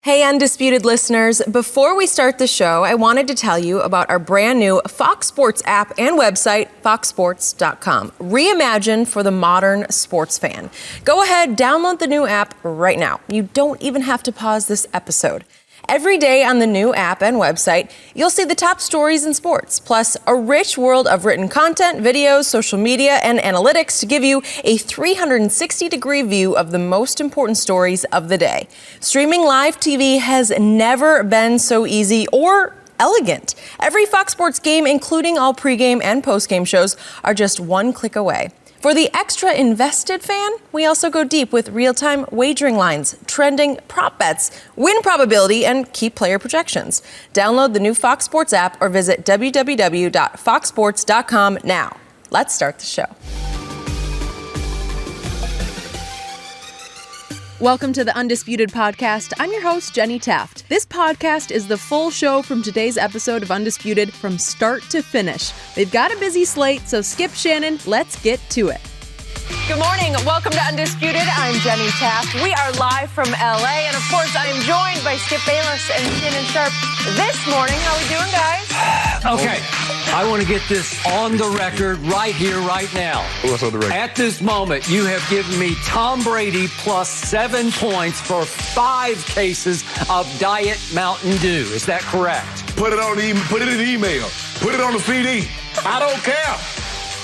Hey, Undisputed listeners. Before we start the show, I wanted to tell you about our brand new Fox Sports app and website, foxsports.com. Reimagined for the modern sports fan. Go ahead, download the new app right now. You don't even have to pause this episode. Every day on the new app and website, you'll see the top stories in sports, plus a rich world of written content, videos, social media, and analytics to give you a 360-degree view of the most important stories of the day. Streaming live TV has never been so easy or elegant. Every Fox Sports game, including all pregame and postgame shows, are just one click away. For the extra invested fan, we also go deep with real-time wagering lines, trending prop bets, win probability, and key player projections. Download the new Fox Sports app or visit www.foxsports.com now. Let's start the show. Welcome to the Undisputed podcast. I'm your host, Jenny Taft. This podcast is the full show from today's episode of Undisputed from start to finish. We've got a busy slate, so skip Shannon. Let's get to it. Good morning. Welcome to Undisputed. I'm Jenny Taft. We are live from LA, and of course, I am joined by Skip Bayless and Shannon Sharpe this morning. How we doing, guys? Okay. I want to get this on the record right here, right now. What's on the record? At this moment, you have given me Tom Brady plus 7 points for 5 cases of Diet Mountain Dew. Is that correct? Put it on put it in email. Put it on the CD. I don't care.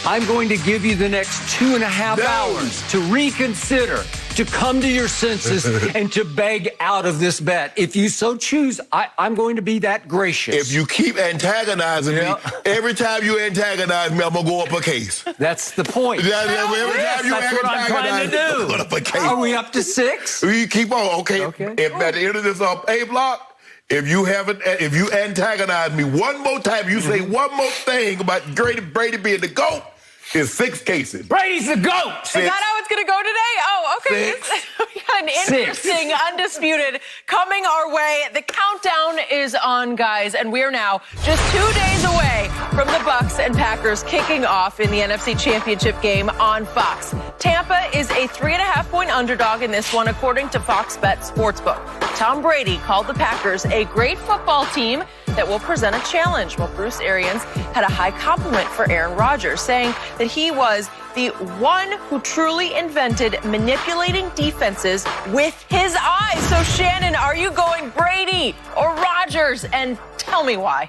I'm going to give you the next 2.5 hours to reconsider, to come to your senses, and to beg out of this bet. If you so choose, I'm going to be that gracious. If you keep antagonizing me, every time you antagonize me, I'm going to go up a case. That's the point. Every time you That's what I'm trying to do. I'm going up a case. Are we up to 6? You keep on. Okay. If at the end of this A block, if you antagonize me one more time, you say one more thing about Brady being the GOAT, it's 6 cases. Brady's the GOAT! Is that how it's going to go today? Oh, okay. We got an interesting Undisputed coming our way. The countdown is on, guys, and we are now just 2 days away from the Bucs and Packers kicking off in the NFC Championship game on Fox. Tampa is a 3.5-point underdog in this one, according to Fox Bet Sportsbook. Tom Brady called the Packers a great football team that will present a challenge, while Bruce Arians had a high compliment for Aaron Rodgers, saying that he was the one who truly invented manipulating defenses with his eyes. So, Shannon, are you going Brady or Rodgers? And tell me why.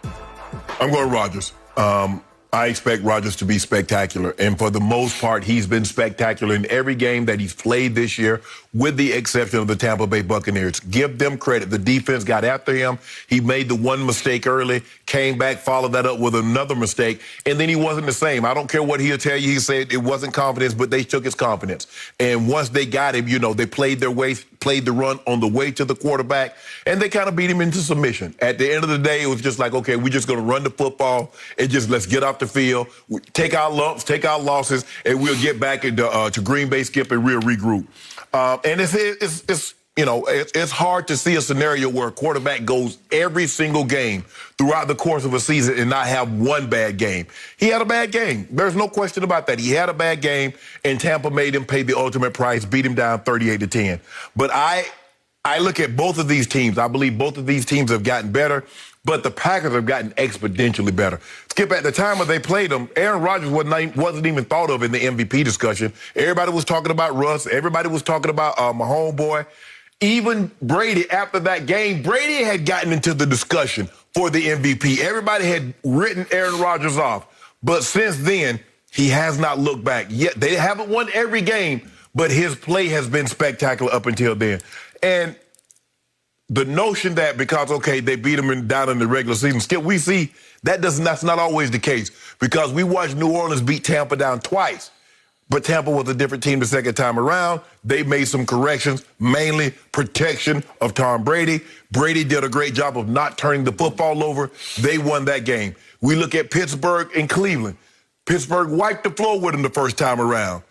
I'm going Rodgers. I expect Rodgers to be spectacular. And for the most part, he's been spectacular in every game that he's played this year, with the exception of the Tampa Bay Buccaneers. Give them credit. The defense got after him. He made the one mistake early, came back, followed that up with another mistake, and then he wasn't the same. I don't care what he'll tell you. He said it wasn't confidence, but they took his confidence. And once they got him, they played the run on the way to the quarterback, and they kind of beat him into submission. At the end of the day, it was just like, okay, we're just going to run the football and just let's get off the field, take our lumps, take our losses, and we'll get back into to Green Bay, Skip, and we'll regroup. And it's hard to see a scenario where a quarterback goes every single game throughout the course of a season and not have one bad game. He had a bad game. There's no question about that. He had a bad game, and Tampa made him pay the ultimate price, beat him down 38-10. But I look at both of these teams. I believe both of these teams have gotten better, but the Packers have gotten exponentially better. Skip, at the time when they played them, Aaron Rodgers wasn't even thought of in the MVP discussion. Everybody was talking about Russ. Everybody was talking about my homeboy. Even Brady, after that game, Brady had gotten into the discussion for the MVP. Everybody had written Aaron Rodgers off. But since then, he has not looked back. Yet they haven't won every game, but his play has been spectacular up until then. And the notion that because, okay, they beat him down in the regular season, Skip, we see that's not always the case, because we watched New Orleans beat Tampa down twice. But Tampa was a different team the second time around. They made some corrections, mainly protection of Tom Brady. Brady did a great job of not turning the football over. They won that game. We look at Pittsburgh and Cleveland. Pittsburgh wiped the floor with them the first time around.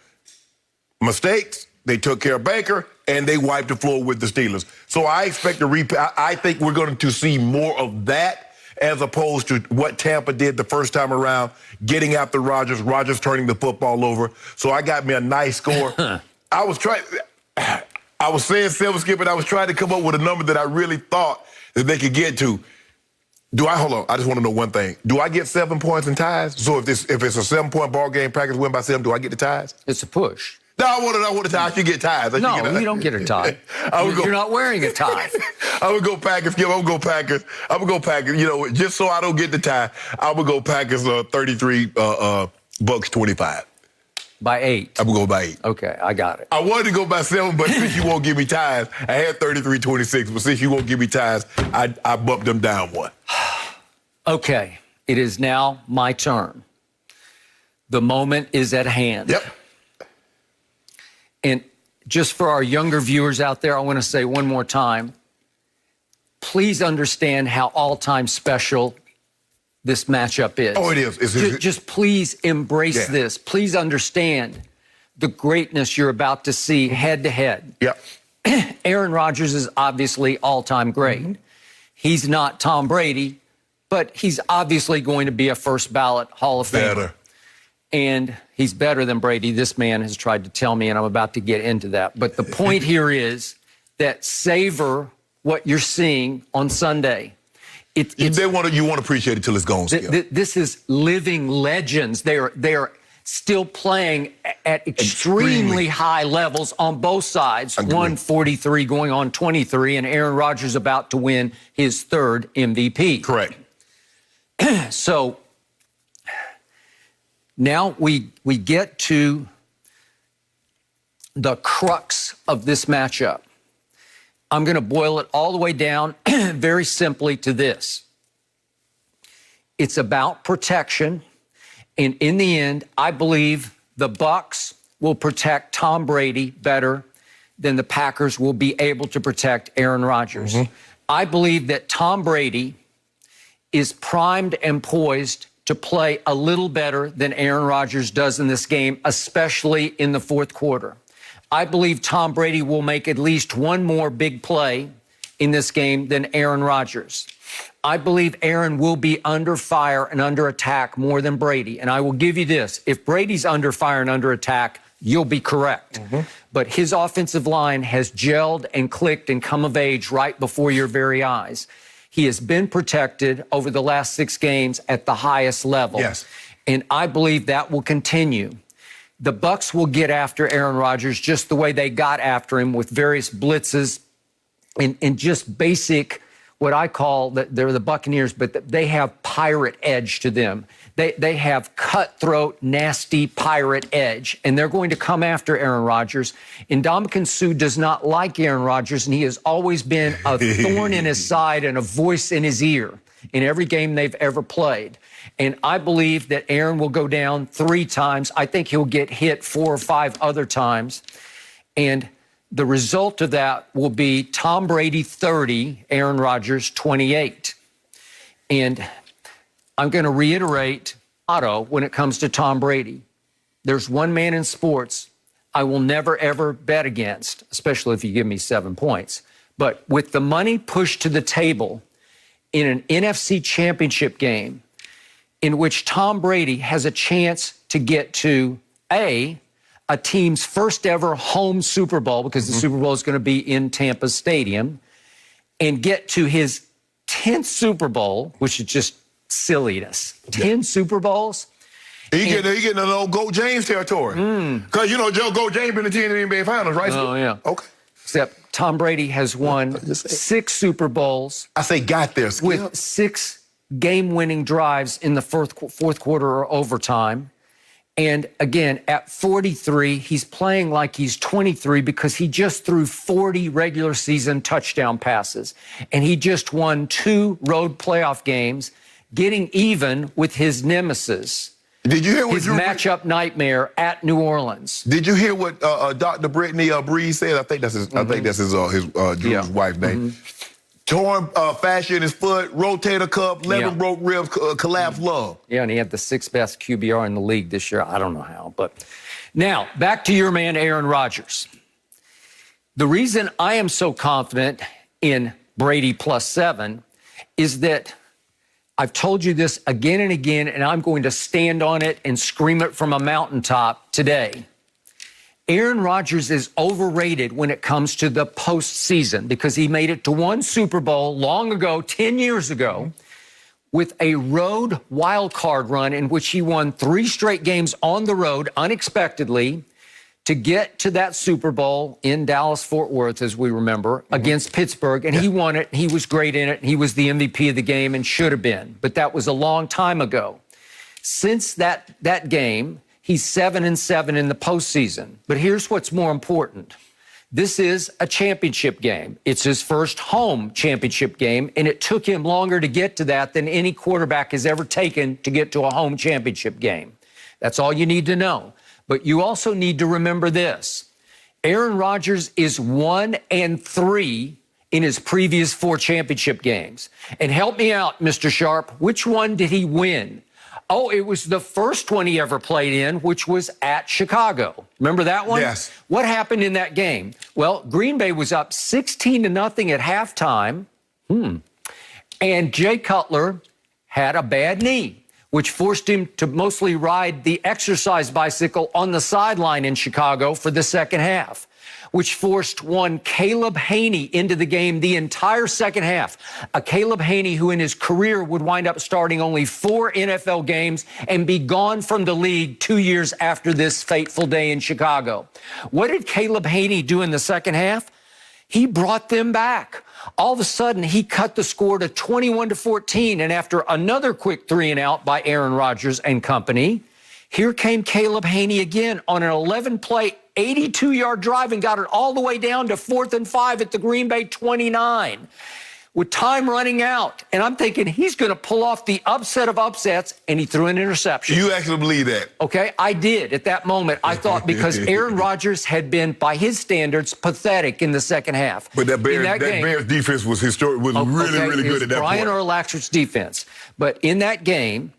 Mistakes, they took care of Baker, and they wiped the floor with the Steelers. So I expect I think we're going to see more of that, as opposed to what Tampa did the first time around, getting after Rodgers turning the football over. So I got me a nice score. I I was saying 7, Skip, and I was trying to come up with a number that I really thought that they could get to. Hold on, I just want to know one thing. Do I get 7 points in ties? So if it's a 7-point ball game, Packers win by 7, do I get the ties? It's a push. No, I want a tie. I should get ties. No, you don't get a tie. You're not wearing a tie. I would go Packers. Skip, I would go Packers. I would go Packers. You know, just so I don't get the tie, I would go Packers 33, Bucs 25. By 8. I would go by 8. Okay, I got it. I wanted to go by 7, but since you won't give me ties, I had 33-26, but since you won't give me ties, I bumped them down 1. Okay, it is now my turn. The moment is at hand. Yep. And just for our younger viewers out there, I want to say one more time, please understand how all-time special this matchup is. Oh, it is. Just please embrace this. Please understand the greatness you're about to see head-to-head. Yep. Aaron Rodgers is obviously all-time great. Mm-hmm. He's not Tom Brady, but he's obviously going to be a first-ballot Hall of Famer. Better. And he's better than Brady. This man has tried to tell me, and I'm about to get into that. But the point here is that savor what you're seeing on Sunday. You want to appreciate it till it's gone. This is living legends. They are still playing at extremely high levels on both sides. 143 going on 23, and Aaron Rodgers about to win his 3rd MVP. Correct. So now we get to the crux of this matchup. I'm going to boil it all the way down very simply to this. It's about protection. And in the end, I believe the Bucs will protect Tom Brady better than the Packers will be able to protect Aaron Rodgers. Mm-hmm. I believe that Tom Brady is primed and poised to play a little better than Aaron Rodgers does in this game, especially in the 4th quarter. I believe Tom Brady will make at least one more big play in this game than Aaron Rodgers. I believe Aaron will be under fire and under attack more than Brady. And I will give you this. If Brady's under fire and under attack, you'll be correct. Mm-hmm. But his offensive line has gelled and clicked and come of age right before your very eyes. He has been protected over the last 6 games at the highest level. Yes. And I believe that will continue. The Bucs will get after Aaron Rodgers just the way they got after him with various blitzes and just basic, what I call, they're the Buccaneers, but they have pirate edge to them. They have cutthroat, nasty pirate edge, and they're going to come after Aaron Rodgers. Ndamukong Suh does not like Aaron Rodgers, and he has always been a thorn in his side and a voice in his ear in every game they've ever played. And I believe that Aaron will go down 3 times. I think he'll get hit 4 or 5 other times. And the result of that will be Tom Brady 30, Aaron Rodgers 28. And I'm going to reiterate motto when it comes to Tom Brady. There's one man in sports I will never, ever bet against, especially if you give me 7 points. But with the money pushed to the table in an NFC championship game in which Tom Brady has a chance to get to a team's first ever home Super Bowl, because the Super Bowl is going to be in Tampa Stadium, and get to his 10th Super Bowl, which is just silliness. 10 Super Bowls. He getting an old Go James territory. Because, Go James been in the NBA Finals, right? Oh, yeah. Okay. Except Tom Brady has won 6 Super Bowls. I say got there, Skip. With 6 game-winning drives in the fourth quarter or overtime. And again, at 43, he's playing like he's 23 because he just threw 40 regular season touchdown passes. And he just won 2 road playoff games, getting even with his nemesis. Did you hear what his matchup nightmare at New Orleans? Did you hear what Dr. Brittany Breeze said? I think that's his. I think that's his Drew's wife's name. Torn fascia in his foot, rotator cuff, 11 broke ribs, collapsed lung. Yeah, and he had the 6th best QBR in the league this year. I don't know how, but now back to your man Aaron Rodgers. The reason I am so confident in Brady +7 is that I've told you this again and again, and I'm going to stand on it and scream it from a mountaintop today. Aaron Rodgers is overrated when it comes to the postseason because he made it to one Super Bowl long ago, 10 years ago, with a road wild card run in which he won 3 straight games on the road unexpectedly to get to that Super Bowl in Dallas-Fort Worth, as we remember, against Pittsburgh. And he won it. He was great in it. He was the MVP of the game and should have been. But that was a long time ago. Since that game, he's 7-7 in the postseason. But here's what's more important. This is a championship game. It's his first home championship game, and it took him longer to get to that than any quarterback has ever taken to get to a home championship game. That's all you need to know. But you also need to remember this. Aaron Rodgers is 1-3 in his previous 4 championship games. And help me out, Mr. Sharpe, which one did he win? Oh, it was the first one he ever played in, which was at Chicago. Remember that one? Yes. What happened in that game? Well, Green Bay was up 16-0 at halftime. And Jay Cutler had a bad knee, which forced him to mostly ride the exercise bicycle on the sideline in Chicago for the second half, which forced one Caleb Haney into the game the entire second half. A Caleb Haney who in his career would wind up starting only 4 NFL games and be gone from the league 2 years after this fateful day in Chicago. What did Caleb Haney do in the second half? He brought them back. All of a sudden, he cut the score to 21-14, and after another quick 3-and-out by Aaron Rodgers and company, here came Caleb Haney again on an 11-play, 82-yard drive and got it all the way down to 4th and 5 at the Green Bay 29 with time running out. And I'm thinking he's going to pull off the upset of upsets, and he threw an interception. You actually believe that? Okay, I did at that moment. I thought because Aaron Rodgers had been, by his standards, pathetic in the second half. But that Bears defense was really good at that Brian point. Urlacher's defense. But in that game,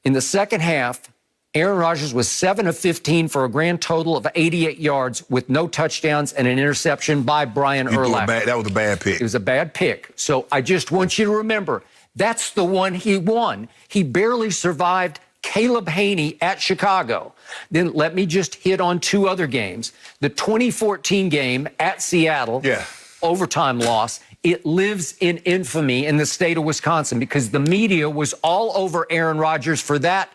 in the second half, Aaron Rodgers was 7 of 15 for a grand total of 88 yards with no touchdowns and an interception by Brian Urlacher. That was a bad pick. It was a bad pick. So I just want you to remember, that's the one he won. He barely survived Caleb Haney at Chicago. Then let me just hit on 2 other games. The 2014 game at Seattle, overtime loss. It lives in infamy in the state of Wisconsin because the media was all over Aaron Rodgers for that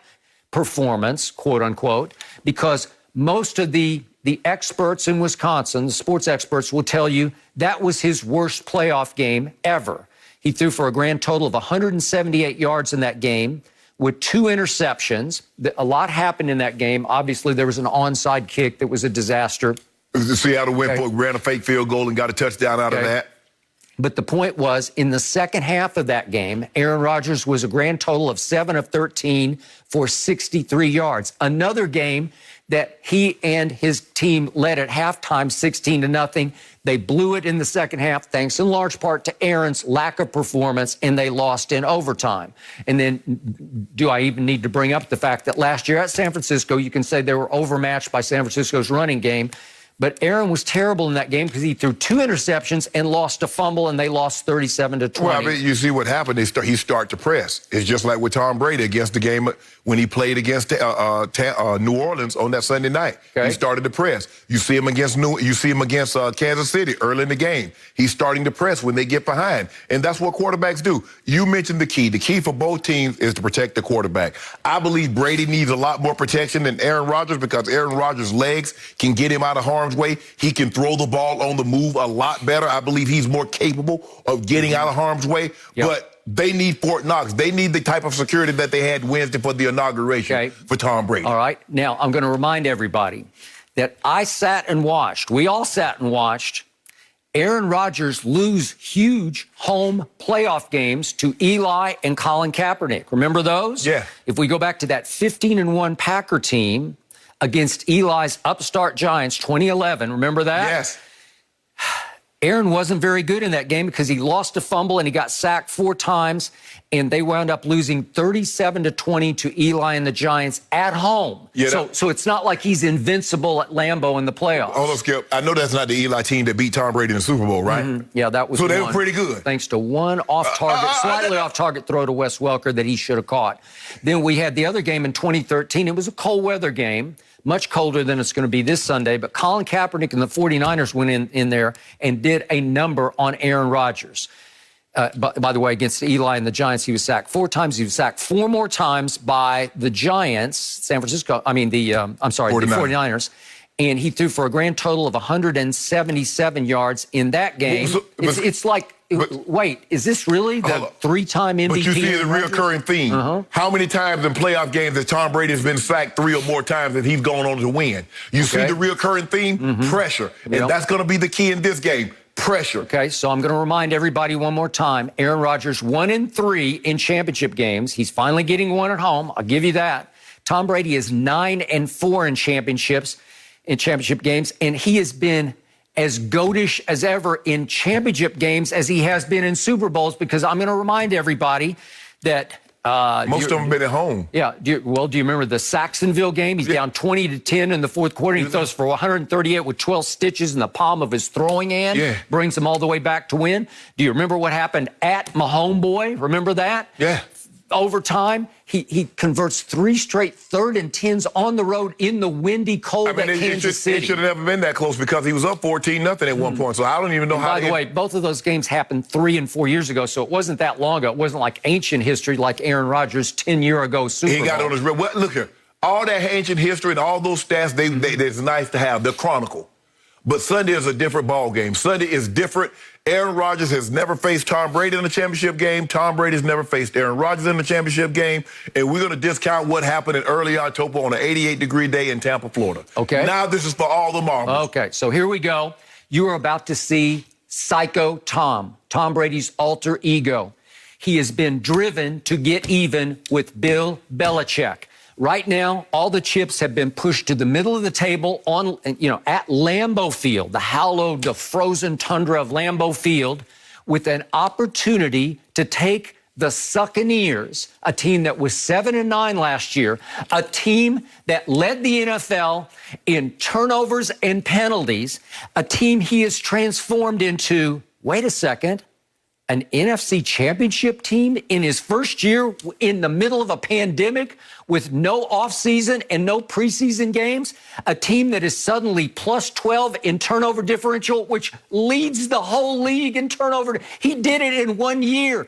performance, quote unquote, because most of the experts in Wisconsin, the sports experts, will tell you that was his worst playoff game ever. He threw for a grand total of 178 yards in that game with 2 interceptions. A lot happened in that game. Obviously, there was an onside kick that was a disaster. The Seattle ran a fake field goal and got a touchdown out of that. But the point was, in the second half of that game, Aaron Rodgers was a grand total of 7 of 13 for 63 yards. Another game that he and his team led at halftime 16-0. They blew it in the second half, thanks in large part to Aaron's lack of performance, and they lost in overtime. And then, do I even need to bring up the fact that last year at San Francisco, you can say they were overmatched by San Francisco's running game. But Aaron was terrible in that game because he threw 2 interceptions and lost a fumble, and they lost 37-20. Well, I mean, you see what happened. He start to press. It's just like with Tom Brady against the game when he played against New Orleans on that Sunday night. He started to press. You see him against Kansas City early in the game. He's starting to press when they get behind, and that's what quarterbacks do. You mentioned the key. The key for both teams is to protect the quarterback. I believe Brady needs a lot more protection than Aaron Rodgers because Aaron Rodgers' legs can get him out of harm's way. He can throw the ball on the move a lot better. I believe he's more capable of getting out of harm's way. But they need Fort Knox. They need the type of security that they had Wednesday for the inauguration for Tom Brady. All right. Now, I'm going to remind everybody that I sat and watched, we all sat and watched Aaron Rodgers lose huge home playoff games to Eli and Colin Kaepernick. Remember those? Yeah. If we go back to that 15-1 Packer team against Eli's upstart Giants, 2011. Remember that? Yes. Aaron wasn't very good in that game because he lost a fumble and he got sacked 4 times, and they wound up losing 37-20 to Eli and the Giants at home. So it's not like he's invincible at Lambeau in the playoffs. Hold on, Skip. I know that's not the Eli team that beat Tom Brady in the Super Bowl, right? Yeah, that was So they were pretty good. Thanks to one slightly off-target throw to Wes Welker that he should have caught. Then we had the other game in 2013. It was a cold weather game, much colder than it's going to be this Sunday. But Colin Kaepernick and the 49ers went in there and did a number on Aaron Rodgers. By the way, against Eli and the Giants, he was sacked 4 times. He was sacked 4 more times by the Giants, the 49ers. And he threw for a grand total of 177 yards in that game. It's like, wait, is this really the 3-time MVP? But you see the reoccurring theme. How many times in playoff games that Tom Brady has been sacked 3 or more times that he's gone on to win? You see the reoccurring theme? Pressure. And that's going to be the key in this game. Pressure. Okay, so I'm going to remind everybody one more time. Aaron Rodgers 1-3 in championship games. He's finally getting one at home. I'll give you that. Tom Brady is 9-4 in championship games, and he has been as goatish as ever in championship games as he has been in Super Bowls, because I'm going to remind everybody that most of them have been at home. Yeah. Do you remember the Saxonville game? He's down 20-10 in the fourth quarter. He throws for 138 with 12 stitches in the palm of his throwing hand. Yeah. Brings him all the way back to win. Do you remember what happened at my homeboy? Remember that? Yeah. Overtime, he converts 3 straight 3rd and 10s on the road in the windy cold at Kansas City. It should have never been that close because he was up 14-0 at one point. So I don't even know how. By the way, both of those games happened 3 and 4 years ago, so it wasn't that long ago. It wasn't like ancient history like Aaron Rodgers' 10-year ago Super Bowl. He got on his real. Look here, all that ancient history and all those stats, it's nice to have. They're chronicle. But Sunday is a different ball game. Sunday is different. Aaron Rodgers has never faced Tom Brady in a championship game. Tom Brady has never faced Aaron Rodgers in a championship game. And we're going to discount what happened in early October on an 88-degree day in Tampa, Florida. Okay. Now this is for all the marbles. Okay, so here we go. You are about to see Psycho Tom Brady's alter ego. He has been driven to get even with Bill Belichick. Right now, all the chips have been pushed to the middle of the table at Lambeau Field, the hallowed, the frozen tundra of Lambeau Field, with an opportunity to take the Succaneers, a team that was 7-9 last year, a team that led the NFL in turnovers and penalties, a team he has transformed into, wait a second, an NFC championship team in his first year in the middle of a pandemic with no offseason and no preseason games, a team that is suddenly plus 12 in turnover differential, which leads the whole league in turnover. He did it in 1 year.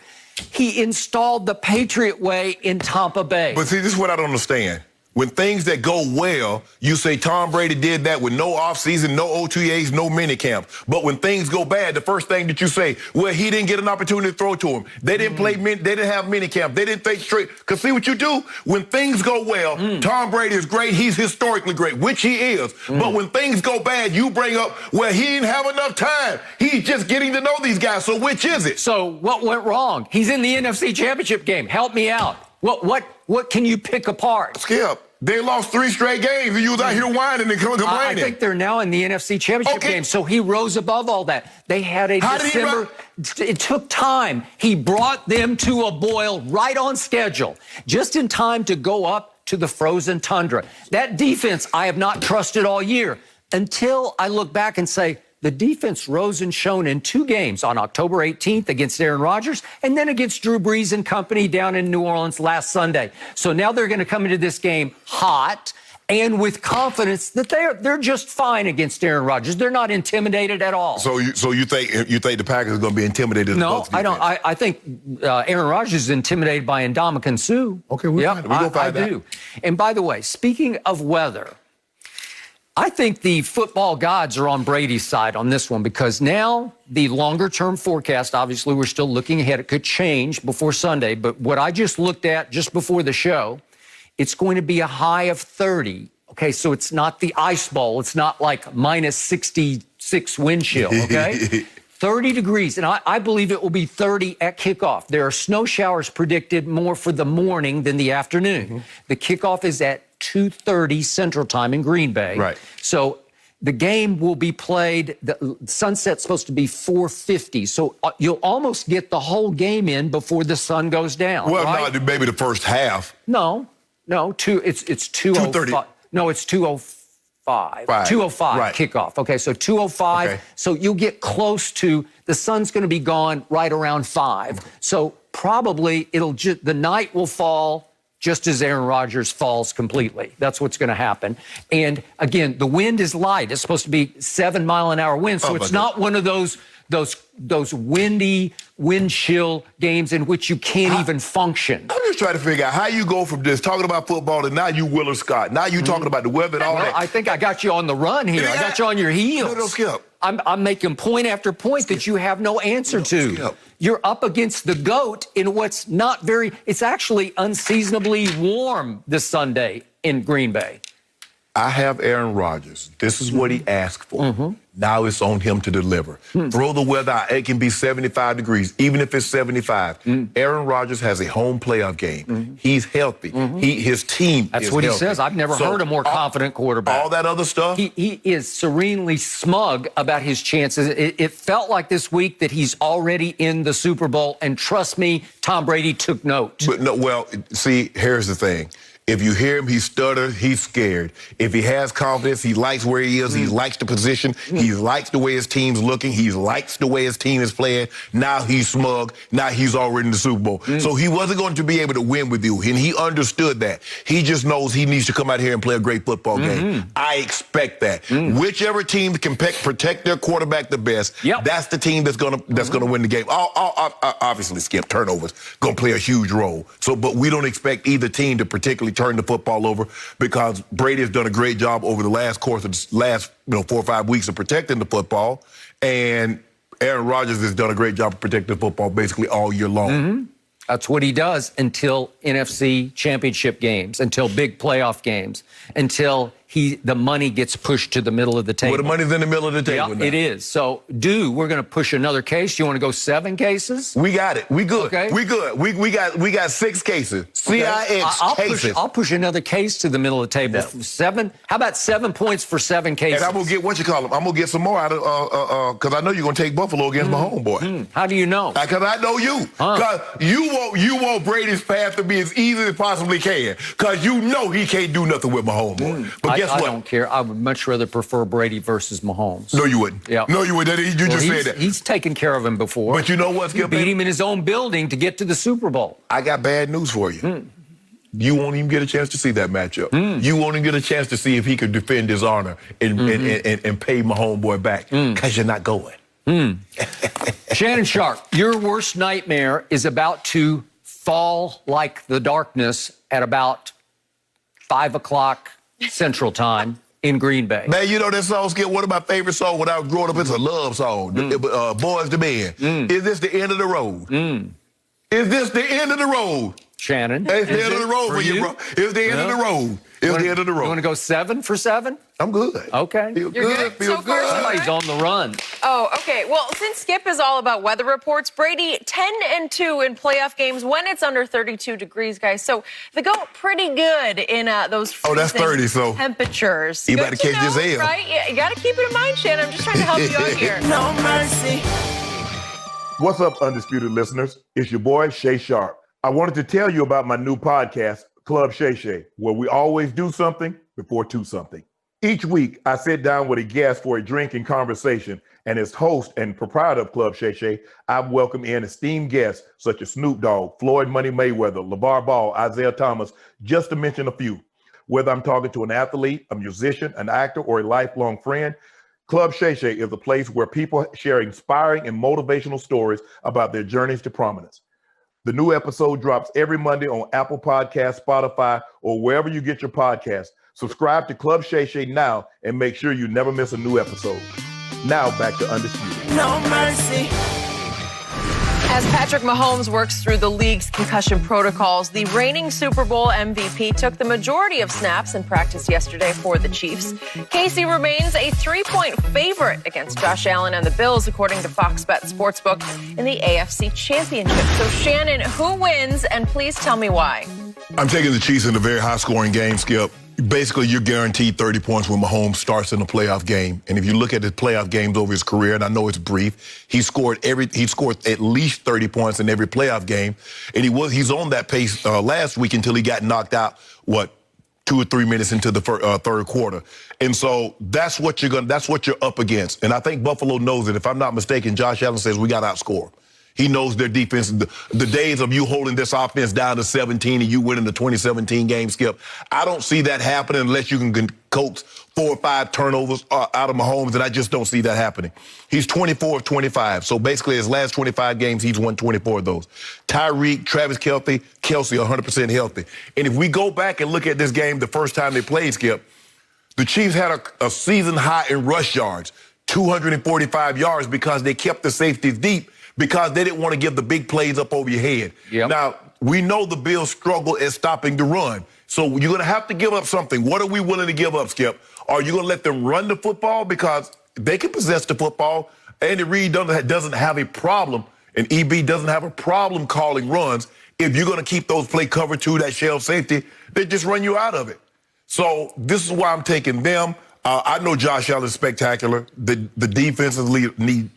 He installed the Patriot way in Tampa Bay. But see, this is what I don't understand. When things that go well, you say Tom Brady did that with no offseason, no OTAs, no minicamp. But when things go bad, the first thing that you say, well, he didn't get an opportunity to throw to him. They didn't play, they didn't have minicamp. They didn't think straight. Because see what you do? When things go well, Tom Brady is great. He's historically great, which he is. But when things go bad, you bring up, well, he didn't have enough time. He's just getting to know these guys. So which is it? So what went wrong? He's in the NFC Championship game. Help me out. What can you pick apart? Skip. They lost 3 straight games, and you was out here whining and complaining. I think they're now in the NFC Championship game, so he rose above all that. They had a December. It took time. He brought them to a boil right on schedule, just in time to go up to the frozen tundra. That defense I have not trusted all year until I look back and say, the defense rose and shone in 2 games on October 18th against Aaron Rodgers and then against Drew Brees and company down in New Orleans last Sunday. So now they're going to come into this game hot and with confidence that they're just fine against Aaron Rodgers. They're not intimidated at all. So you think the Packers are going to be intimidated? No, I don't. I think Aaron Rodgers is intimidated by Ndamukong Suh. Okay, we'll find that. I do. And by the way, speaking of weather, I think the football gods are on Brady's side on this one, because now the longer-term forecast, obviously we're still looking ahead. It could change before Sunday, but what I just looked at just before the show, it's going to be a high of 30. Okay, so it's not the ice bowl. It's not like minus 66 wind chill, okay? 30 degrees, and I believe it will be 30 at kickoff. There are snow showers predicted more for the morning than the afternoon. The kickoff is at 2:30 Central Time in Green Bay. Right. So the game will be played, the sunset's supposed to be 4:50. So you'll almost get the whole game in before the sun goes down. Well, right? no, maybe the first half. No, it's 2:30. No, it's 2:05. 2:05 kickoff. Okay, so 2:05. Okay. So you'll get close to, the sun's going to be gone right around 5. So probably the night will fall just as Aaron Rodgers falls completely. That's what's going to happen. And again, the wind is light. It's supposed to be 7-mile-an-hour winds, so it's not one of those windy, wind chill games in which you can't even function. I'm just trying to figure out how you go from just talking about football to now you Willard Scott. Now you talking about the weather and all that. I think I got you on the run here. I got you on your heels. No, Skip. I'm making point after point that you have no answer to. Skip. You're up against the GOAT in what's not very, it's actually unseasonably warm this Sunday in Green Bay. I have Aaron Rodgers. This is what he asked for. Now it's on him to deliver. Throw the weather out. It can be 75 degrees, even if it's 75. Aaron Rodgers has a home playoff game. He's healthy. His team That's is what healthy. he says. I've never heard a more confident quarterback. All that other stuff. He is serenely smug about his chances. It felt like this week that he's already in the Super Bowl. And trust me, Tom Brady took note. But no, well, see, here's the thing. If you hear him, he stutters, he's scared. If he has confidence, he likes where he is, he likes the position, he likes the way his team's looking, he likes the way his team is playing. Now he's smug, now he's already in the Super Bowl. So he wasn't going to be able to win with you, and he understood that. He just knows he needs to come out here and play a great football game. I expect that. Whichever team can protect their quarterback the best, that's the team that's gonna win the game. Obviously, Skip, turnovers gonna play a huge role. So, but we don't expect either team to particularly turn the football over because Brady has done a great job over the last 4 or 5 weeks of protecting the football, and Aaron Rodgers has done a great job of protecting the football basically all year long. That's what he does until NFC championship games, until big playoff games, until the money gets pushed to the middle of the table. Well, the money's in the middle of the table now. It is. So, we're going to push another case. You want to go 7 cases? We got it. We good. Okay. We good. We got 6 cases. CIX cases. I'll push another case to the middle of the table. 7. How about 7 points for 7 cases? And I'm gonna get I'm gonna get some more out of because I know you're gonna take Buffalo against my homeboy. How do you know? Because I know you. Because you want Brady's path to be as easy as possibly can. Because you know he can't do nothing with my homeboy. But guess what? I don't care. I would much rather prefer Brady versus Mahomes. No, you wouldn't. Yeah. No, you wouldn't. You just said that. He's taken care of him before. But you know what, Skip? He beat him in his own building to get to the Super Bowl. I got bad news for you. You won't even get a chance to see that matchup. You won't even get a chance to see if he could defend his honor and pay my homeboy back because you're not going. Shannon Sharpe, your worst nightmare is about to fall like the darkness at about 5 o'clock Central Time in Green Bay. Man, you know that song, Skip, one of my favorite songs when I was growing up, it's a love song. Boys to Men. Is this the end of the road? Is this the end of the road? Shannon. It's the end of the road for you, bro. It's the end of the road. It's the end of the road. You want to go 7 for 7? I'm good. Okay. Feel You're good. good Feel so far, good. Somebody's on the run. Oh, okay. Well, since Skip is all about weather reports, Brady 10-2 in playoff games when it's under 32 degrees, guys. So they go pretty good in those freezing that's 30, so temperatures. you Good better to catch this know, L. right? Yeah, you got to keep it in mind, Shannon. I'm just trying to help you out here. No mercy. What's up, Undisputed listeners? It's your boy, Shay Sharpe. I wanted to tell you about my new podcast, Club Shay Shay, where we always do something before 2 something. Each week, I sit down with a guest for a drink and conversation, and as host and proprietor of Club Shay Shay, I've welcomed in esteemed guests such as Snoop Dogg, Floyd Money Mayweather, LeVar Ball, Isaiah Thomas, just to mention a few. Whether I'm talking to an athlete, a musician, an actor, or a lifelong friend, Club Shay Shay is a place where people share inspiring and motivational stories about their journeys to prominence. The new episode drops every Monday on Apple Podcasts, Spotify, or wherever you get your podcasts. Subscribe to Club Shay Shay now and make sure you never miss a new episode. Now back to Undisputed. No mercy. As Patrick Mahomes works through the league's concussion protocols, the reigning Super Bowl MVP took the majority of snaps in practice yesterday for the Chiefs. Casey remains a 3-point favorite against Josh Allen and the Bills, according to Fox Bet Sportsbook, in the AFC Championship. So, Shannon, who wins? And please tell me why. I'm taking the Chiefs in a very high-scoring game, Skip. Basically, you're guaranteed 30 points when Mahomes starts in a playoff game. And if you look at his playoff games over his career, and I know it's brief, he scored at least 30 points in every playoff game. And he's on that pace last week until he got knocked out, 2 or 3 minutes into the third quarter. And so that's what you're up against. And I think Buffalo knows it. If I'm not mistaken, Josh Allen says we got to outscore him. He knows their defense. The days of you holding this offense down to 17 and you winning the 2017 game, Skip, I don't see that happening unless you can coax 4 or 5 turnovers out of Mahomes, and I just don't see that happening. He's 24 of 25, so basically his last 25 games, he's won 24 of those. Tyreek, Travis Kelce 100% healthy. And if we go back and look at this game the first time they played, Skip, the Chiefs had a season high in rush yards, 245 yards, because they kept the safeties deep because they didn't want to give the big plays up over your head. Yep. Now, we know the Bills struggle at stopping the run. So you're going to have to give up something. What are we willing to give up, Skip? Are you going to let them run the football? Because they can possess the football. Andy Reid doesn't have a problem, and EB doesn't have a problem calling runs. If you're going to keep those play cover to that shell safety, they just run you out of it. So this is why I'm taking them. I know Josh Allen is spectacular. The defenses leaves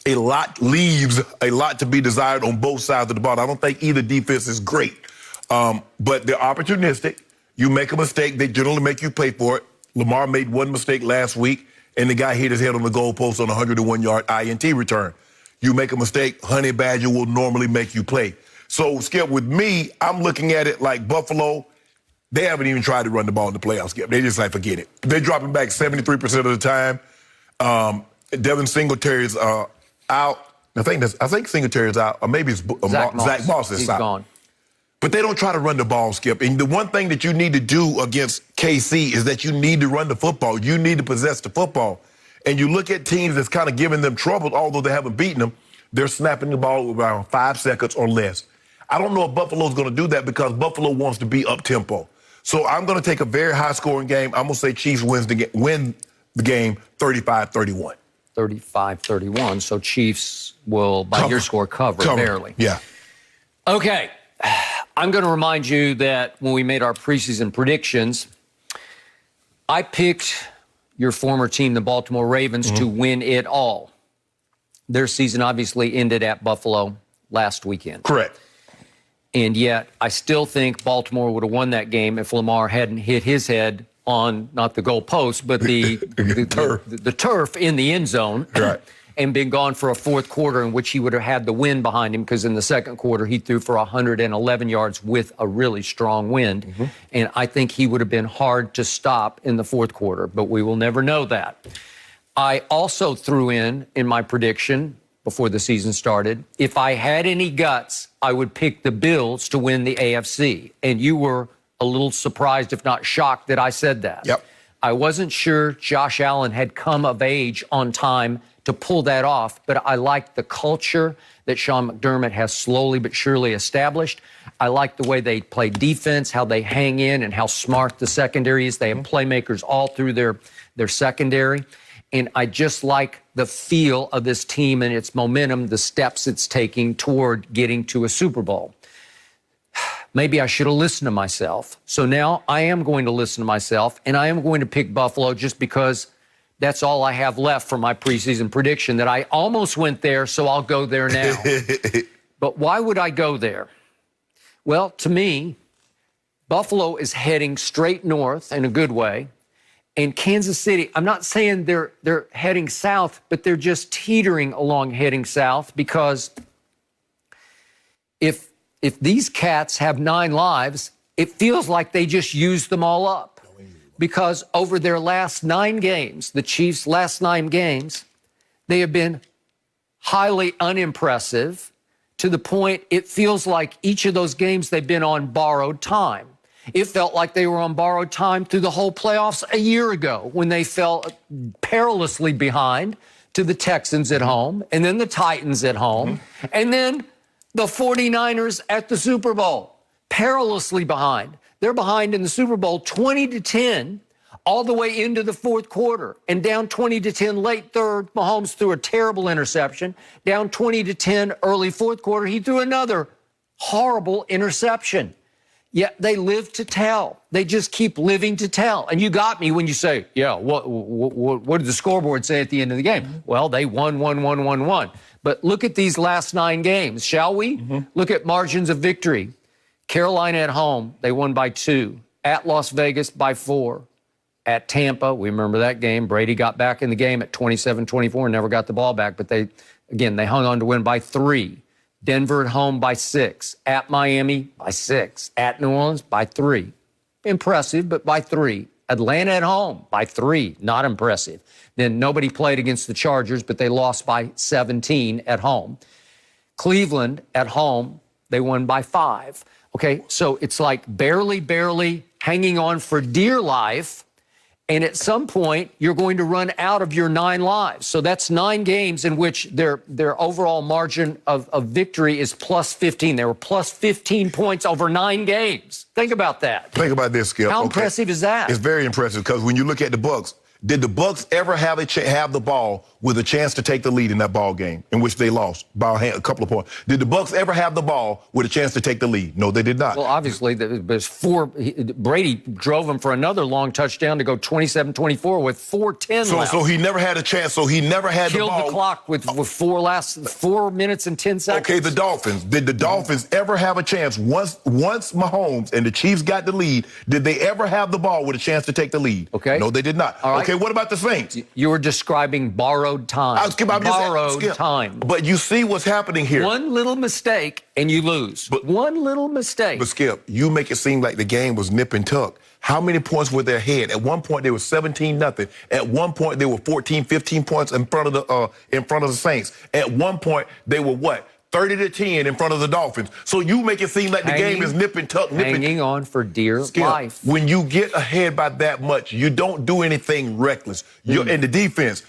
a lot to be desired on both sides of the ball. I don't think either defense is great. But they're opportunistic. You make a mistake, they generally make you pay for it. Lamar made one mistake last week, and the guy hit his head on the goalpost on a 101-yard INT return. You make a mistake, Honey Badger will normally make you play. So, Skip, with me, I'm looking at it like Buffalo. They haven't even tried to run the ball in the playoffs, Skip. They just like, forget it. They're dropping back 73% of the time. Devin Singletary's out. I think Singletary's out, or maybe it's Zach Moss is He's out. Gone. But they don't try to run the ball, Skip. And the one thing that you need to do against KC is that you need to run the football. You need to possess the football. And you look at teams that's kind of giving them trouble, although they haven't beaten them, they're snapping the ball around 5 seconds or less. I don't know if Buffalo's going to do that because Buffalo wants to be up-tempo. So I'm going to take a very high-scoring game. I'm going to say Chiefs win the game 35-31. 35-31, so Chiefs will, by your score, cover barely. Yeah. Okay. I'm going to remind you that when we made our preseason predictions, I picked your former team, the Baltimore Ravens, to win it all. Their season obviously ended at Buffalo last weekend. Correct. And yet, I still think Baltimore would have won that game if Lamar hadn't hit his head on, not the goal post, but the turf in the end zone. Right. And been gone for a fourth quarter in which he would have had the wind behind him, because in the second quarter he threw for 111 yards with a really strong wind. And I think he would have been hard to stop in the fourth quarter, but we will never know that. I also threw in my prediction before the season started, if I had any guts, I would pick the Bills to win the AFC. And you were a little surprised, if not shocked, that I said that. Yep. I wasn't sure Josh Allen had come of age on time to pull that off, but I like the culture that Sean McDermott has slowly but surely established. I like the way they play defense, how they hang in, and how smart the secondary is. They have playmakers all through their secondary. And I just like the feel of this team and its momentum, the steps it's taking toward getting to a Super Bowl. Maybe I should have listened to myself. So now I am going to listen to myself, and I am going to pick Buffalo just because that's all I have left for my preseason prediction, that I almost went there, so I'll go there now. But why would I go there? Well, to me, Buffalo is heading straight north in a good way. And Kansas City, I'm not saying they're heading south, but they're just teetering along heading south, because if these cats have 9 lives, it feels like they just used them all up. Because over their last 9 games, the Chiefs' last 9 games, they have been highly unimpressive, to the point it feels like each of those games they've been on borrowed time. It felt like they were on borrowed time through the whole playoffs a year ago, when they fell perilously behind to the Texans at home, and then the Titans at home, and then the 49ers at the Super Bowl, perilously behind. They're behind in the Super Bowl 20-10 all the way into the fourth quarter, and down 20-10 late third. Mahomes threw a terrible interception. Down 20-10 early fourth quarter, he threw another horrible interception. Yet they live to tell. They just keep living to tell. And you got me when you say, yeah, what did the scoreboard say at the end of the game? Well, they won. But look at these last 9 games, shall we? Look at margins of victory. Carolina at home, they won by 2. At Las Vegas by 4. At Tampa, we remember that game. Brady got back in the game at 27-24 and never got the ball back, but they Again, they hung on to win by 3. Denver at home by 6. At Miami by 6. At New Orleans by 3. Impressive, but by 3. Atlanta at home by 3. Not impressive. Then nobody played against the Chargers, but they lost by 17 at home. Cleveland at home, they won by 5. Okay, so it's like barely hanging on for dear life. And at some point, you're going to run out of your 9 lives. So that's 9 games in which their overall margin of victory is plus 15. They were plus 15 points over 9 games. Think about that. Think about this, Skip. How impressive is that? It's very impressive because when you look at the Bucs, did the Bucs ever have the ball with a chance to take the lead in that ball game in which they lost by a couple of points? Did the Bucs ever have the ball with a chance to take the lead? No, they did not. Well, obviously, there's 4. Brady drove him for another long touchdown to go 27-24 with 4:10 left. So he never had a chance. So he never had Killed the ball. the clock with 4 minutes and 10 seconds. Okay, the Dolphins. Did the Dolphins ever have a chance once Mahomes and the Chiefs got the lead? Did they ever have the ball with a chance to take the lead? Okay. No, they did not. All right. Okay, what about the Saints? You were describing borrowed time. Borrowed time. But you see what's happening here. One little mistake and you lose. One little mistake. But Skip, you make it seem like the game was nip and tuck. How many points were they ahead? At one point, they were 17-0. At one point, they were 14, 15 points in front of the Saints. At one point, they were what? 30-10 in front of the Dolphins. So you make it seem like the game is nip and tuck. Hanging on for dear Skip, life. when you get ahead by that much, you don't do anything reckless. You're in the defense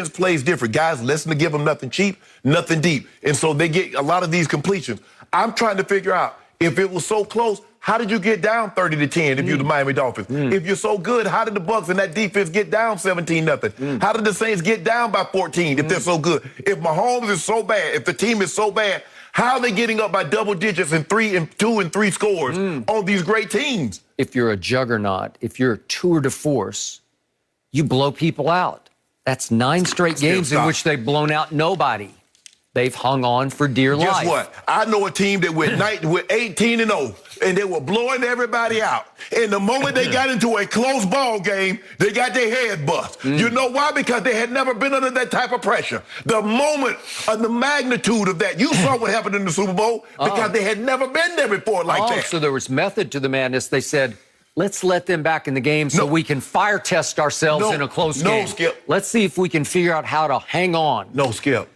plays different. Guys, listen to give them nothing cheap, nothing deep. And so they get a lot of these completions. I'm trying to figure out, if it was so close, how did you get down 30-10 if you're the Miami Dolphins? If you're so good, how did the Bucs and that defense get down 17-0? How did the Saints get down by 14 if they're so good? If Mahomes is so bad, if the team is so bad, how are they getting up by double digits in 2 and 3 scores on these great teams? If you're a juggernaut, if you're a tour de force, you blow people out. That's 9 straight games in which they've blown out nobody. They've hung on for dear life. Guess what? I know a team that went 18-0, and they were blowing everybody out. And the moment they got into a close ball game, they got their head bust. You know why? Because they had never been under that type of pressure. The moment of the magnitude of that, you saw what happened in the Super Bowl because they had never been there before like that. So there was method to the madness. They said, let's let them back in the game so we can fire test ourselves in a close game. No, Skip. Let's see if we can figure out how to hang on. No, Skip.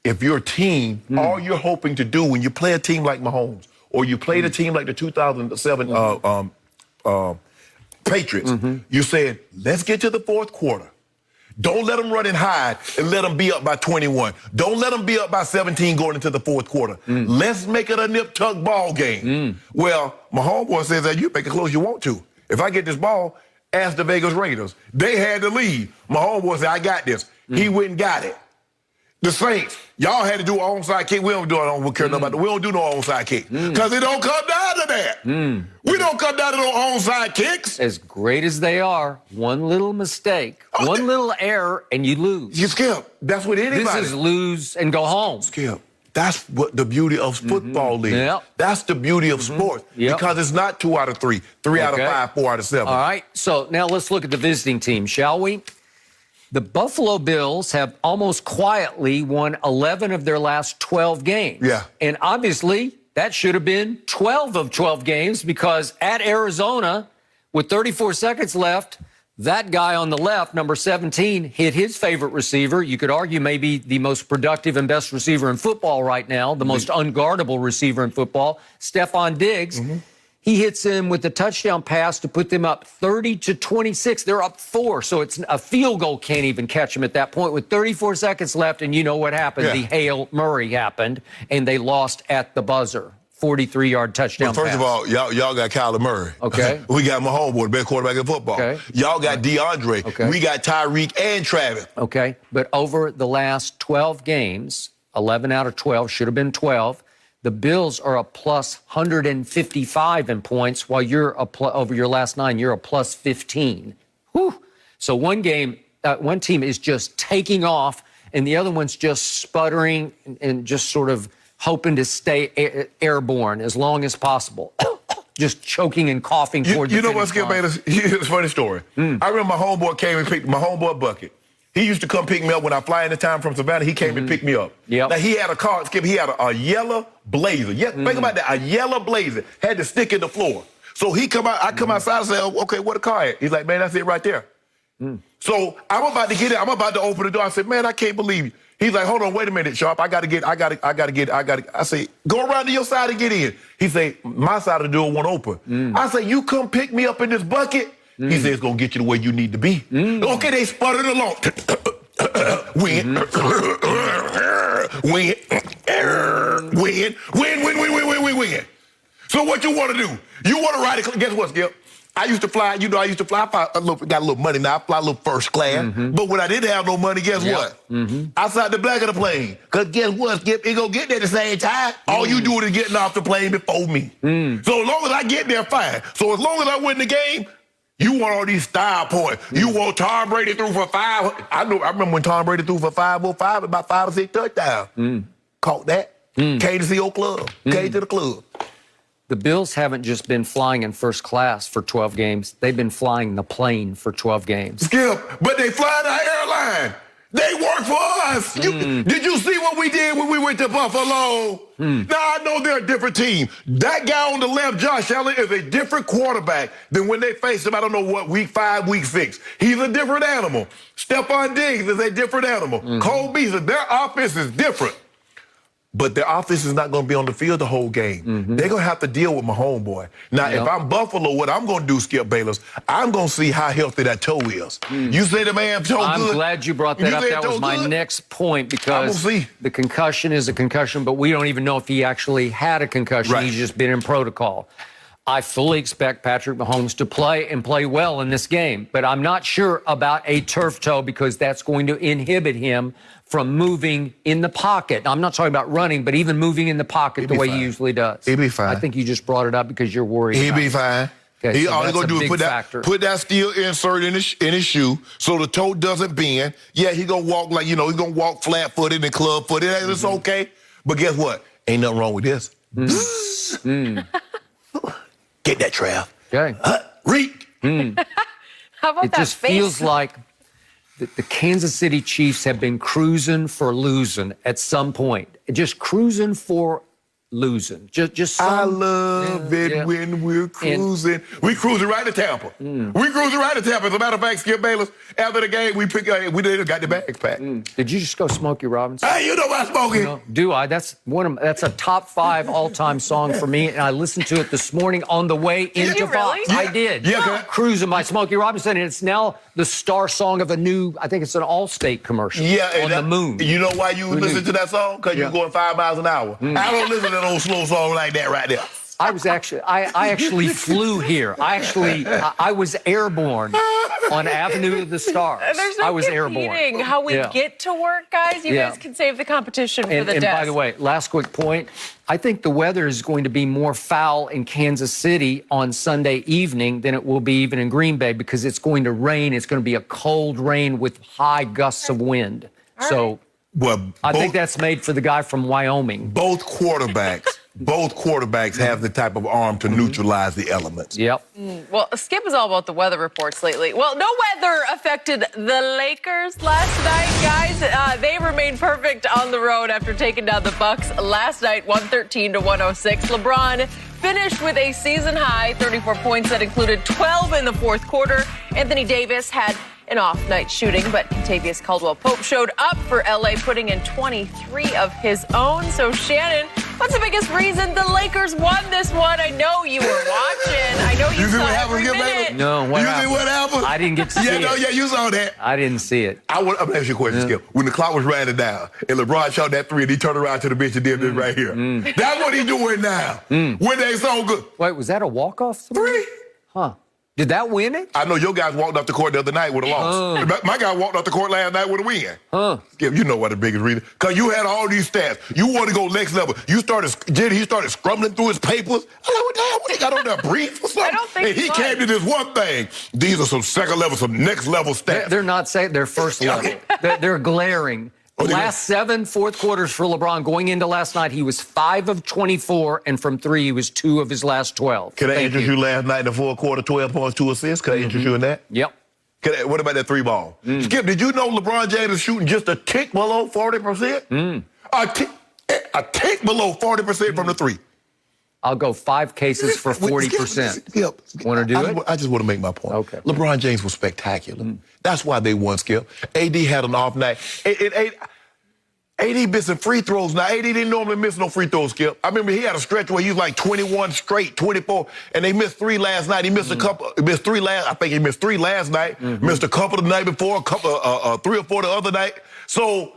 If your team, all you're hoping to do when you play a team like Mahomes or you played a team like the 2007 Patriots, you said, let's get to the fourth quarter. Don't let them run and hide and let them be up by 21. Don't let them be up by 17 going into the fourth quarter. Let's make it a nip-tuck ball game. Well, my homeboy says that you make it close you want to. If I get this ball, ask the Vegas Raiders. They had the lead. My homeboy said, I got this. He went and got it. The Saints, y'all had to do an onside kick. We don't do it. We don't care about that. We don't do no onside kick because it don't come down to that. We don't come down to no onside kicks. As great as they are, one little mistake, one little error, and you lose. You Skip. That's what anybody. This is lose and go home. Skip. That's what the beauty of football is. That's the beauty of sports because it's not 2 out of 3, 3 out of 5, 4 out of 7. All right. So now let's look at the visiting team, shall we? The Buffalo Bills have almost quietly won 11 of their last 12 games. Yeah. And obviously, that should have been 12 of 12 games because at Arizona, with 34 seconds left, that guy on the left, number 17, hit his favorite receiver. You could argue maybe the most productive and best receiver in football right now, the most unguardable receiver in football, Stephon Diggs. He hits him with a touchdown pass to put them up 30-26. They're up 4, so it's a field goal can't even catch them at that point with 34 seconds left, and you know what happened. The Hail Murray happened, and they lost at the buzzer. 43-yard touchdown pass. First of all, y'all got Kyler Murray. Okay. We got my homeboy, the best quarterback in football. Okay. Y'all got DeAndre. Okay. We got Tyreek and Travis. Okay, but over the last 12 games, 11 out of 12, should have been 12, the Bills are a plus 155 in points, while you're over your last 9, you're a plus 15. Whew. So one team is just taking off, and the other one's just sputtering and just sort of hoping to stay airborne as long as possible. Just choking and coughing towards the finish line. You know what, Skip Bayless? Here's a funny story. I remember my homeboy came and picked my homeboy Bucket. He used to come pick me up when I fly into town from Savannah. He came and picked me up. Yep. Now, he had a car, Skip. He had a yellow Blazer. Yeah, think about that. A yellow Blazer. Had to stick in the floor. So he come out. I come outside and say, oh, okay, where the car at? He's like, man, that's it right there. So I'm about to get in. I'm about to open the door. I said, man, I can't believe you. He's like, hold on, wait a minute, Sharpe. I gotta get. I say, go around to your side and get in. He say, my side of the door won't open. I say, you come pick me up in this bucket? He said, it's gonna get you the way you need to be. Okay, they sputtered along. Win. So what you want to do? You want to ride it? Guess what, Skip? I used to fly. You know, I used to fly. Got a little money now. I fly a little first class. But when I didn't have no money, guess what? I sat the back of the plane. Because guess what, Skip? It gonna get there at the same time. All you do is getting off the plane before me. So as long as I get there, fine. So as long as I win the game, you want all these style points. You want Tom Brady threw for 5. I remember when Tom Brady threw for 505, about 5 or 6 touchdowns. Caught that. Came to see your club. Came to the club. The Bills haven't just been flying in first class for 12 games. They've been flying the plane for 12 games. Skip, but they fly our airline. They work for us. Did you see what we did when we went to Buffalo? Now, I know they're a different team. That guy on the left, Josh Allen, is a different quarterback than when they faced him, I don't know what, week 5, week 6. He's a different animal. Stephon Diggs is a different animal. Cole Beasley, their offense is different. But their offense is not going to be on the field the whole game. They're going to have to deal with my homeboy. Now, if I'm Buffalo, what I'm going to do, Skip Bayless, I'm going to see how healthy that toe is. You say the man toe good? I'm glad you brought that up. That was my next point because the concussion is a concussion, but we don't even know if he actually had a concussion. He's just been in protocol. I fully expect Patrick Mahomes to play and play well in this game, but I'm not sure about a turf toe because that's going to inhibit him from moving in the pocket. I'm not talking about running, but even moving in the pocket the way he usually does. He'll be fine. I think you just brought it up because you're worried. He'll be fine. Okay, all he's going to do is put that steel insert in his shoe so the toe doesn't bend. Yeah, he's going to walk like, he's going to walk flat-footed and club-footed. It's okay. But guess what? Ain't nothing wrong with this. Get that, Trav. Okay. Reek. How about it that just face? feels like the Kansas City Chiefs have been cruising for losing at some point. Just cruising for losing. Just I love it when we're cruising. We cruising right to Tampa. We cruising right to Tampa. As a matter of fact, Skip Bayless, after the game, we got the bags packed. Did you just go Smokey Robinson? Hey, you know about Smokey. Do I? That's a top 5 all-time song for me, and I listened to it this morning on the way into Fox. Really? I did. Yeah. Cruising by Smokey Robinson, and it's now the star song of a new, I think it's an Allstate commercial on the moon. You know why you listen to that song? Because you're going 5 miles an hour. I don't listen to no slow song like that right there. I actually flew here. I was airborne on Avenue of the Stars. There's no I was airborne. How we get to work, guys. You guys can save the competition for the desk. And by the way, last quick point, I think the weather is going to be more foul in Kansas City on Sunday evening than it will be even in Green Bay because it's going to rain. It's going to be a cold rain with high gusts of wind. So I think that's made for the guy from Wyoming. Both quarterbacks have the type of arm to neutralize the elements. Yep. Well, Skip is all about the weather reports lately. Well, no weather affected the Lakers last night, guys. They remained perfect on the road after taking down the Bucs last night, 113-106. LeBron finished with a season-high 34 points that included 12 in the fourth quarter. Anthony Davis had an off-night shooting, but Kentavious Caldwell-Pope showed up for L.A., putting in 23 of his own. So, Shannon, what's the biggest reason the Lakers won this one? I know you were watching. I know you saw every minute. No, what happened? See what happened? I didn't get to see it. Yeah, you saw that. I didn't see it. I'm going to ask you a question, Skip. When the clock was running down and LeBron shot that 3 and he turned around to the bench and did this right here. That's what he's doing now. When they so good. Wait, was that a walk-off 3? Huh. Did that win it? I know your guys walked off the court the other night with a loss. My guy walked off the court last night with a win. Skip, you know what the biggest reason. Because you had all these stats. You want to go next level. He started scrumbling through his papers. I'm like, what the hell? What, he got on that brief or something? I don't think and he came to this one thing. These are some second level, some next level stats. They're not saying they're first level. They're glaring. Last 7 fourth quarters for LeBron going into last night, he was 5 of 24, and from 3, he was 2 of his last 12. Can I interest you last night in the fourth quarter, 12 points, 2 assists? Can I interest you in that? Yep. What about that 3 ball? Skip, did you know LeBron James is shooting just a tick below 40%? A tick below 40% from the 3. I'll go 5 cases for 40%. Skip, Want to do it? I just want to make my point. Okay. LeBron James was spectacular. That's why they won, Skip. AD had an off night. AD missing free throws. Now, AD didn't normally miss no free throws, Skip. I remember he had a stretch where he was like 21 straight, 24, and they missed 3 last night. He missed a couple. He missed 3 last. I think he missed 3 last night. Missed a couple the night before. A couple, 3 or 4 the other night. So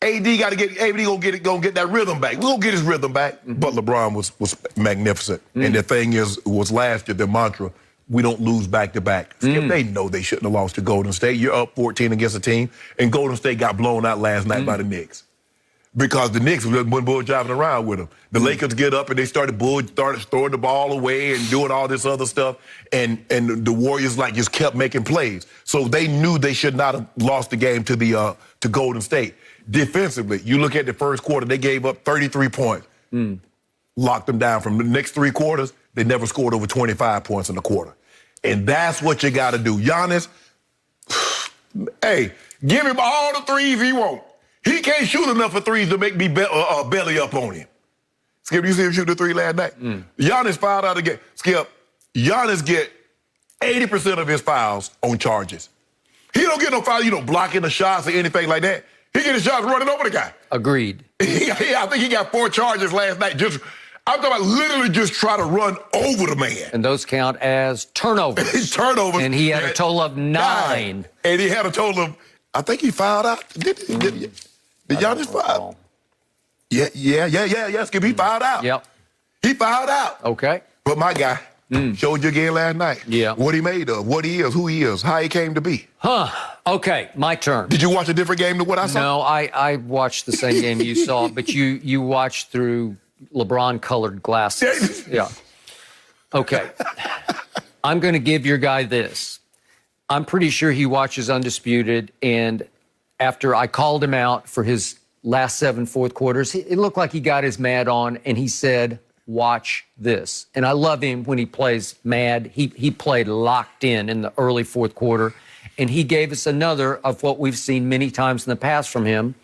AD got to get. AD gonna get that rhythm back. We'll get his rhythm back. But LeBron was magnificent. And the thing was last year the mantra. We don't lose back-to-back. Skip, they know they shouldn't have lost to Golden State. You're up 14 against a team, and Golden State got blown out last night by the Knicks. Because the Knicks went bull driving around with them. The Lakers get up and they started throwing the ball away and doing all this other stuff, and the Warriors just kept making plays. So they knew they should not have lost the game to Golden State. Defensively, you look at the first quarter, they gave up 33 points. Locked them down. From the next 3 quarters, they never scored over 25 points in a quarter. And that's what you got to do. Giannis, hey, give him all the threes he wants. He can't shoot enough of threes to make me belly up on him. Skip, you see him shoot the 3 last night? Giannis fouled out again. Skip, Giannis get 80% of his fouls on charges. He don't get no foul, blocking the shots or anything like that. He get his shots running over the guy. Agreed. I think he got 4 charges last night. I'm talking about literally just try to run over the man. And those count as turnovers. Turnovers. And he had a total of 9. And he had a total of, I think he fouled out. Did Giannis foul? Yeah. Skip, he fouled out. Yep. He fouled out. Okay. But my guy showed you again last night. Yeah. What he made of, what he is, who he is, how he came to be. Okay, my turn. Did you watch a different game than what I saw? No, I watched the same game you saw, but you watched through LeBron-colored glasses. Yeah. Okay. I'm going to give your guy this. I'm pretty sure he watches Undisputed, and after I called him out for his last 7 fourth quarters, it looked like he got his mad on, and he said, watch this. And I love him when he plays mad. He played locked in the early 4th quarter, and he gave us another of what we've seen many times in the past from him,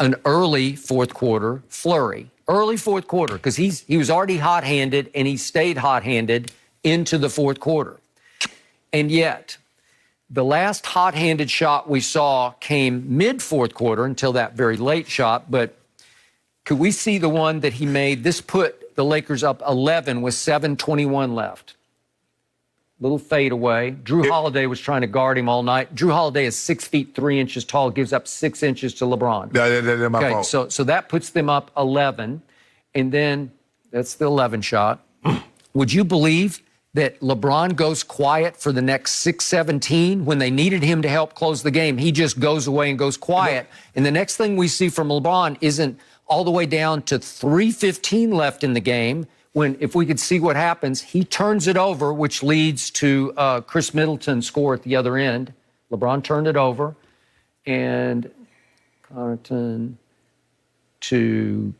an early 4th quarter flurry. Early 4th quarter, because he was already hot-handed, and he stayed hot-handed into the 4th quarter. And yet, the last hot-handed shot we saw came mid-4th quarter until that very late shot, but could we see the one that he made? This put the Lakers up 11 with 7:21 left. Little fade away. Drew Holiday was trying to guard him all night. Drew Holiday is 6 feet 3 inches tall, gives up 6 inches to LeBron. That's my fault. So that puts them up 11, and then that's the 11 shot. Would you believe that LeBron goes quiet for the next 6:17 when they needed him to help close the game? He just goes away and goes quiet. And the next thing we see from LeBron isn't all the way down to 3:15 left in the game, when, if we could see what happens, he turns it over, which leads to Chris Middleton's score at the other end. LeBron turned it over, and Connaughton to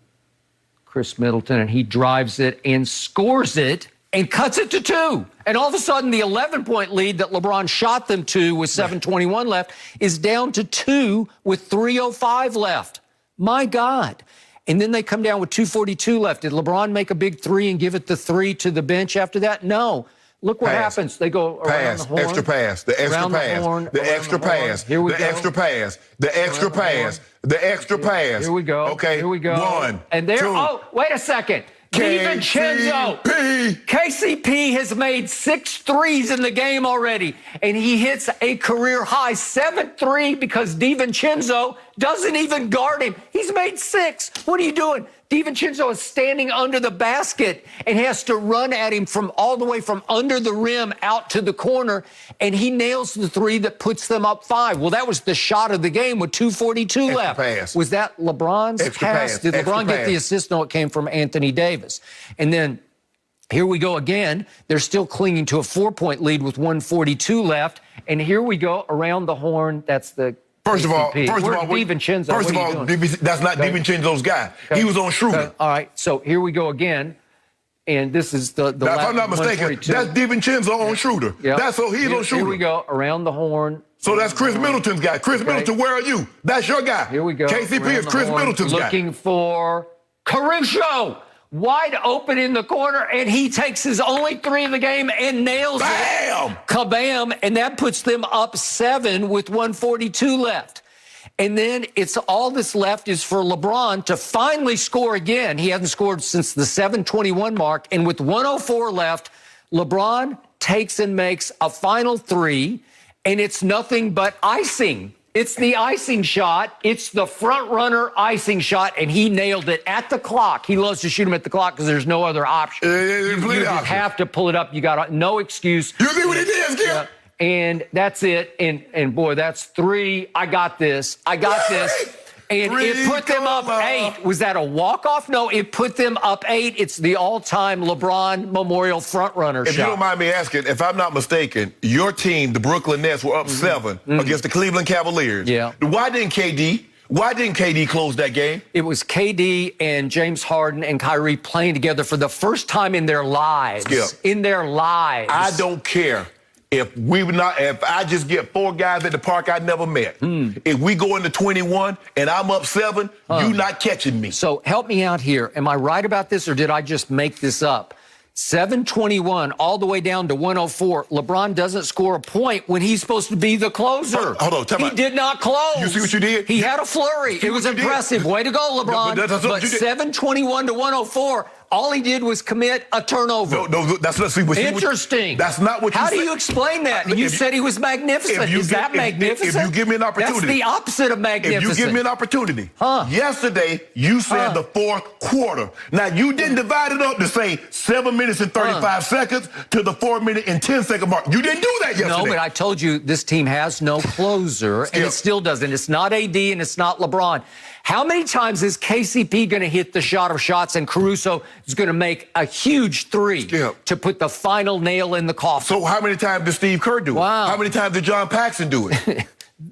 Chris Middleton, and he drives it and scores it and cuts it to 2. And all of a sudden, the 11-point lead that LeBron shot them to with 7:21 left is down to 2 with 3:05 left. My God. And then they come down with 2:42 left. Did LeBron make a big 3 and give it the 3 to the bench after that? No. Look what happens. They go around the horn. Extra pass. The extra pass. The extra pass. Here we go. The extra pass. The extra pass. The extra pass. Here we go. Okay. Here we go. 1. And there. 2. Oh, wait a second. DiVincenzo. KCP has made 6 threes in the game already, and he hits a career-high 7-3 because DiVincenzo doesn't even guard him. He's made 6. What are you doing? DiVincenzo is standing under the basket and has to run at him from all the way from under the rim out to the corner, and he nails the 3 that puts them up 5. Well, that was the shot of the game with 2:42 left. Pass. Was that LeBron's pass? Did LeBron get the assist? No, it came from Anthony Davis. And then here we go again. They're still clinging to a 4-point lead with 1:42 left. And here we go around the horn. That's the First of all, DiVincenzo. That's not DiVincenzo's guy. Okay. He was on Schroeder. All right, so here we go again. And this is the now, if I'm not mistaken, that's DiVincenzo on Schroeder. Yep. That's so he's on Schroeder. Here we go, around the horn. So that's Chris Middleton's guy. Chris Middleton, where are you? That's your guy. Here we go. KCP is Chris Middleton's guy. Looking for Caruso. Wide open in the corner, and he takes his only 3 of the game and nails Bam! it. Kabam! And that puts them up 7 with 1:42 left. And then it's all that's left is for LeBron to finally score again. He hasn't scored since the 7:21 mark. And with 1:04 left, LeBron takes and makes a final 3, and it's nothing but icing. It's the icing shot. It's the front runner icing shot, and he nailed it at the clock. He loves to shoot him at the clock because there's no other option. You have to pull it up. You got no excuse. You see what he did, Skip? And that's it. And boy, that's 3. I got this. I got this. And it put them up 8. Was that a walk-off? No, it put them up 8. It's the all-time LeBron Memorial front-runner shot. If you don't mind me asking, if I'm not mistaken, your team, the Brooklyn Nets, were up 7 against the Cleveland Cavaliers. Yeah. Why didn't KD close that game? It was KD and James Harden and Kyrie playing together for the first time in their lives. Skip. In their lives. I don't care. If I just get 4 guys at the park I never met, if we go into 21 and I'm up 7, you not catching me. So help me out here. Am I right about this, or did I just make this up? 7:21 all the way down to 1:04. LeBron doesn't score a point when he's supposed to be the closer. Hold on, he did not close. You see what you did? He had a flurry. It was impressive. Way to go, LeBron. No, but 7:21 to 1:04. All he did was commit a turnover. No, that's not interesting. That's not what you said. How do you explain that? You said he was magnificent. Is that magnificent? If you give me an opportunity. That's the opposite of magnificent. If you give me an opportunity. Yesterday, you said the 4th quarter. Now, you didn't divide it up to say 7 minutes and 35 seconds to the 4 minute and 10 second mark. You didn't do that yesterday. No, but I told you this team has no closer, and it still doesn't. It's not AD, and it's not LeBron. How many times is KCP going to hit the shot of shots, and Caruso is going to make a huge 3 to put the final nail in the coffin? So how many times did Steve Kerr do it? Wow. How many times did John Paxson do it?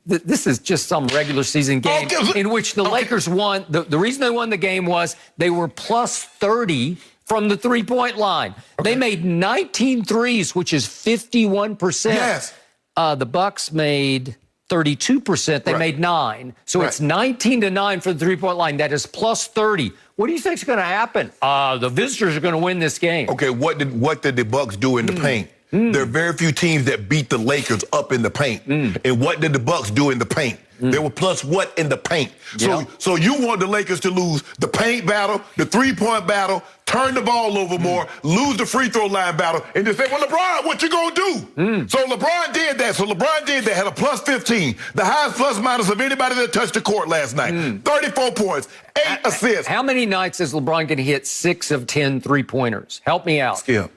This is just some regular season game in which the Lakers won. The reason they won the game was they were plus 30 from the three-point line. They made 19 threes, which is 51%. Yes. The Bucs made 32%. They made 9. So it's 19-9 for the three-point line. That is plus 30. What do you think is going to happen? The visitors are going to win this game. Okay, what did the Bucs do in the paint? There are very few teams that beat the Lakers up in the paint. And what did the Bucs do in the paint? They were plus what in the paint? So you want the Lakers to lose the paint battle, the three-point battle, turn the ball over more, lose the free throw line battle, and just say, well, LeBron, what you gonna do? So LeBron did that. Had a plus 15, the highest plus minus of anybody that touched the court last night. 34 points, 8 assists. How many nights is LeBron going to hit 6 of 10 three-pointers? Help me out. Skip.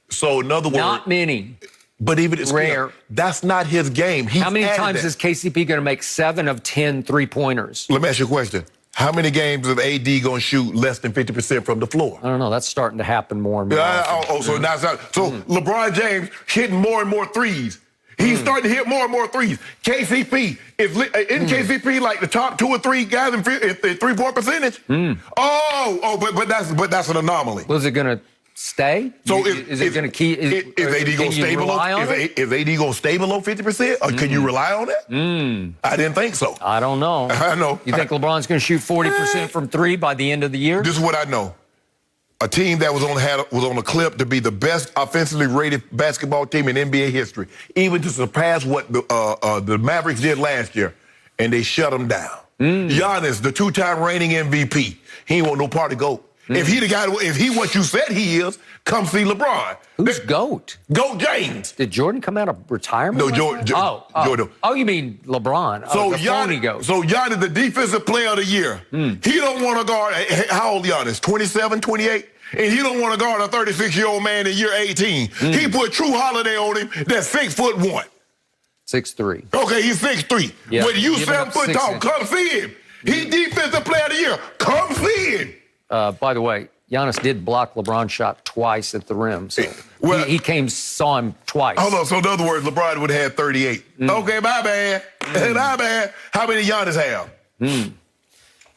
So in other words, not many. But even it's rare. That's not his game. How many times is KCP going to make 7 of 10 three-pointers? Let me ask you a question. How many games is AD going to shoot less than 50% from the floor? I don't know. That's starting to happen more and more. So now it's not. So LeBron James hitting more and more threes. He's starting to hit more and more threes. KCP, isn't KCP like the top 2 or 3 guys in three-point percentage? But that's an anomaly. Was it going to stay? So is it going to keep? Is AD going to stay below? Is AD going to stay below 50%? Or can you rely on that? I didn't think so. I don't know. I know. You think LeBron's going to shoot 40% from 3 by the end of the year? This is what I know. A team that was on a clip to be the best offensively rated basketball team in NBA history, even to surpass what the Mavericks did last year, and they shut them down. Giannis, the 2-time reigning MVP, he ain't want no part of GOAT. If he the guy, if he what you said he is, come see LeBron. Who's GOAT? GOAT James. Did Jordan come out of retirement? No, Jordan. Oh, you mean LeBron? So the phony GOAT. So Giannis, the defensive player of the year. He don't want to guard. How old Giannis? 27, 28. And he don't want to guard a 36-year-old man in year 18. He put True Holiday on him. That's 6'1". 6'3". Okay, he's 6'3". Yeah, But you 7 foot tall. Come see him. He defensive player of the year. Come see him. By the way, Giannis did block LeBron's shot twice at the rim. So he saw him twice. Hold on. So in other words, LeBron would have had 38. Okay, my bad. My bad. How many Giannis have?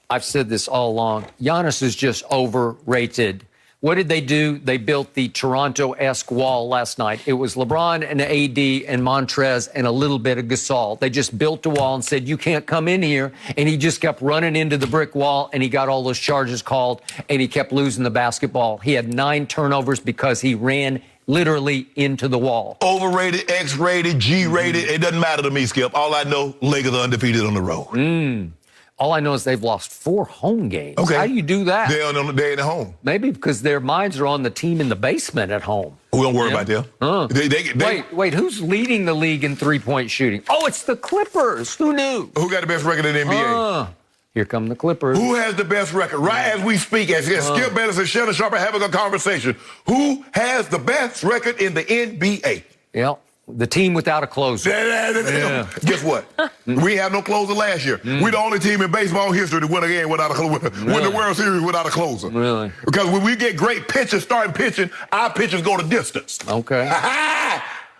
I've said this all along. Giannis is just overrated. What did they do? They built the Toronto-esque wall last night. It was LeBron and AD and Montrez and a little bit of Gasol. They just built a wall and said, you can't come in here. And he just kept running into the brick wall, and he got all those charges called, and he kept losing the basketball. He had 9 turnovers because he ran literally into the wall. Overrated, X-rated, G-rated. It doesn't matter to me, Skip. All I know, Lakers are undefeated on the road. All I know is they've lost 4 home games. Okay. How do you do that? They're at home. Maybe because their minds are on the team in the basement at home. We don't worry about them. Wait, who's leading the league in three-point shooting? Oh, it's the Clippers. Who knew? Who got the best record in the NBA? Here come the Clippers. Who has the best record? Right as we speak, as Skip Bayless and Shannon Sharpe are having a conversation, who has the best record in the NBA? Yeah. The team without a closer. Guess what? We had no closer last year. We're the only team in baseball history to win a game without a closer. Win the World Series without a closer. Really? Because when we get great pitchers starting pitching, our pitchers go the distance. Okay.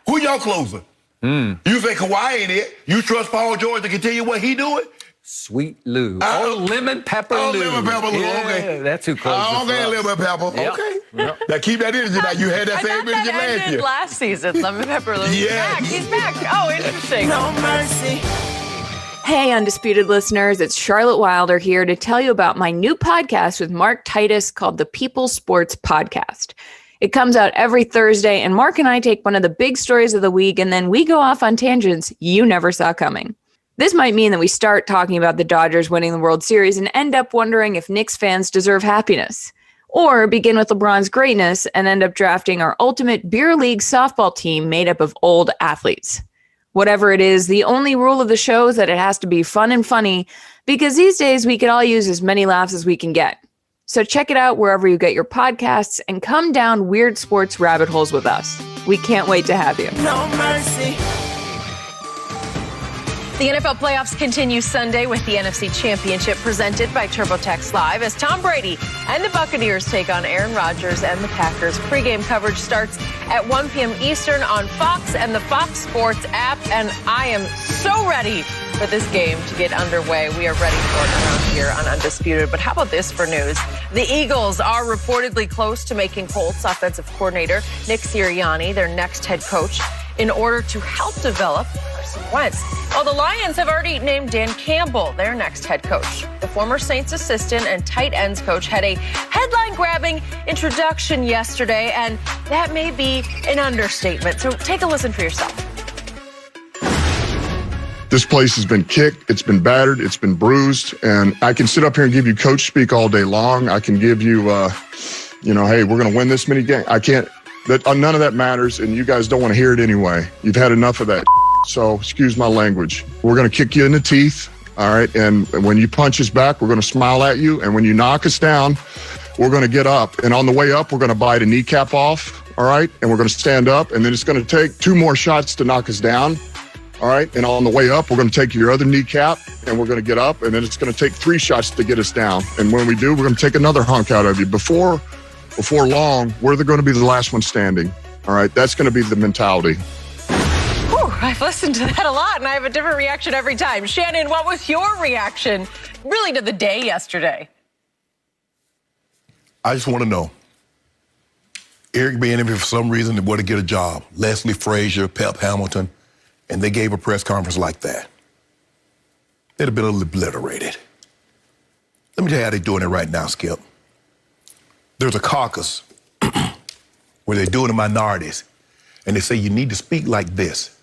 Who y'all closer? You say Kawhi ain't it. You trust Paul George to continue what he doing? Sweet Lou. Lemon Pepper Lou. Lemon Pepper Lou, okay. That's who closes. Okay, Lemon Pepper, okay. Yep. Now keep that energy. Now you had that same energy last year. Last season, Lemon Pepper Lou. Yeah. He's back. Oh, interesting. No mercy. Hey, Undisputed listeners, it's Charlotte Wilder here to tell you about my new podcast with Mark Titus called the People Sports Podcast. It comes out every Thursday, and Mark and I take one of the big stories of the week, and then we go off on tangents you never saw coming. This might mean that we start talking about the Dodgers winning the World Series and end up wondering if Knicks fans deserve happiness. Or begin with LeBron's greatness and end up drafting our ultimate beer league softball team made up of old athletes. Whatever it is, the only rule of the show is that it has to be fun and funny, because these days we could all use as many laughs as we can get. So check it out wherever you get your podcasts and come down weird sports rabbit holes with us. We can't wait to have you. No mercy. The NFL playoffs continue Sunday with the NFC Championship presented by TurboTax Live as Tom Brady and the Buccaneers take on Aaron Rodgers and the Packers. Pre-game coverage starts at 1 p.m. Eastern on Fox and the Fox Sports app, and I am so ready for this game to get underway. We are ready for it around here on Undisputed. But how about this for news? The Eagles are reportedly close to making Colts offensive coordinator Nick Sirianni their next head coach in order to help develop Carson Wentz. Well, the Lions have already named Dan Campbell their next head coach. The former Saints assistant and tight ends coach had a headline-grabbing introduction yesterday, and that may be an understatement. So take a listen for yourself. This place has been kicked, it's been battered, it's been bruised, and I can sit up here and give you coach speak all day long. I can give you, hey, we're going to win this many games. I can't. None of that matters, and you guys don't want to hear it anyway. You've had enough of that. So excuse my language. We're going to kick you in the teeth, all right? And when you punch us back, we're going to smile at you. And when you knock us down, we're going to get up. And on the way up, we're going to bite a kneecap off, all right? And we're going to stand up. And then it's going to take 2 more shots to knock us down, all right? And on the way up, we're going to take your other kneecap, and we're going to get up. And then it's going to take 3 shots to get us down. And when we do, we're going to take another hunk out of you. Before long, we're going to be the last one standing, all right? That's going to be the mentality. I've listened to that a lot, and I have a different reaction every time. Shannon, what was your reaction really to the day yesterday? I just want to know. Eric Bieniemy, for some reason, they wanted to get a job. Leslie Frazier, Pep Hamilton, and they gave a press conference like that. They'd have been a little obliterated. Let me tell you how they're doing it right now, Skip. There's a caucus where they're doing the minorities, and they say you need to speak like this.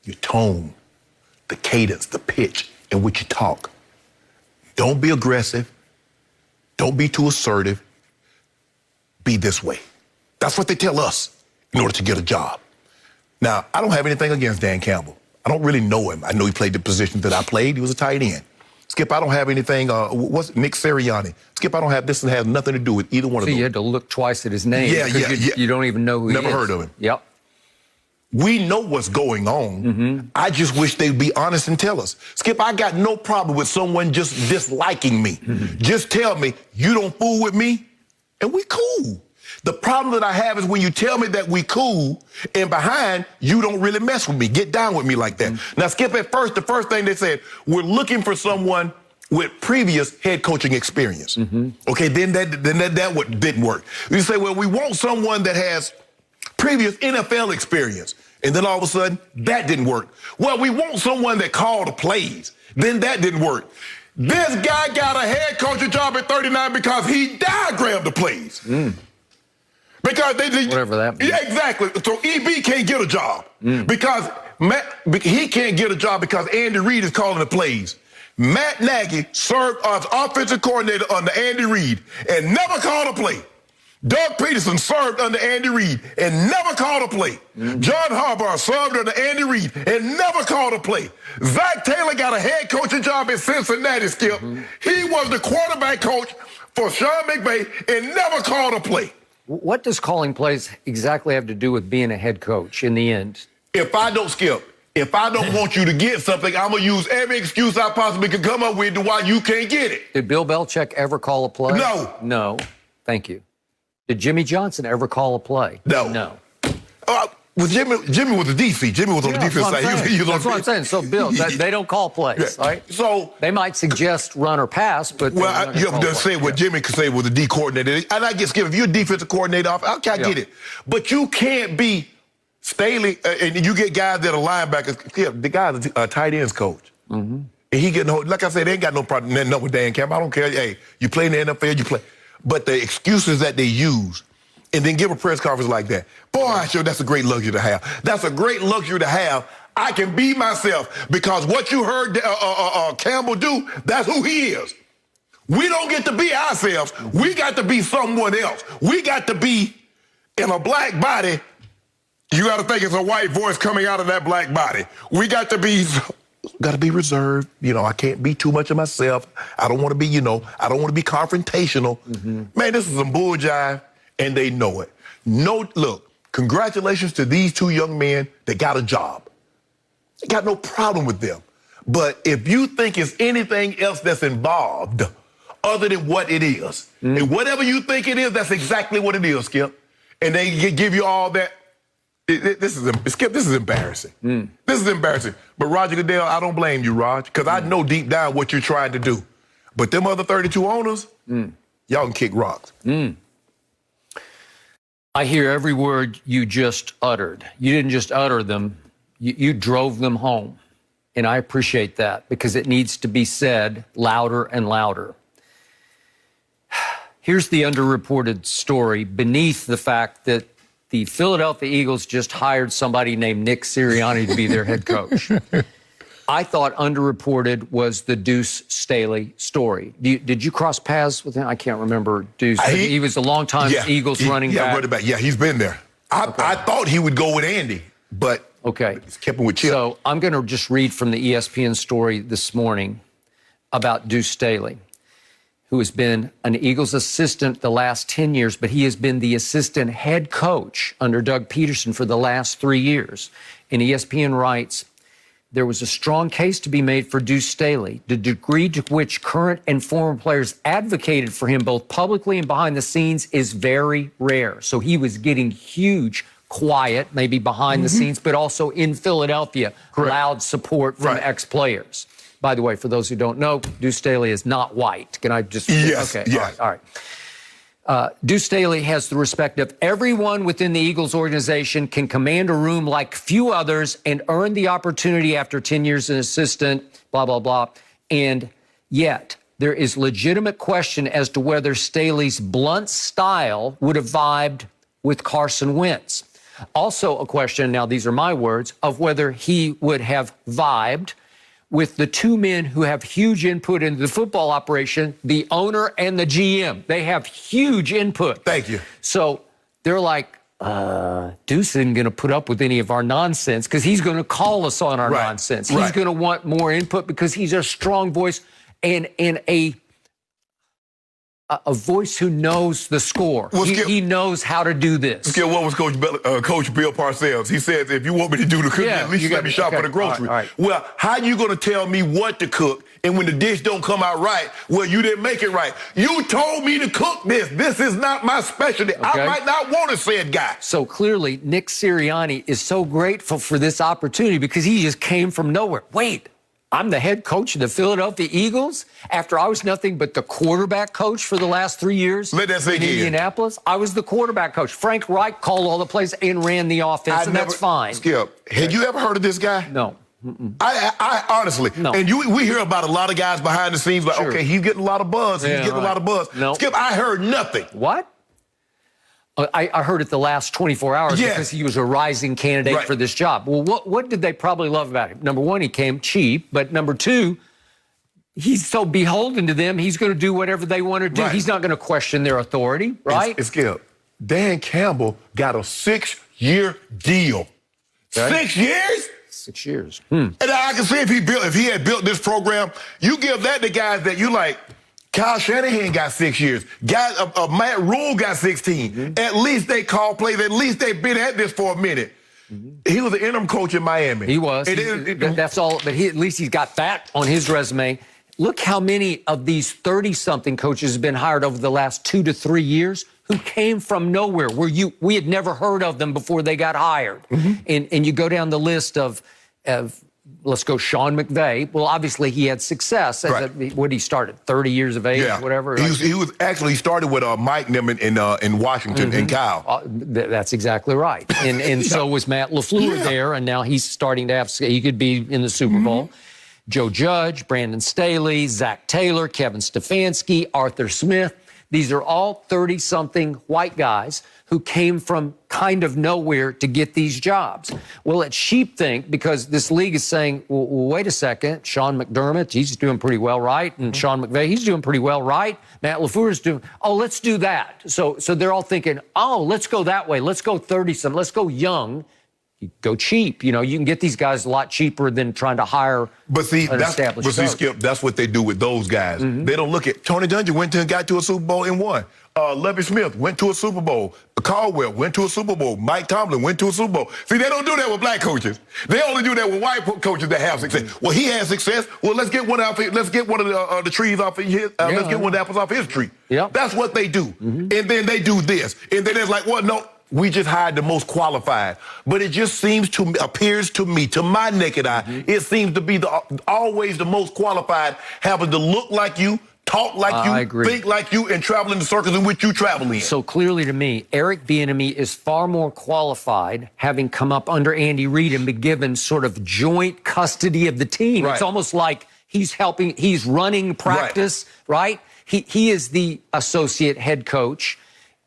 Your tone, the cadence, the pitch in which you talk. Don't be aggressive. Don't be too assertive. Be this way. That's what they tell us in order to get a job. Now, I don't have anything against Dan Campbell. I don't really know him. I know he played the position that I played. He was a tight end. Skip, I don't have anything, what's Nick Sirianni? Skip, I don't have, this has nothing to do with either one of them. You had to look twice at his name. Yeah. You don't even know who he is. Never heard of him. Yep. We know what's going on. I just wish they'd be honest and tell us. Skip, I got no problem with someone just disliking me. Just tell me, you don't fool with me, and we cool. The problem that I have is when you tell me that we cool, and behind, you don't really mess with me, get down with me like that. Now, Skip, at first, the first thing they said, we're looking for someone with previous head coaching experience. Okay, then that didn't work. You say, well, we want someone that has previous NFL experience. And then all of a sudden, that didn't work. Well, we want someone that called the plays. Then that didn't work. This guy got a head coaching job at 39 because he diagrammed the plays. Because they did. Whatever that means. Yeah, exactly. So EB can't get a job because he can't get a job because Andy Reid is calling the plays. Matt Nagy served as offensive coordinator under Andy Reid and never called a play. Doug Peterson served under Andy Reid and never called a play. John Harbaugh served under Andy Reid and never called a play. Zach Taylor got a head coaching job at Cincinnati, Skip. He was the quarterback coach for Sean McVay and never called a play. What does calling plays exactly have to do with being a head coach in the end? If I don't want you to get something, I'm going to use every excuse I possibly can come up with to why you can't get it. Did Bill Belichick ever call a play? No. No. Thank you. Did Jimmy Johnson ever call a play? No. No. Well, Jimmy was the DC. Jimmy was on the defense side. That's what I'm saying. So, Bill, they don't call plays, right? So they might suggest run or pass, but you have to say what Jimmy could say with the D coordinator. And I get Skip, if you're a defensive coordinator, I get it. But you can't be Staley, and you get guys that are linebackers. The guy's a tight ends coach. And he getting, like I said, they ain't got no problem with Dan Campbell. I don't care. Hey, you play in the NFL, you play. But the excuses that they use, and then give a press conference like that. Boy, sure, that's a great luxury to have. That's a great luxury to have. I can be myself because what you heard Campbell do, that's who he is. We don't get to be ourselves. We got to be someone else. We got to be in a black body. You got to think it's a white voice coming out of that black body. We got to be reserved. I can't be too much of myself. I don't want to be, I don't want to be confrontational. Man, this is some bull jive, and they know it. Look, congratulations to these two young men that got a job. I got no problem with them. But if you think it's anything else that's involved other than what it is, and whatever you think it is, that's exactly what it is, Skip. And they give you all that. This is embarrassing. This is embarrassing. But Roger Goodell, I don't blame you, Raj, because I know deep down what you're trying to do. But them other 32 owners, y'all can kick rocks. I hear every word you just uttered. You didn't just utter them. You drove them home. And I appreciate that because it needs to be said louder and louder. Here's the underreported story beneath the fact that the Philadelphia Eagles just hired somebody named Nick Sirianni to be their head coach. I thought underreported was the Deuce Staley story. Did you cross paths with him? I can't remember Deuce. He was a long-time Eagles running back. Running back. Yeah, he's been there. I thought he would go with Andy, but he's kept him with Chip. So I'm going to just read from the ESPN story this morning about Deuce Staley, who has been an Eagles assistant the last 10 years, but he has been the assistant head coach under Doug Peterson for the last 3 years. And ESPN writes, there was a strong case to be made for Deuce Staley. The degree to which current and former players advocated for him both publicly and behind the scenes is very rare. So he was getting huge quiet, maybe behind the scenes, but also in Philadelphia, loud support from ex-players. By the way, for those who don't know, Deuce Staley is not white. Can I just... Yes, okay, yes. All right. Deuce Staley has the respect of everyone within the Eagles organization, can command a room like few others, and earn the opportunity after 10 years as an assistant, blah, blah, blah. And yet, there is legitimate question as to whether Staley's blunt style would have vibed with Carson Wentz. Also a question, now these are my words, of whether he would have vibed with the two men who have huge input into the football operation, the owner and the GM. They have huge input. Thank you. So they're like, Deuce isn't going to put up with any of our nonsense because he's going to call us on our nonsense. He's going to want more input because he's a strong voice and a voice who knows the score. He knows how to do this. What was Coach Bill Parcells? He said, if you want me to do the cooking, at least let me shop for the groceries. All right. Well, how you going to tell me what to cook, and when the dish don't come out right, well, you didn't make it right? You told me to cook this. This is not my specialty. I might not want to say it, guy. So clearly, Nick Sirianni is so grateful for this opportunity because he just came from nowhere. Wait, I'm the head coach of the Philadelphia Eagles after I was nothing but the quarterback coach for the last 3 years Let that sink in in. Indianapolis. I was the quarterback coach. Frank Reich called all the plays and ran the offense, and that's fine. Skip, had you ever heard of this guy? No. I honestly, No. and we hear about a lot of guys behind the scenes, like, Sure. okay, he's getting a lot of buzz. He's getting a lot of buzz. No. Skip, I heard nothing. What? I heard it the last 24 hours because he was a rising candidate for this job. Well, what did they probably love about him? Number one, he came cheap. But number two, he's so beholden to them, he's going to do whatever they want to do. Right. He's not going to question their authority, right? It's Skip. Dan Campbell got a 6-year deal. Okay. 6 years? 6 years. And I can see if he had built this program, you give that to guys that you like. Kyle Shanahan got 6 years. Guys, Matt Rule got 16. At least they call plays. At least they've been at this for a minute. He was an interim coach in Miami. He was. That's all. But at least he's got that on his resume. Look how many of these 30-something coaches have been hired over the last 2 to 3 years who came from nowhere, where we had never heard of them before they got hired. And you go down the list of let's go Sean McVay. Well, obviously he had success. What he started, 30 years of age, whatever. He was actually started with Mike Nimmin in Washington and Kyle. That's exactly right. And so was Matt LaFleur there, and now he's starting to have. He could be in the Super Bowl. Joe Judge, Brandon Staley, Zach Taylor, Kevin Stefanski, Arthur Smith. These are all 30-something white guys who came from kind of nowhere to get these jobs. Well, it's sheepthink because this league is saying, well, wait a second, Sean McDermott, he's doing pretty well, right? And Sean McVay, he's doing pretty well, right? Matt LaFleur is doing, let's do that. So they're all thinking, let's go that way. Let's go 30-some. Let's go young. You go cheap. You can get these guys a lot cheaper than trying to hire an established coach. Skip, that's what they do with those guys. They don't look at Tony Dungy got to a Super Bowl and won. Lovie Smith went to a Super Bowl. Caldwell went to a Super Bowl. Mike Tomlin went to a Super Bowl. See, they don't do that with black coaches. They only do that with white coaches that have success. Well, he has success. Well, let's get one of the trees off of his. Let's get one of the apples off his tree. That's what they do. And then they do this. And then it's like, well, no. We just hired the most qualified. But it just appears to me, to my naked eye, it seems to be always the most qualified happen to look like you, talk like you, think like you, and travel in the circles in which you travel in. So clearly to me, Eric Bieniemy is far more qualified, having come up under Andy Reid and been given sort of joint custody of the team. It's almost like he's running practice, right? He is the associate head coach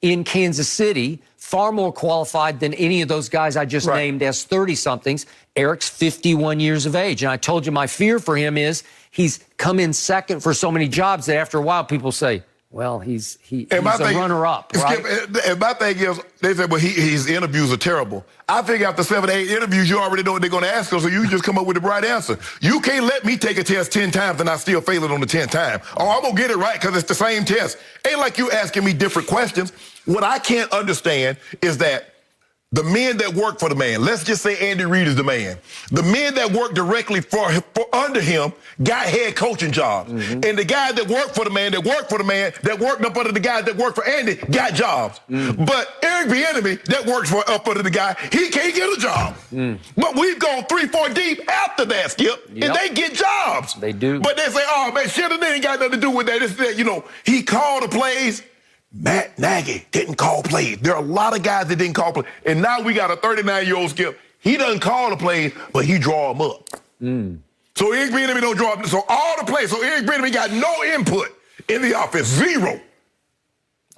in Kansas City, far more qualified than any of those guys I just named as 30-somethings. Eric's 51 years of age. And I told you my fear for him is he's come in second for so many jobs that after a while people say, well, he's a runner-up, right? And my thing is, they said, well, his interviews are terrible. I figure after 7 or 8 interviews, you already know what they're going to ask us, so you just come up with the right answer. You can't let me take a test 10 times and I still fail it on the 10th time. I'm going to get it right because it's the same test. Ain't like you asking me different questions. What I can't understand is that the men that work for the man, let's just say Andy Reid is the man. The men that work directly for under him got head coaching jobs. And the guys that work for the man, that worked up under the guys that work for Andy, got jobs. But Eric Bieniemy, that works up under the guy, he can't get a job. But we've gone 3-4 deep after that, Skip, and they get jobs. They do. But they say, oh, man, Shannon ain't got nothing to do with that. It's that, he called the plays. Matt Nagy didn't call plays. There are a lot of guys that didn't call plays. And now we got a 39-year-old Skip. He doesn't call the plays, but he draw them up. So Eric Bieniemy don't draw up. So all the plays. So Eric Bieniemy got no input in the offense. Zero.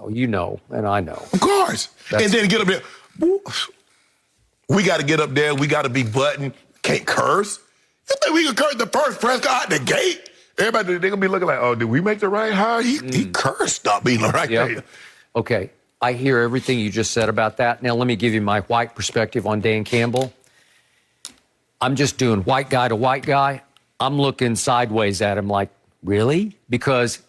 Oh, you know, and I know. Of course. And then get up there. We got to get up there. We got to be buttoned. Can't curse. You think we can curse the first press out the gate? Everybody, they're going to be looking like, oh, did we make the right hire? He cursed. Stop being right there. Okay. I hear everything you just said about that. Now, let me give you my white perspective on Dan Campbell. I'm just doing white guy to white guy. I'm looking sideways at him like, really? Because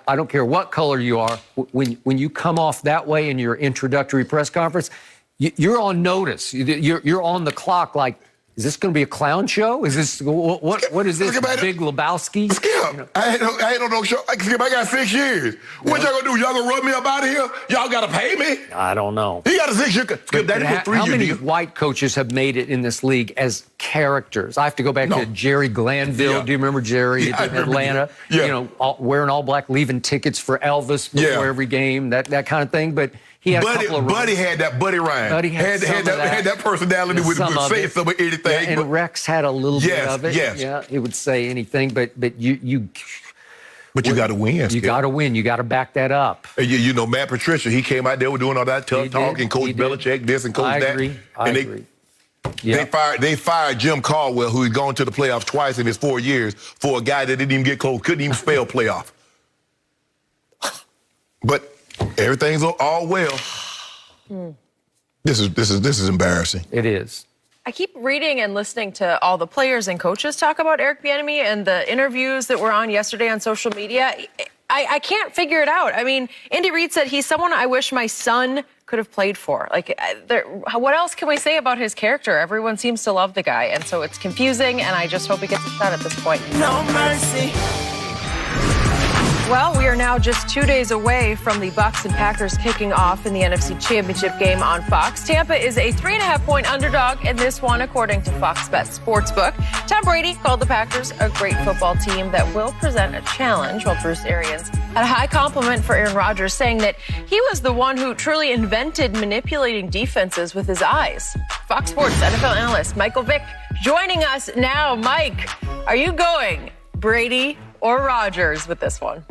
I don't care what color you are. When you come off that way in your introductory press conference, you're on notice. You're on the clock like, is this going to be a clown show? Is this what is this? Big Lebowski? Skip, I ain't on no show. Skip, I got 6 years. What y'all gonna do? Y'all gonna run me up out of here? Y'all gotta pay me? I don't know. He got a 6 year. Skip, that is a 3 year deal. How many white coaches have made it in this league as characters. I have to go back to Jerry Glanville. Yeah. Do you remember Jerry Yeah, in Atlanta? Yeah. You know, wearing all black, leaving tickets for Elvis before every game, that kind of thing. But he had a couple of runs. Buddy had that. Buddy Ryan. Buddy had that personality with say some of anything. Yeah, and Rex had a little bit of it. Yes. Yeah, he would say anything, but you. But you got to win. You got to win. You got to back that up. You know, Matt Patricia, he came out there with doing all that tough talk, and Coach Belichick this and Coach that. I agree. They fired Jim Caldwell, who had gone to the playoffs twice in his 4 years, for a guy that didn't even get close, couldn't even spell playoff. But everything's all well. This is embarrassing. It is. I keep reading and listening to all the players and coaches talk about Eric Bieniemy and the interviews that were on yesterday on social media. I can't figure it out. I mean, Andy Reid said he's someone I wish my son could have played for. Like, what else can we say about his character? Everyone seems to love the guy, and so it's confusing, and I just hope he gets a shot at this point. No mercy. Well, we are now just 2 days away from the Bucs and Packers kicking off in the NFC Championship game on Fox. Tampa is a 3.5-point underdog in this one, according to Fox Bet Sportsbook. Tom Brady called the Packers a great football team that will present a challenge, while Bruce Arians had a high compliment for Aaron Rodgers, saying that he was the one who truly invented manipulating defenses with his eyes. Fox Sports NFL analyst Michael Vick joining us now. Mike, are you going Brady or Rodgers with this one?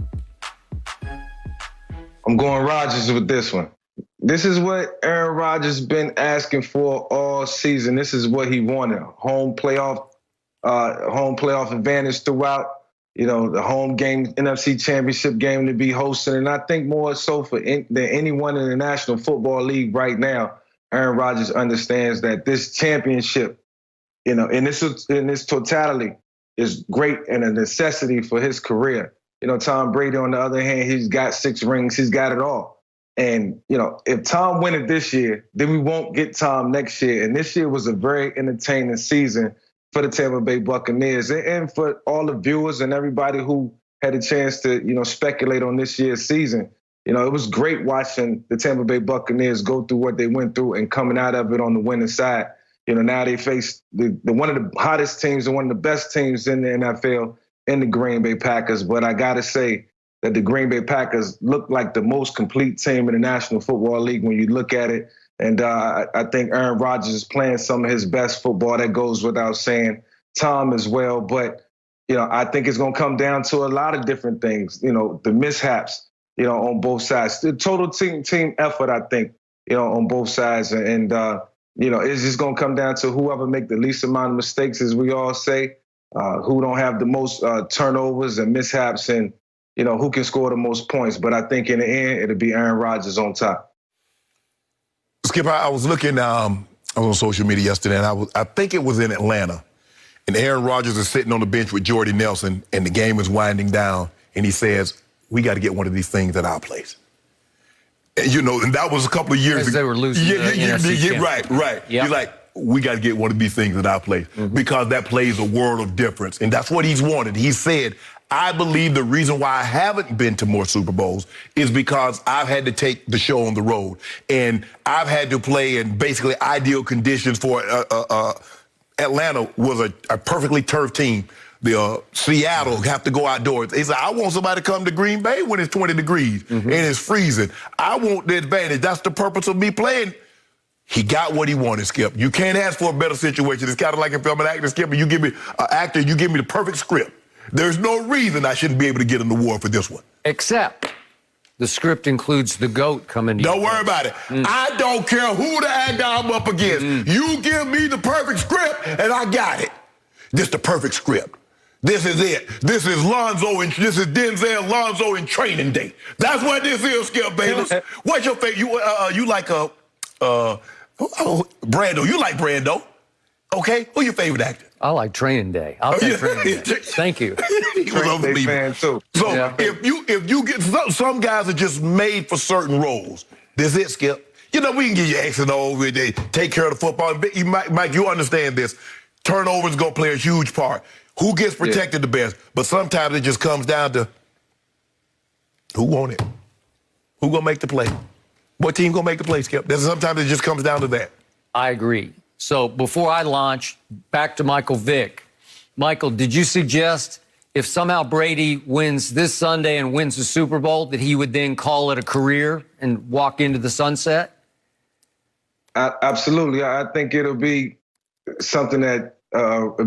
I'm going Rodgers with this one. This is what Aaron Rodgers been asking for all season. This is what he wanted. Home playoff advantage throughout. You know, the home game, NFC Championship game to be hosting. And I think more so than anyone in the National Football League right now, Aaron Rodgers understands that this championship, you know, in this totality is great and a necessity for his career. You know, Tom Brady, on the other hand, he's got 6 rings. He's got it all. And, you know, if Tom win it this year, then we won't get Tom next year. And this year was a very entertaining season for the Tampa Bay Buccaneers and for all the viewers and everybody who had a chance to, you know, speculate on this year's season. You know, it was great watching the Tampa Bay Buccaneers go through what they went through and coming out of it on the winning side. You know, now they face the one of the hottest teams and one of the best teams in the NFL, in the Green Bay Packers. But I got to say that the Green Bay Packers look like the most complete team in the National Football League when you look at it. And I think Aaron Rodgers is playing some of his best football. That goes without saying. Tom as well. But, you know, I think it's going to come down to a lot of different things. You know, the mishaps, you know, on both sides. The total team effort, I think, you know, on both sides. And you know, it's just going to come down to whoever make the least amount of mistakes, as we all say. Who don't have the most turnovers and mishaps, and, you know, who can score the most points. But I think in the end, it'll be Aaron Rodgers on top. Skip, I was looking I was on social media yesterday, and I think it was in Atlanta. And Aaron Rodgers is sitting on the bench with Jordy Nelson, and the game is winding down, and he says, we got to get one of these things at our place. And, you know, and that was a couple of years ago. They were losing Right. Yep. You're like, we got to get one of these things at our place, because that plays a world of difference. And that's what he's wanted. He said, I believe the reason why I haven't been to more Super Bowls is because I've had to take the show on the road. And I've had to play in basically ideal conditions for Atlanta was a perfectly turf team. The Seattle have to go outdoors. He said, I want somebody to come to Green Bay when it's 20 degrees and it's freezing. I want the advantage. That's the purpose of me playing. He got what he wanted, Skip. You can't ask for a better situation. It's kind of like if I'm an actor, Skip, and you give me an actor, you give me the perfect script. There's no reason I shouldn't be able to get an award for this one. Except the script includes the GOAT coming in. Don't worry about it. I don't care who the actor I'm up against. You give me the perfect script, and I got it. This is the perfect script. This is it. This is this is Denzel Lonzo in Training Day. That's what this is, Skip Bayless. What's your favorite? You like Brando. You like Brando. Okay? Who's your favorite actor? I like Training Day. I'll take Training Day. Thank you. He was unbelievable. So if you get some guys are just made for certain roles. This is it, Skip. You know, we can give you X and O. They take care of the football. Mike, you understand this. Turnovers going to play a huge part. Who gets protected the best? But sometimes it just comes down to who won it? Who going to make the play? What team going to make the play, Skip? Sometimes it just comes down to that. I agree. So before I launch, back to Michael Vick. Michael, did you suggest if somehow Brady wins this Sunday and wins the Super Bowl, that he would then call it a career and walk into the sunset? Absolutely. I think it'll be something that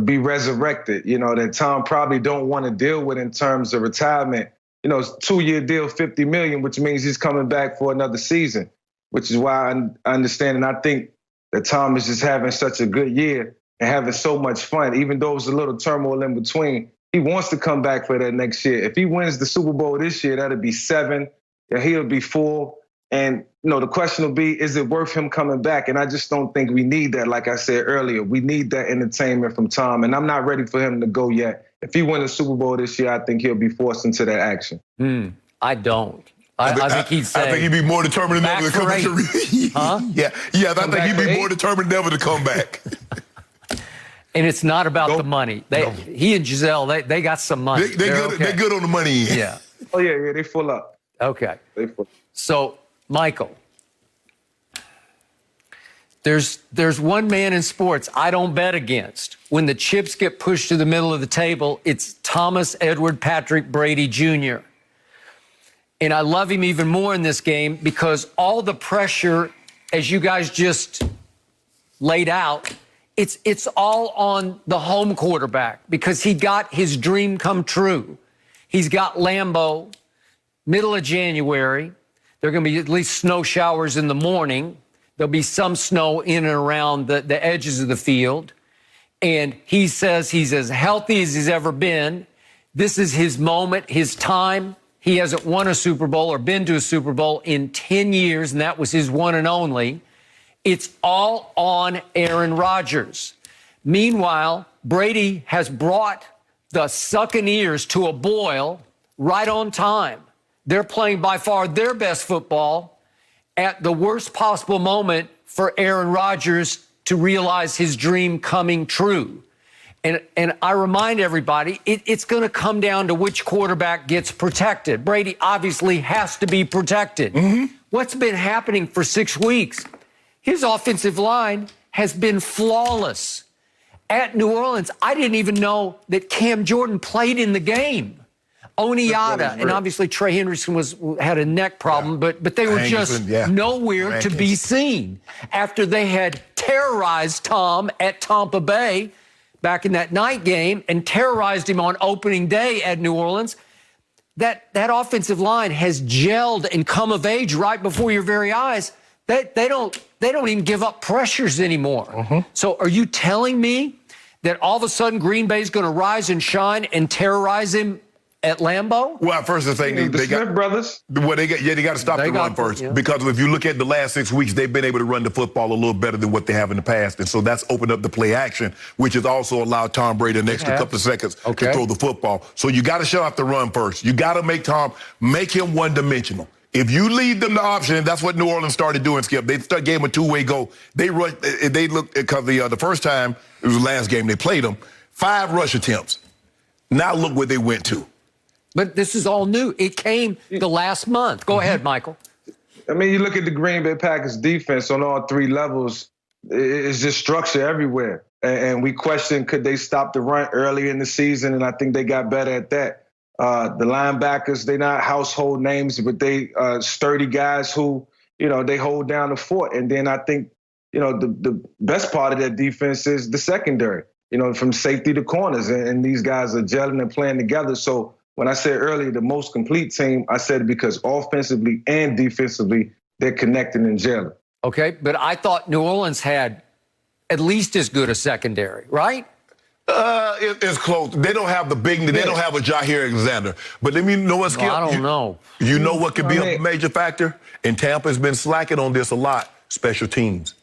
be resurrected, that Tom probably don't want to deal with in terms of retirement. It's a 2-year deal, $50 million, which means he's coming back for another season, which is why I understand. And I think that Tom is just having such a good year and having so much fun, even though it's a little turmoil in between. He wants to come back for that next year. If he wins the Super Bowl this year, that'll be 7. And he'll be 4. And, the question will be, is it worth him coming back? And I just don't think we need that. Like I said earlier, we need that entertainment from Tom. And I'm not ready for him to go yet. If he wins the Super Bowl this year, I think he'll be forced into that action. I don't. I think he'd say. I think he'd be more determined than ever to come back. Huh? Yeah. I think he'd be more determined than ever to come back. And it's not about the money. He and Giselle, they got some money. They're good on the money. Yeah. Oh, yeah, they full up. Okay. They full up. So, Michael, there's one man in sports I don't bet against. When the chips get pushed to the middle of the table, it's Thomas Edward Patrick Brady Jr. And I love him even more in this game because all the pressure, as you guys just laid out, it's all on the home quarterback because he got his dream come true. He's got Lambeau, middle of January. There are going to be at least snow showers in the morning. There'll be some snow in and around the edges of the field. And he says he's as healthy as he's ever been. This is his moment, his time. He hasn't won a Super Bowl or been to a Super Bowl in 10 years, and that was his one and only. It's all on Aaron Rodgers. Meanwhile, Brady has brought the sucking ears to a boil right on time. They're playing by far their best football at the worst possible moment for Aaron Rodgers to realize his dream coming true. And I remind everybody, it's going to come down to which quarterback gets protected. Brady obviously has to be protected. Mm-hmm. What's been happening for 6 weeks? His offensive line has been flawless. At New Orleans, I didn't even know that Cam Jordan played in the game. Oniata, and obviously Trey Hendrickson had a neck problem, but they were just nowhere to be seen after they had terrorized Tom at Tampa Bay back in that night game and terrorized him on opening day at New Orleans. That offensive line has gelled and come of age right before your very eyes. They don't even give up pressures anymore. Mm-hmm. So are you telling me that all of a sudden Green Bay's going to rise and shine and terrorize him at Lambeau? Well, first the thing they got brothers. Well, they got to stop the run first because if you look at the last 6 weeks, they've been able to run the football a little better than what they have in the past, and so that's opened up the play action, which has also allowed Tom Brady an extra couple of seconds to throw the football. So you got to shut off the run first. You got to make him one-dimensional. If you leave them the option, and that's what New Orleans started doing, Skip. They gave him a two-way go. They rushed. They looked because the first time it was the last game they played them, 5 rush attempts. Now look where they went to. But this is all new. It came the last month. Go ahead, Michael. I mean, you look at the Green Bay Packers defense on all 3 levels. It's just structure everywhere. And we questioned, could they stop the run early in the season? And I think they got better at that. The linebackers, they're not household names, but they sturdy guys who, they hold down the fort. And then I think, the best part of that defense is the secondary, from safety to corners. And these guys are gelling and playing together. So when I said earlier the most complete team, I said it because offensively and defensively, they're connected and gelling. Okay, but I thought New Orleans had at least as good a secondary, right? It's close. They don't have the big. They don't have a Jair Alexander. But let me know what, Skip. I don't know. You know what could be a major factor? And Tampa's been slacking on this a lot. Special teams.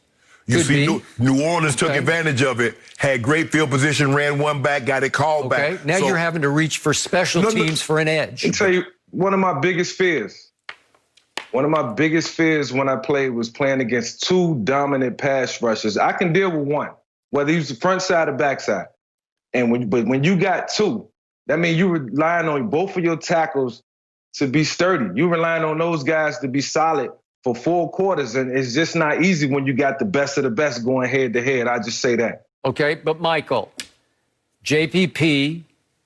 You see, New Orleans took advantage of it, had great field position, ran one back, got it called back. Okay, now you're having to reach for special teams for an edge. I'll tell you, one of my biggest fears when I played was playing against 2 dominant pass rushers. I can deal with one, whether he's the front side or back side. But when you got 2, that means you're relying on both of your tackles to be sturdy. You're relying on those guys to be solid for 4 quarters, and it's just not easy when you got the best of the best going head-to-head. I just say that. Okay, but Michael, JPP,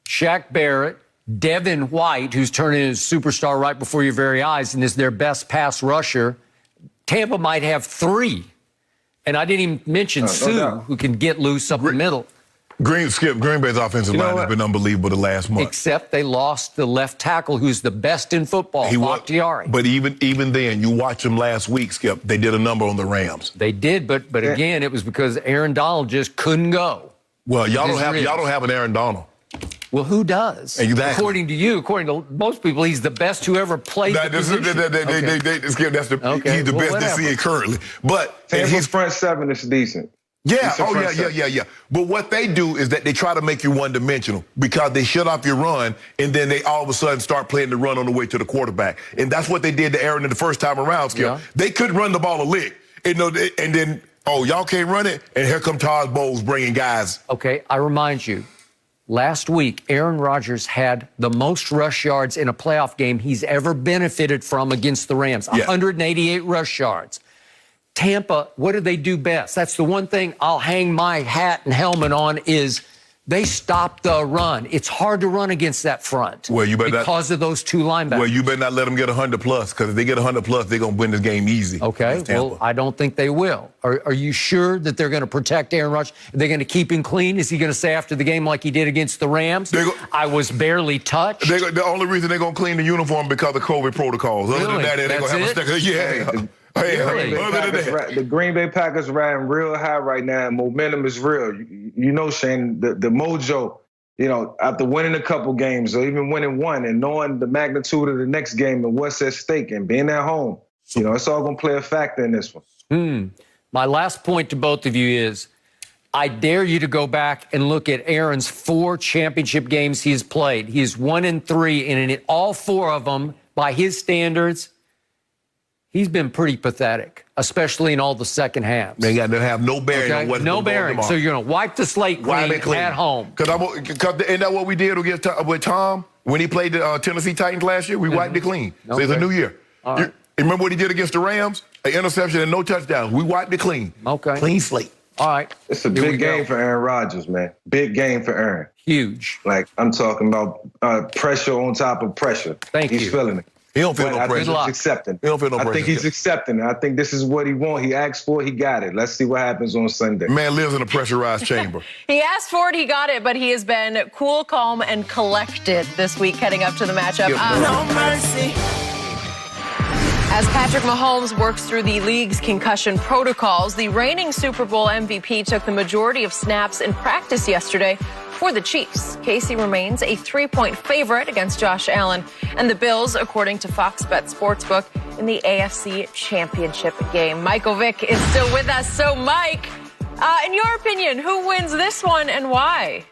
Shaq Barrett, Devin White, who's turning into a superstar right before your very eyes and is their best pass rusher. Tampa might have 3. And I didn't even mention Sue, who can get loose up the middle. Green Bay's offensive line has been unbelievable the last month. Except they lost the left tackle, who's the best in football, Bakhtiari. But even then, you watch them last week, Skip, they did a number on the Rams. They did, but again, it was because Aaron Donald just couldn't go. Well, y'all don't have an Aaron Donald. Well, who does? Exactly. According to you, according to most people, he's the best who ever played the position. He's the best they see it currently. But his front 7 is decent. Yeah, yeah. But what they do is that they try to make you one-dimensional because they shut off your run, and then they all of a sudden start playing the run on the way to the quarterback. And that's what they did to Aaron the first time around, Skip. Yeah. They couldn't run the ball a lick. And then, y'all can't run it, and here come Todd Bowles bringing guys. Okay, I remind you, last week, Aaron Rodgers had the most rush yards in a playoff game he's ever benefited from against the Rams, 188 rush yards. Tampa, what do they do best? That's the one thing I'll hang my hat and helmet on is they stop the run. It's hard to run against that front because of those 2 linebackers. Well, you better not let them get 100+, because if they get 100+, they're going to win this game easy. Okay, well, I don't think they will. Are you sure that they're going to protect Aaron Rodgers? Are they going to keep him clean? Is he going to say after the game like he did against the Rams, I was barely touched? The only reason they're going to clean the uniform because of COVID protocols. Other than that, they're going to have a sticker. Yeah. The Green Bay Packers riding real high right now, and momentum is real. You know, Shannon, the mojo, after winning a couple games or even winning one and knowing the magnitude of the next game and what's at stake and being at home, it's all going to play a factor in this one. My last point to both of you is I dare you to go back and look at Aaron's 4 championship games he's played. He's 1-3, and in all 4 of them, by his standards, he's been pretty pathetic, especially in all the second halves. They got to have no bearing on what's no bearing. So you're going to wipe the slate clean at home. Because isn't that what we did with Tom when he played the Tennessee Titans last year? We wiped it clean. So it's a new year. You remember what he did against the Rams? An interception and no touchdowns. We wiped it clean. Okay. Clean slate. All right. It's a big game for Aaron Rodgers, man. Big game for Aaron. Huge. Like, I'm talking about pressure on top of pressure. He's feeling it. He don't feel no pressure. He's accepting. He don't feel no pressure. I think he's accepting it. I think this is what he wants. He asked for it. He got it. Let's see what happens on Sunday. Man lives in a pressurized chamber. He asked for it. He got it. But he has been cool, calm, and collected this week heading up to the matchup. No mercy. As Patrick Mahomes works through the league's concussion protocols, the reigning Super Bowl MVP took the majority of snaps in practice yesterday for the Chiefs. Casey remains a 3-point favorite against Josh Allen and the Bills, according to Fox Bet Sportsbook, in the AFC Championship game. Michael Vick is still with us. So, Mike, in your opinion, who wins this one and why?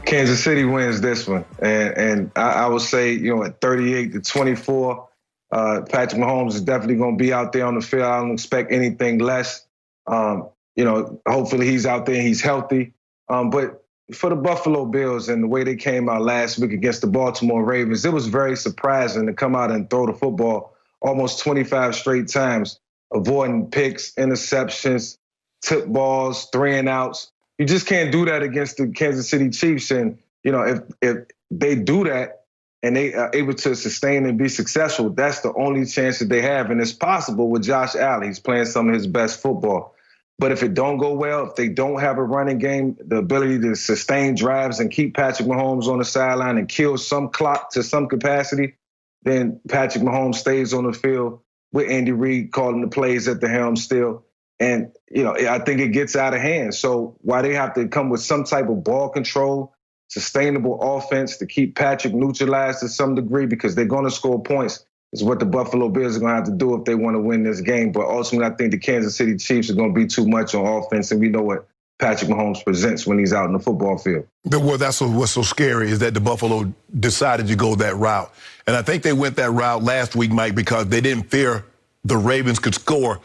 Kansas City wins this one. And I would say, at 38-24, Patrick Mahomes is definitely going to be out there on the field. I don't expect anything less. Hopefully he's out there and he's healthy. But for the Buffalo Bills and the way they came out last week against the Baltimore Ravens, it was very surprising to come out and throw the football almost 25 straight times, avoiding picks, interceptions, tip balls, 3-and-outs. You just can't do that against the Kansas City Chiefs. And, if they do that and they are able to sustain and be successful, that's the only chance that they have. And it's possible with Josh Allen. He's playing some of his best football. But if it don't go well, if they don't have a running game, the ability to sustain drives and keep Patrick Mahomes on the sideline and kill some clock to some capacity, then Patrick Mahomes stays on the field with Andy Reid calling the plays at the helm still. And, I think it gets out of hand. So why they have to come with some type of ball control, sustainable offense to keep Patrick neutralized to some degree, because they're going to score points, is what the Buffalo Bills are going to have to do if they want to win this game. But ultimately, I think the Kansas City Chiefs are going to be too much on offense, and we know what Patrick Mahomes presents when he's out in the football field. Well, that's what's so scary is that the Buffalo decided to go that route. And I think they went that route last week, Mike, because they didn't fear the Ravens could score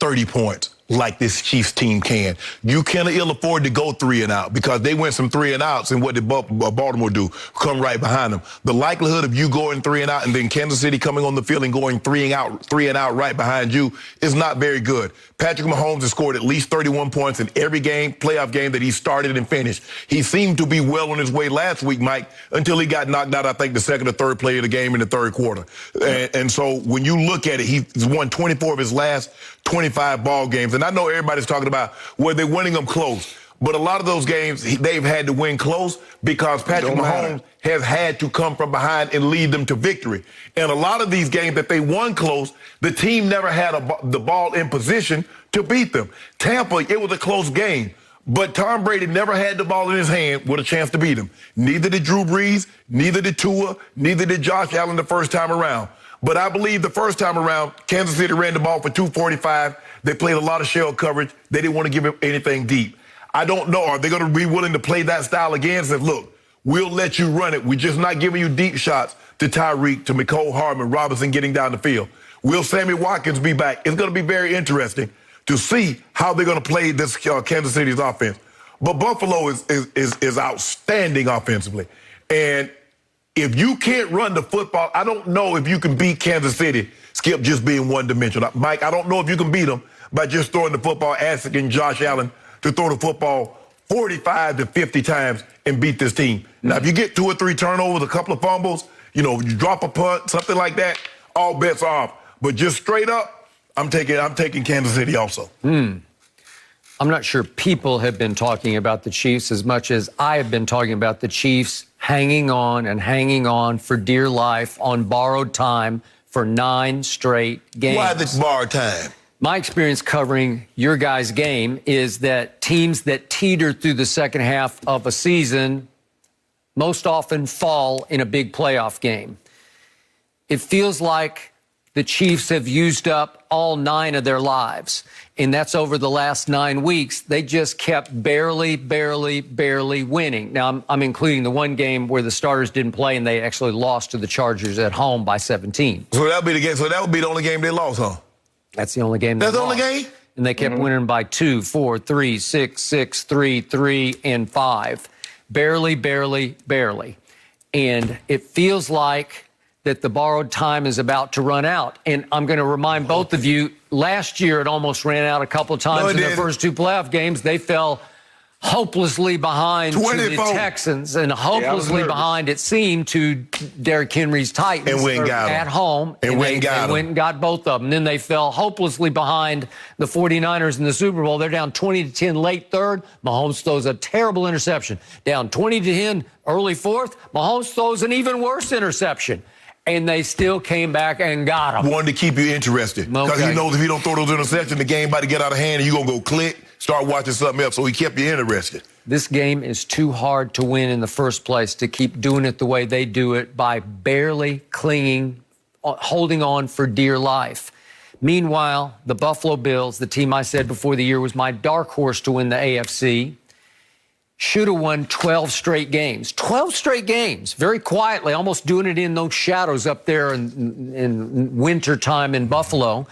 30 points. like this Chiefs team can. You cannot ill afford to go 3 and out because they went some 3 and outs, and what did Baltimore do? Come right behind them. The likelihood of you going 3 and out and then Kansas City coming on the field and going 3 and out right behind you is not very good. Patrick Mahomes has scored at least 31 points in every playoff game that he started and finished. He seemed to be well on his way last week, Mike, until he got knocked out, I think, the second or third play of the game in the third quarter. And so when you look at it, he's won 24 of his last 25 ball games. And I know everybody's talking about where they're winning them close. But a lot of those games, they've had to win close because Patrick Mahomes has had to come from behind and lead them to victory. And a lot of these games that they won close, the team never had the ball in position to beat them. Tampa, it was a close game. But Tom Brady never had the ball in his hand with a chance to beat him. Neither did Drew Brees, neither did Tua, neither did Josh Allen the first time around. But I believe the first time around, Kansas City ran the ball for 245. They played a lot of shell coverage. They didn't want to give him anything deep. I don't know. Are they going to be willing to play that style again? Say, look, we'll let you run it. We're just not giving you deep shots to Tyreek, to Mecole Hardman, Robinson getting down the field. Will Sammy Watkins be back? It's going to be very interesting to see how they're going to play this Kansas City's offense. But Buffalo is outstanding offensively. And if you can't run the football, I don't know if you can beat Kansas City, Skip, just being one-dimensional. Mike, I don't know if you can beat them by just throwing the football, asking Josh Allen to throw the football 45 to 50 times and beat this team. Now, if you get 2 or 3 turnovers, a couple of fumbles, you drop a punt, something like that, all bets are off. But just straight up, I'm taking Kansas City also. I'm not sure people have been talking about the Chiefs as much as I have been talking about the Chiefs hanging on for dear life on borrowed time for 9 straight games. Why this borrowed time? My experience covering your guys' game is that teams that teeter through the second half of a season most often fall in a big playoff game. It feels like the Chiefs have used up all 9 of their lives, and that's over the last 9 weeks. They just kept barely winning. Now, I'm including the one game where the starters didn't play and they actually lost to the Chargers at home by 17. So that would be the game. So that would be the only game they lost, huh? That's the only game they lost. That's the only game? And they kept winning by 2, 4, 3, 6, 6, 3, 3, and 5. Barely. And it feels like that the borrowed time is about to run out. And I'm going to remind both of you, last year it almost ran out a couple of times in their first 2 playoff games. They fell hopelessly behind to the Texans and hopelessly behind, it seemed, to Derrick Henry's Titans and went and got at home. And went and got both of them. And then they fell hopelessly behind the 49ers in the Super Bowl. They're down 20-10 late third. Mahomes throws a terrible interception. Down 20-10 early fourth. Mahomes throws an even worse interception. And they still came back and got them. Wanted to keep you interested. Because he knows if he don't throw those interceptions, the game about to get out of hand and you're going to go click, start watching something else. So he kept you interested. This game is too hard to win in the first place to keep doing it the way they do it by barely clinging, holding on for dear life. Meanwhile, the Buffalo Bills, the team I said before the year was my dark horse to win the AFC, should have won 12 straight games. 12 straight games, very quietly, almost doing it in those shadows up there in winter time in Buffalo.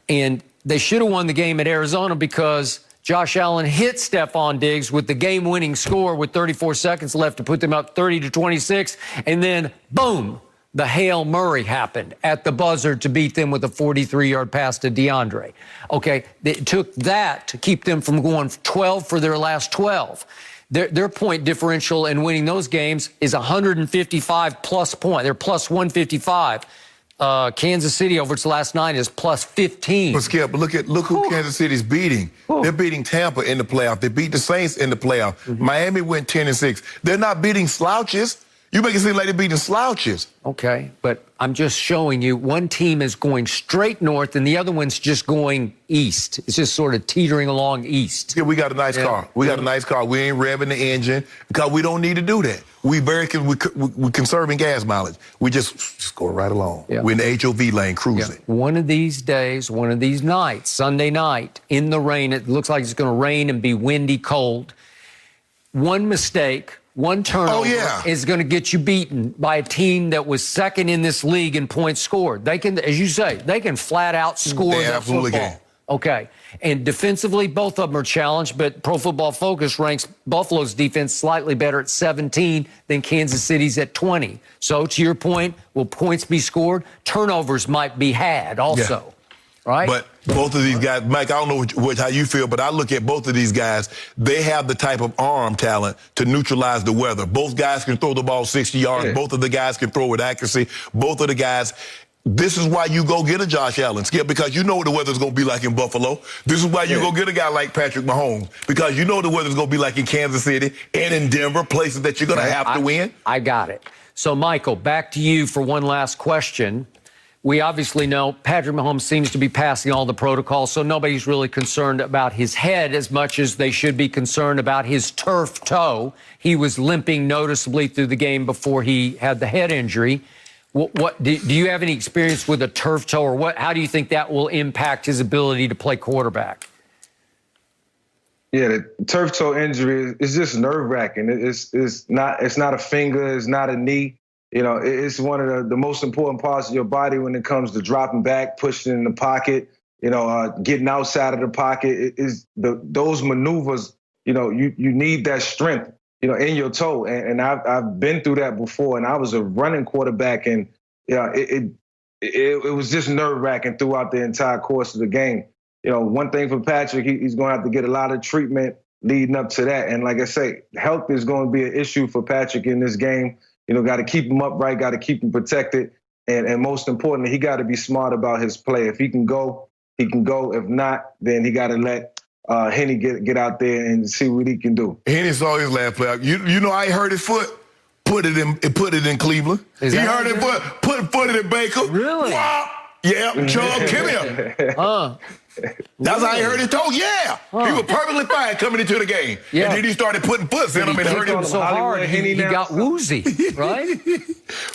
And they should have won the game at Arizona because Josh Allen hit Stephon Diggs with the game-winning score with 34 seconds left to put them up 30-26. And then, boom, the Hail Murray happened at the buzzer to beat them with a 43-yard pass to DeAndre. Okay, it took that to keep them from going 12 for their last 12. Their point differential in winning those games is 155 plus point. They're plus 155. Kansas City over its last 9 is plus 15. But Skip, look who Kansas City's beating. They're beating Tampa in the playoff. They beat the Saints in the playoff. Miami went 10-6. They're not beating slouches. You make it seem like they're beating slouches. Okay, but I'm just showing you one team is going straight north and the other one's just going east. It's just sort of teetering along east. Yeah, we got a nice car. We got a nice car. We ain't revving the engine because we don't need to do that. We're conserving gas mileage. We just go right along. Yeah. We're in the HOV lane cruising. Yeah. One of these days, one of these nights, Sunday night, in the rain, it looks like it's going to rain and be windy, cold. One mistake, one turnover is going to get you beaten by a team that was second in this league in points scored. They can, as you say, they can flat out score that football. Okay. And defensively, both of them are challenged, but Pro Football Focus ranks Buffalo's defense slightly better at 17 than Kansas City's at 20. So to your point, will points be scored? Turnovers might be had also, right? But both of these guys, Mike, I don't know how you feel, but I look at both of these guys. They have the type of arm talent to neutralize the weather. Both guys can throw the ball 60 yards. Yeah. Both of the guys can throw with accuracy. Both of the guys. This is why you go get a Josh Allen, Skip, because you know what the weather's going to be like in Buffalo. This is why you go get a guy like Patrick Mahomes, because you know the weather's going to be like in Kansas City and in Denver, places that you're going to have to win. I got it. So, Michael, back to you for one last question. We obviously know Patrick Mahomes seems to be passing all the protocols, so nobody's really concerned about his head as much as they should be concerned about his turf toe. He was limping noticeably through the game before he had the head injury. What do you have any experience with a turf toe, or how do you think that will impact his ability to play quarterback? Yeah, the turf toe injury is just nerve-wracking. It's not a finger, it's not a knee. You know, it's one of the most important parts of your body when it comes to dropping back, pushing in the pocket, getting outside of the pocket. Those maneuvers, you need that strength, in your toe. And I've been through that before, and I was a running quarterback, and it was just nerve-wracking throughout the entire course of the game. One thing for Patrick, he's going to have to get a lot of treatment leading up to that. And like I say, health is going to be an issue for Patrick in this game. Got to keep him upright, got to keep him protected. And most importantly, he got to be smart about his play. If he can go, he can go. If not, then he got to let Henny get out there and see what he can do. Henny saw his last play. You know, I hurt his foot. Put it in Cleveland. He hurt his foot. Put it in Baker. Really? Wow. Yeah, Chubb, come here. That's how he hurt his toe. Yeah, he was perfectly fine coming into the game. Yeah. And then he started putting foots in him and hurt him so hard. He got woozy, right?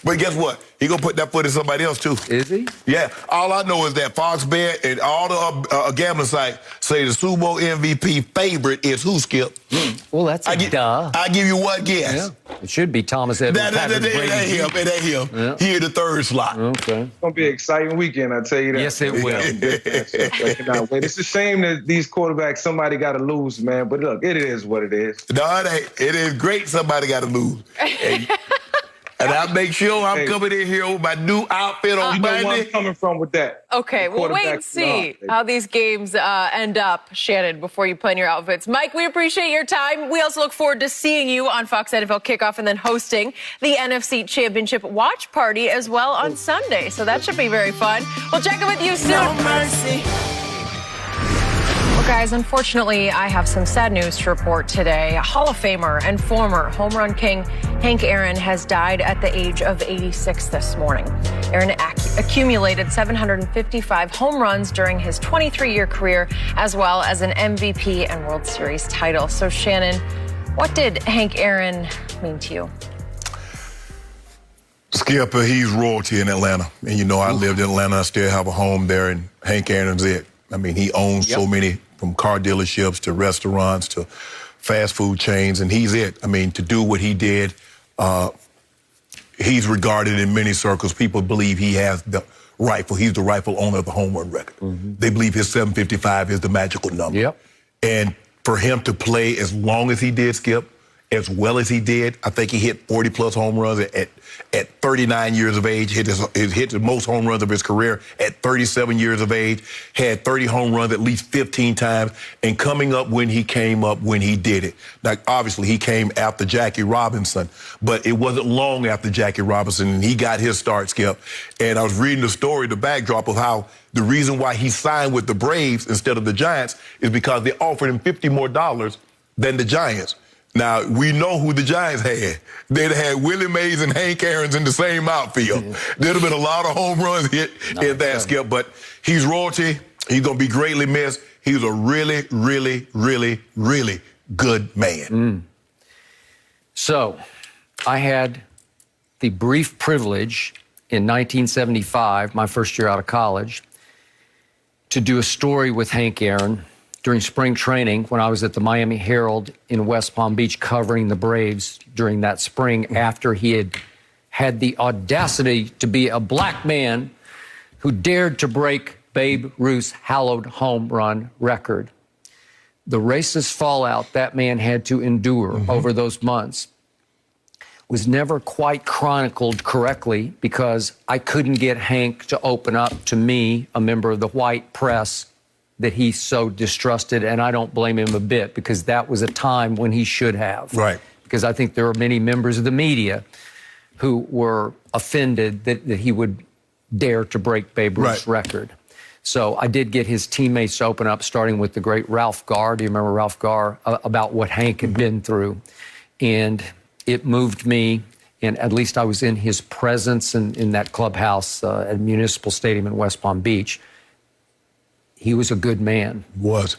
But guess what? He gonna put that foot in somebody else too. Is he? Yeah. All I know is that Fox Bet and all the gambling sites say the Super Bowl MVP favorite is who, Skip? Well, that's duh. I give you one guess. Yeah. It should be Thomas Edwards. It ain't him. Yeah. He in the third slot. Okay. It's gonna be an exciting weekend, I tell you that. Yes, it will. It's a shame that these quarterbacks, somebody got to lose, man. But look, it is what it is. No, it ain't. It is great somebody got to lose. And I make sure I'm coming in here with my new outfit on Monday. You know where I'm coming from with that. Okay, we'll wait and see how these games end up, Shannon, before you plan your outfits. Mike, we appreciate your time. We also look forward to seeing you on Fox NFL Kickoff and then hosting the NFC Championship watch party as well on Sunday. So that should be very fun. We'll check in with you soon. No mercy. Well, guys, unfortunately, I have some sad news to report today. Hall of Famer and former home run king Hank Aaron has died at the age of 86 this morning. Aaron accumulated 755 home runs during his 23-year career, as well as an MVP and World Series title. So, Shannon, what did Hank Aaron mean to you? Skip, he's royalty in Atlanta. And, I lived in Atlanta. I still have a home there, and Hank Aaron's it. I mean, he owns so many, from car dealerships to restaurants to fast food chains, and he's it. I mean, to do what he did, he's regarded in many circles. People believe he has the rifle. He's the rightful owner of the home run record. Mm-hmm. They believe his 755 is the magical number. Yep. And for him to play as long as he did, Skip, as well as he did, I think he hit 40-plus home runs at 39 years of age, hit the most home runs of his career at 37 years of age, had 30 home runs at least 15 times, and coming up when he came up when he did it. Now, obviously, he came after Jackie Robinson, but it wasn't long after Jackie Robinson, and he got his start, Skip. And I was reading the story, the backdrop of how the reason why he signed with the Braves instead of the Giants is because they offered him $50 more than the Giants. Now, we know who the Giants had. They'd had Willie Mays and Hank Aaron's in the same outfield. There'd have been a lot of home runs hit in that, Skip. But he's royalty. He's going to be greatly missed. He's a really, really, really, really good man. So, I had the brief privilege in 1975, my first year out of college, to do a story with Hank Aaron during spring training when I was at the Miami Herald in West Palm Beach covering the Braves during that spring after he had had the audacity to be a black man who dared to break Babe Ruth's hallowed home run record. The racist fallout that man had to endure over those months was never quite chronicled correctly because I couldn't get Hank to open up to me, a member of the white press, that he so distrusted, and I don't blame him a bit because that was a time when he should have. Right. Because I think there are many members of the media who were offended that he would dare to break Babe Ruth's record. So I did get his teammates to open up, starting with the great Ralph Garr. Do you remember Ralph Garr? About what Hank had been through. And it moved me, and at least I was in his presence in that clubhouse at Municipal Stadium in West Palm Beach. He was a good man.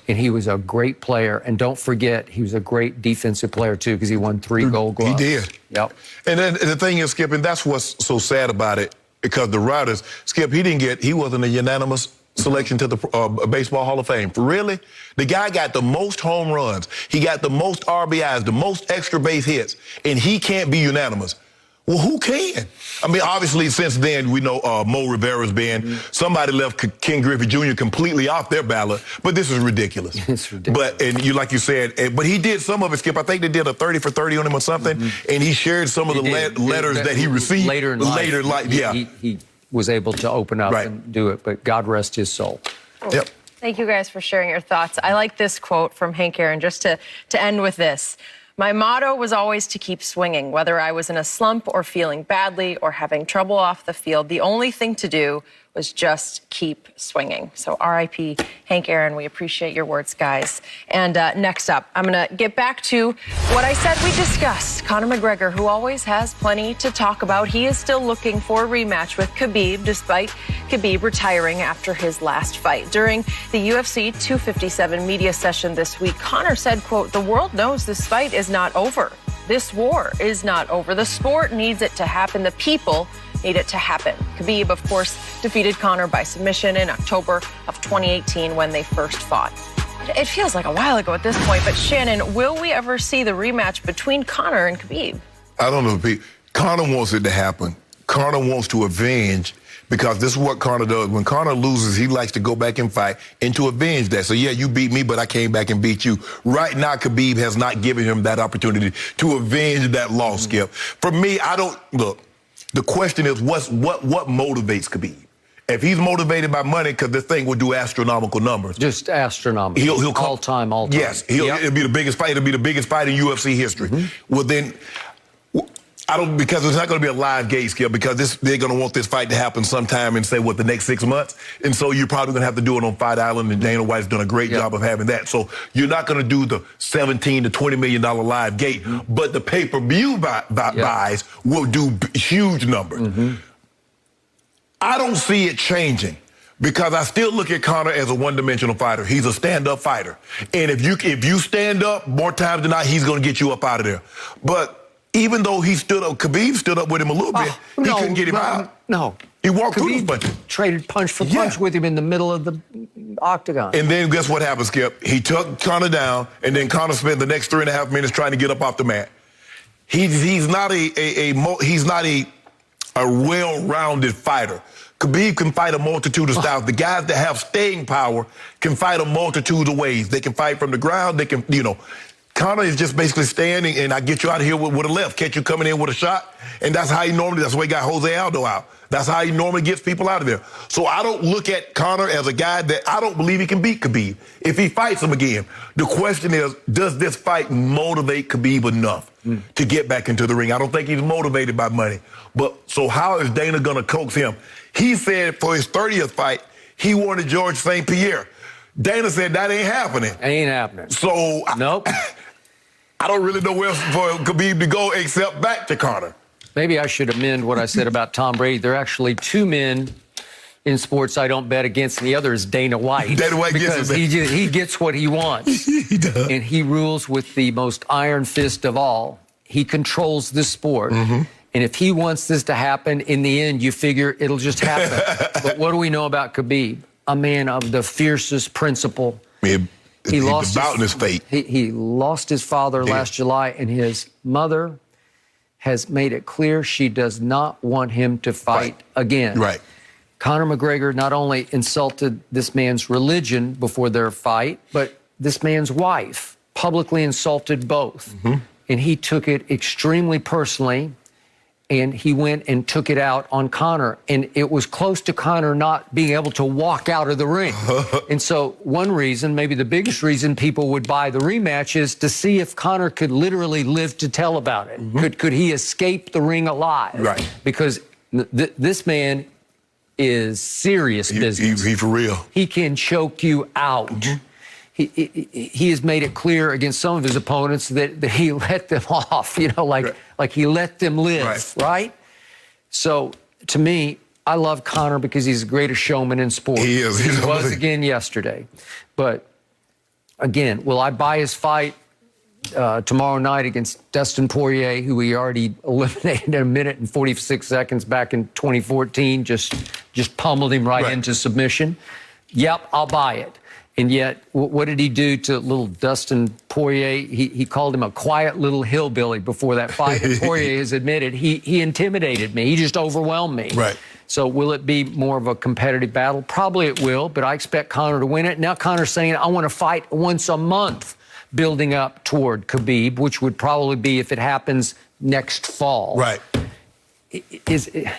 And he was a great player. And don't forget, he was a great defensive player, too, because he won 3 Gold Gloves. He did. Yep. And then the thing is, Skip, and that's what's so sad about it, because the Rodgers, Skip, he wasn't a unanimous selection to the Baseball Hall of Fame. Really? The guy got the most home runs. He got the most RBIs, the most extra base hits, and he can't be unanimous. Well, who can? I mean, obviously, since then, we know Mo Rivera's been. Somebody left Ken Griffey Jr. completely off their ballot, but this is ridiculous. It's ridiculous. But, and you, like you said, but he did some of it, Skip. I think they did a 30 for 30 on him or something, and he shared some of the letters that he received later in life. Yeah. He was able to open up and do it, but God rest his soul. Yep. Thank you guys for sharing your thoughts. I like this quote from Hank Aaron, just to end with this. My motto was always to keep swinging, whether I was in a slump or feeling badly or having trouble off the field. The only thing to do was just keep swinging. So R.I.P. Hank Aaron, we appreciate your words, guys. And next up, I'm going to get back to what I said we discussed. Conor McGregor, who always has plenty to talk about. He is still looking for a rematch with Khabib, despite Khabib retiring after his last fight. During the UFC 257 media session this week, Conor said, quote, "The world knows this fight is not over. This war is not over. The sport needs it to happen. The people need it to happen." Khabib, of course, defeated Conor by submission in October of 2018 when they first fought. It feels like a while ago at this point, but Shannon, will we ever see the rematch between Conor and Khabib? I don't know, Pete. Conor wants it to happen. Conor wants to avenge, because this is what Conor does. When Conor loses, he likes to go back and fight and to avenge that. So, yeah, you beat me, but I came back and beat you. Right now, Khabib has not given him that opportunity to avenge that loss, Skip. For me, I don't, look, the question is what motivates Khabib? If he's motivated by money, because this thing will do astronomical numbers. Just astronomical. He'll call all-time. Yes, it'll be the biggest fight. It'll be the biggest fight in UFC history. Well, then, I don't, because it's not going to be a live gate, Skip, because they're going to want this fight to happen sometime in, say, the next 6 months. And so you're probably going to have to do it on Fight Island, and Dana White's done a great job of having that. So you're not going to do the $17 to $20 million live gate, but the pay-per-view buys will do huge numbers. I don't see it changing, because I still look at Conor as a one-dimensional fighter. He's a stand-up fighter. And if you stand up, more times than not, he's going to get you up out of there. But even though he stood up, Khabib stood up with him a little bit, he couldn't get him out. No. He walked Khabib through the punch. Traded punch for punch with him in the middle of the octagon. And then guess what happened, Skip? He took Conor down, and then Conor spent the next 3.5 minutes trying to get up off the mat. He's not a well-rounded fighter. Khabib can fight a multitude of styles. The guys that have staying power can fight a multitude of ways. They can fight from the ground. They can, Conor is just basically standing, and I get you out of here with a left, catch you coming in with a shot, and that's why he got Jose Aldo out. That's how he normally gets people out of there. So I don't look at Conor as a guy that I don't believe he can beat Khabib if he fights him again. The question is, does this fight motivate Khabib enough to get back into the ring? I don't think he's motivated by money. But so how is Dana going to coax him? He said for his 30th fight, he wanted George St. Pierre. Dana said that ain't happening. Ain't happening. So nope. I don't really know where else for Khabib to go except back to Conor. Maybe I should amend what I said about Tom Brady. There are actually 2 men in sports I don't bet against, and the other is Dana White. Dana White because he gets what he wants. He does. And he rules with the most iron fist of all. He controls this sport. And if he wants this to happen, in the end, you figure it'll just happen. But what do we know about Khabib? A man of the fiercest principle. He lost his fate. He lost his father last July, and his mother has made it clear she does not want him to fight again. Right. Conor McGregor not only insulted this man's religion before their fight, but this man's wife, publicly insulted both. And he took it extremely personally, and he went and took it out on Conor. And it was close to Conor not being able to walk out of the ring. And so one reason, maybe the biggest reason people would buy the rematch is to see if Conor could literally live to tell about it. Could he escape the ring alive? Right. Because this man is serious business. He for real. He can choke you out. He has made it clear against some of his opponents that he let them off, like he let them live, right? So, to me, I love Conor because he's the greatest showman in sports. He is. He was again yesterday. But, again, will I buy his fight tomorrow night against Dustin Poirier, who he already eliminated in a minute and 46 seconds back in 2014, just pummeled him right into submission? Yep, I'll buy it. And yet, what did he do to little Dustin Poirier? He called him a quiet little hillbilly before that fight. And Poirier has admitted he intimidated me. He just overwhelmed me. Right. So will it be more of a competitive battle? Probably it will, but I expect Conor to win it. Now Conor's saying, I want to fight once a month, building up toward Khabib, which would probably be if it happens next fall. Right.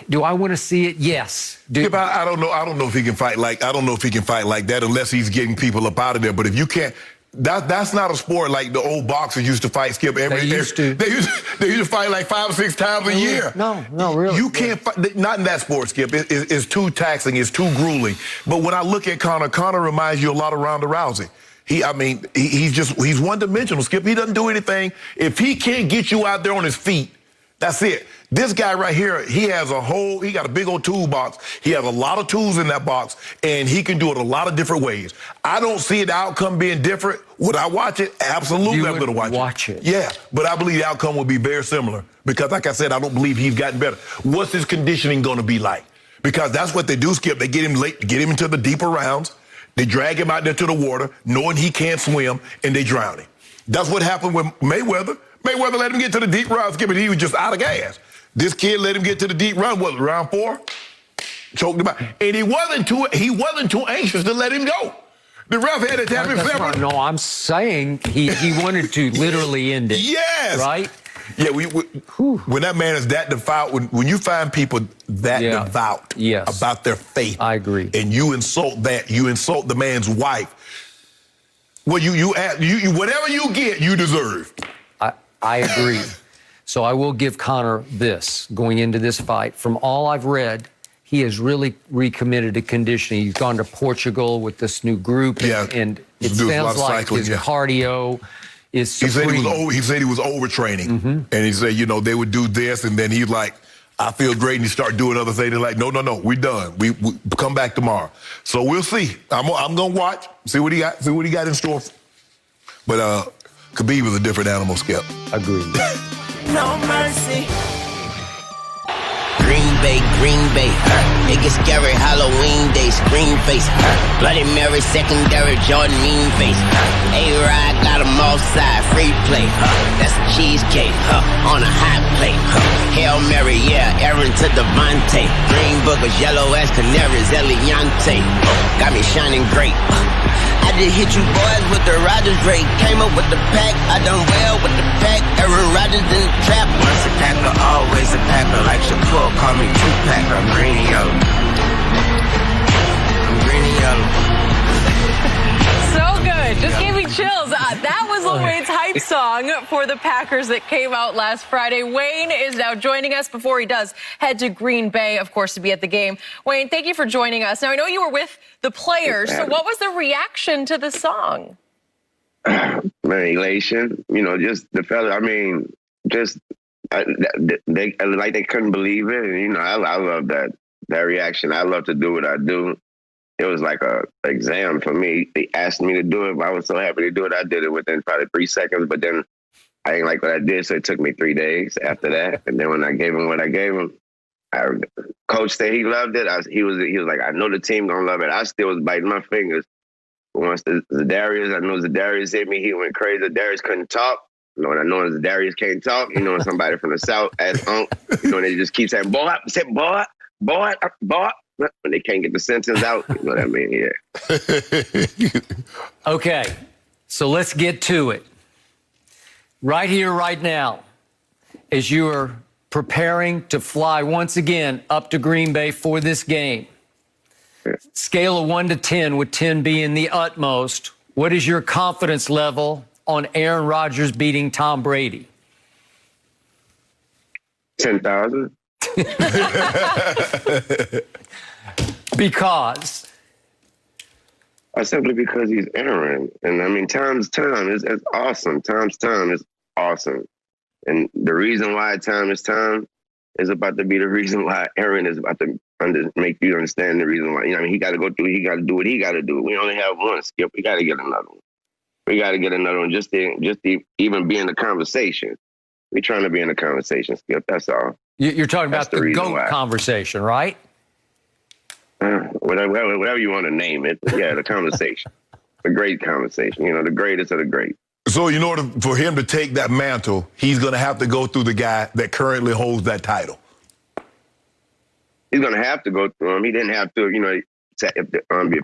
Do I want to see it? Yes. I don't know. I don't know if he can fight like. I don't know if he can fight like that unless he's getting people up out of there. But if you can't, that's not a sport like the old boxers used to fight. Skip every. They used to fight like 5 or 6 times a year. No, really. You can't fight. Not in that sport, Skip. It's too taxing. It's too grueling. But when I look at Conor reminds you a lot of Ronda Rousey. He's one-dimensional, Skip. He doesn't do anything. If he can't get you out there on his feet, that's it. This guy right here, he got a big old toolbox. He has a lot of tools in that box, and he can do it a lot of different ways. I don't see the outcome being different. Would I watch it? Absolutely, I'm going to watch it. Yeah, but I believe the outcome will be very similar because, like I said, I don't believe he's gotten better. What's his conditioning going to be like? Because that's what they do, Skip. They get him late, get him into the deeper rounds. They drag him out there to the water, knowing he can't swim, and they drown him. That's what happened with Mayweather. Mayweather let him get to the deep rounds, Skip, and he was just out of gas. This kid let him get to the deep round. What, round 4? Choked him out. And he wasn't too anxious to let him go. The ref had to tap him separate. No, I'm saying he wanted to literally end it. Yes. Right? Yeah, when that man is that devout, when you find people that devout about their faith. I agree. And you insult the man's wife. Well, you whatever you get, you deserve. I agree. So I will give Conor this going into this fight. From all I've read, he has really recommitted to conditioning. He's gone to Portugal with this new group, and it sounds like his cardio is supreme. He said he was overtraining, and he said, they would do this, and then he's like, I feel great, and he started doing other things. They're like, no, we're done. We come back tomorrow. So we'll see. I'm gonna watch, see what he got in store. But Khabib is a different animal, Skip. Agreed. No mercy. Green Bay, it gets scary, Halloween day, scream face, Bloody Mary, secondary, Jordan, mean face, A-Ride got them all side, free play, that's a cheesecake, on a hot plate, Hail Mary, Aaron to Devontae, green boogers, yellow as canaries, Eliante, got me shining great, I just hit you boys with the Rodgers rate, came up with the pack, I done well with the pack, Aaron Rodgers in the trap, once a packer, always a packer, like Shakur, call me Tupac, I'm green and yellow. I'm green and yellow. So good. Just gave me chills. That was Lil Wayne's hype song for the Packers that came out last Friday. Wayne is now joining us before he does head to Green Bay, of course, to be at the game. Wayne, thank you for joining us. Now, I know you were with the players, so what was the reaction to the song? Man, elation. Just the fella, they couldn't believe it. And, I love that reaction. I love to do what I do. It was like a exam for me. They asked me to do it. I was so happy to do it. I did it within probably 3 seconds, but then I didn't like what I did, so it took me 3 days after that. And then when I gave him what I gave him, Coach said he loved it. He was like, I know the team gonna love it. I still was biting my fingers. But once Zadarius, I know Zadarius hit me, he went crazy. Zadarius couldn't talk. What I know is Zadarius can't talk. Somebody from the South, they just keep saying, boy, when they can't get the sentence out. You know what I mean? Yeah. Okay, so let's get to it. Right here, right now, as you are preparing to fly once again up to Green Bay for this game, scale of 1 to 10, with 10 being the utmost, what is your confidence level on Aaron Rodgers beating Tom Brady? 10,000. Because? Simply because he's Aaron. And I mean, time's time is awesome. Time's time is awesome. And the reason why time is time is about to be the reason why Aaron is about to make you understand the reason why. You know, I mean, he got to go through, he got to do what he got to do. We only have one, Skip. We got to get another one. We got to get another one just to even be in the conversation. We're trying to be in the conversation, Skip. That's all. You're talking That's about the GOAT conversation, right? Whatever you want to name it. But yeah, the conversation. The great conversation. You know, the greatest of the great. So in order for him to take that mantle, he's going to have to go through the guy that currently holds that title. He's going to have to go through him. He didn't have to, you know,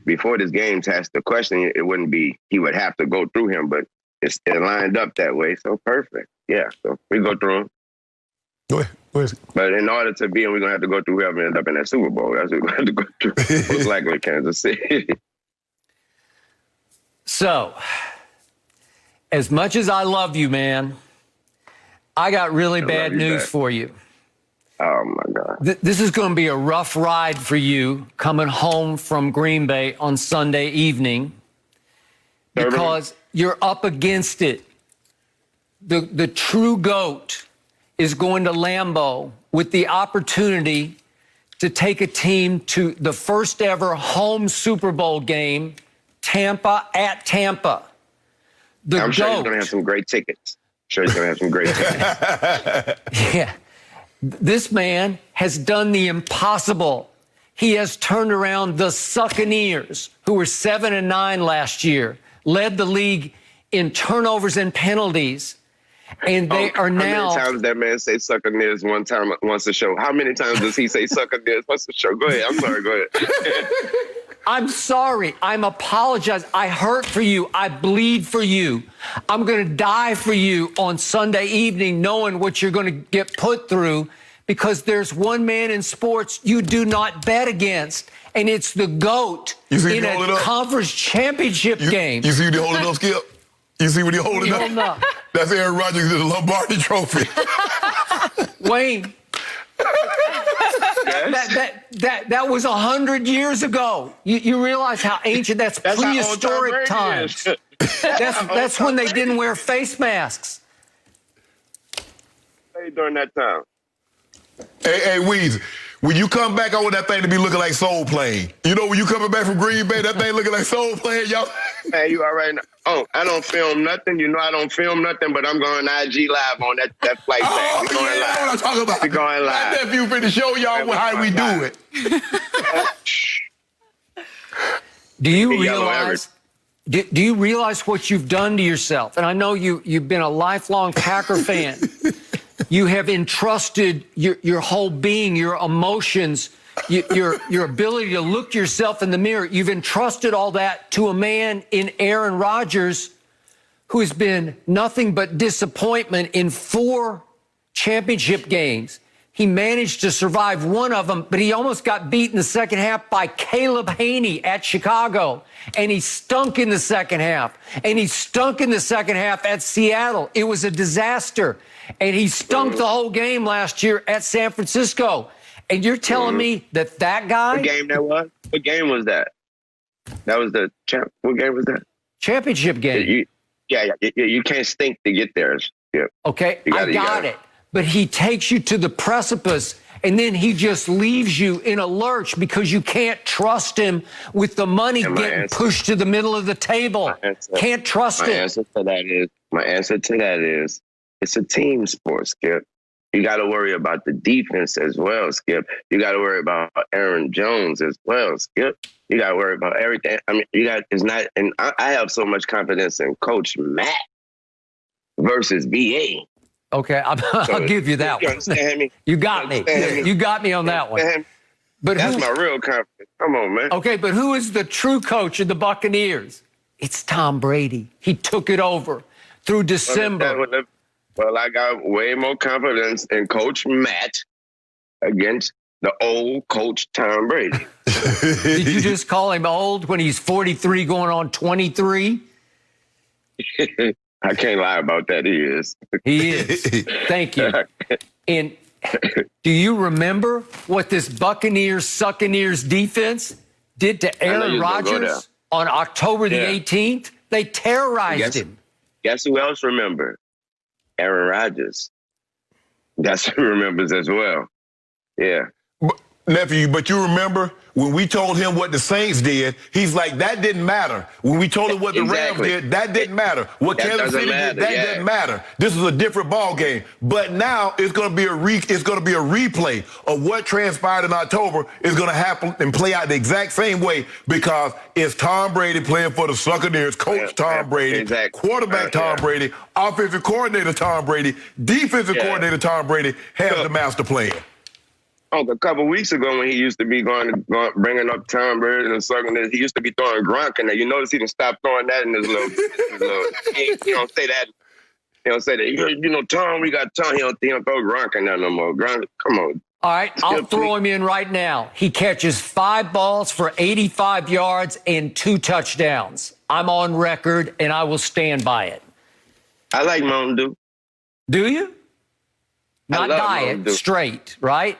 before this game to ask the question, it wouldn't be he would have to go through him, but it lined up that way. So perfect. Yeah, so we go through him. But in order to be in, we're going to have to go through whoever ends up in that Super Bowl. That's what we're going to have to go through. Most likely Kansas City. So, as much as I love you, man, I got really bad news for you. Oh, my God. This is going to be a rough ride for you coming home from Green Bay on Sunday evening because you're up against it. The true GOAT is going to Lambeau with the opportunity to take a team to the first ever home Super Bowl game, Tampa at Tampa. I'm sure he's going to have some great tickets. Yeah. This man has done the impossible. He has turned around the Succaneers, who were 7-9 last year, led the league in turnovers and penalties. And they are now. How many times that man say Succaneers once a show? How many times does he say Succaneers once a show? Go ahead. I'm sorry. Go ahead. I'm sorry. I'm apologize. I hurt for you. I bleed for you. I'm going to die for you on Sunday evening, knowing what you're going to get put through, because there's one man in sports you do not bet against, and it's the GOAT in a conference championship game. You see what he holding up, Skip? You see what he holding up? That's Aaron Rodgers, the Lombardi Trophy. Wayne. That was 100 years ago. You realize how ancient that's prehistoric times. That's when they didn't wear face masks. During that time. Hey, Weezy, when you come back, I want that thing to be looking like Soul Plane. You know, when you coming back from Green Bay, that thing looking like Soul Plane, y'all. Hey, you all right now? Oh, I don't film nothing. You know I don't film nothing, but I'm going IG live on that flight back. We're going live. That's what I'm talking about. We're going live. My nephew finna show y'all how we do it. Do you realize what you've done to yourself? And I know you've been a lifelong Packer fan. You have entrusted your whole being, your emotions, your ability to look yourself in the mirror. You've entrusted all that to a man in Aaron Rodgers who has been nothing but disappointment in 4 championship games. He managed to survive one of them, but he almost got beat in the second half by Caleb Haney at Chicago. And he stunk in the second half. And he stunk in the second half at Seattle. It was a disaster. And he stunk the whole game last year at San Francisco. And you're telling me that guy? What game that was? What game was that? That was the what game was that? Championship game. You can't stink to get there. Yeah. Okay, I got it. But he takes you to the precipice, and then he just leaves you in a lurch because you can't trust him with the money getting pushed to the middle of the table. Can't trust him. My answer to that is it's a team sport, Skip. You got to worry about the defense as well, Skip. You got to worry about Aaron Jones as well, Skip. You got to worry about everything. I mean, I have so much confidence in Coach Matt versus BA. Okay, I'll give you that one. You understand me? You got me. You got me on that one. But that's my real confidence. Come on, man. Okay, but who is the true coach of the Buccaneers? It's Tom Brady. He took it over through December. Well, I got way more confidence in Coach Matt against the old Coach Tom Brady. Did you just call him old when he's 43 going on 23? I can't lie about that. He is. He is. Thank you. And do you remember what this Buccaneers defense did to Aaron Rodgers on October the 18th? They terrorized him. Guess who else remembered? Aaron Rodgers. That's who remembers as well. Yeah. Nephew, but you remember when we told him what the Saints did, he's like, that didn't matter. When we told him what the Rams did, that didn't matter. What Kansas City did, that didn't matter. This is a different ball game. But now it's going to be a replay of what transpired in October is going to happen and play out the exact same way because it's Tom Brady playing for the Buccaneers, Coach Tom Brady, quarterback Tom Brady, offensive coordinator Tom Brady, defensive coordinator Tom Brady has the master plan. A couple weeks ago when he used to be bringing up Tom Brady and the he used to be throwing Gronk in there. You notice he didn't stop throwing that in his little he don't say that. He don't say that. You know, Tom, we got Tom. He don't throw Gronk in there no more. Gronk, come on. All right, I'll throw him in right now. He catches 5 balls for 85 yards and 2 touchdowns. I'm on record, and I will stand by it. I like Mountain Dew. Do you? Not diet, straight, right?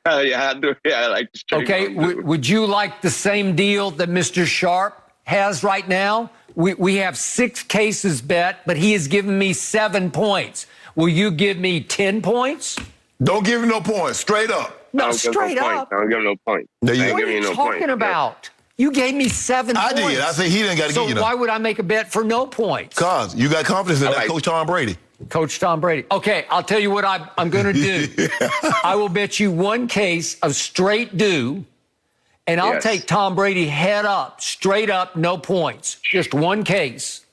Yeah, I do. Yeah, I like the straight. Okay, would you like the same deal that Mr. Sharpe has right now? We have 6 cases bet, but he has given me 7 points. Will you give me 10 points? Don't give him no points. Straight up. No, straight up. Don't give him no points. What are you talking about? You gave me 7 points. I did. I said he didn't got to give you So why would I make a bet for no points? Because you got confidence in that Coach Tom Brady. Coach Tom Brady. Okay, I'll tell you what I'm going to do. I will bet you 1 case of straight dew, and I'll take Tom Brady head up, straight up, no points. Just 1 case.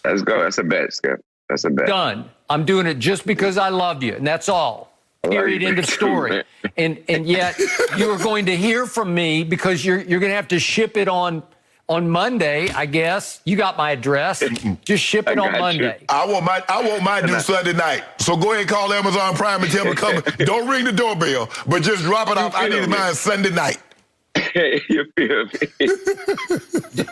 Let's go. That's a bet, Skip. That's a bet. Done. I'm doing it just because I love you, and that's all. Period. End of story. And yet you are going to hear from me because you're going to have to ship it on Monday, I guess. You got my address. Just ship it on Monday. I want my due Sunday night. So go ahead and call Amazon Prime and tell me come. Don't ring the doorbell, but just drop it off. I need mine Sunday night. You feel me?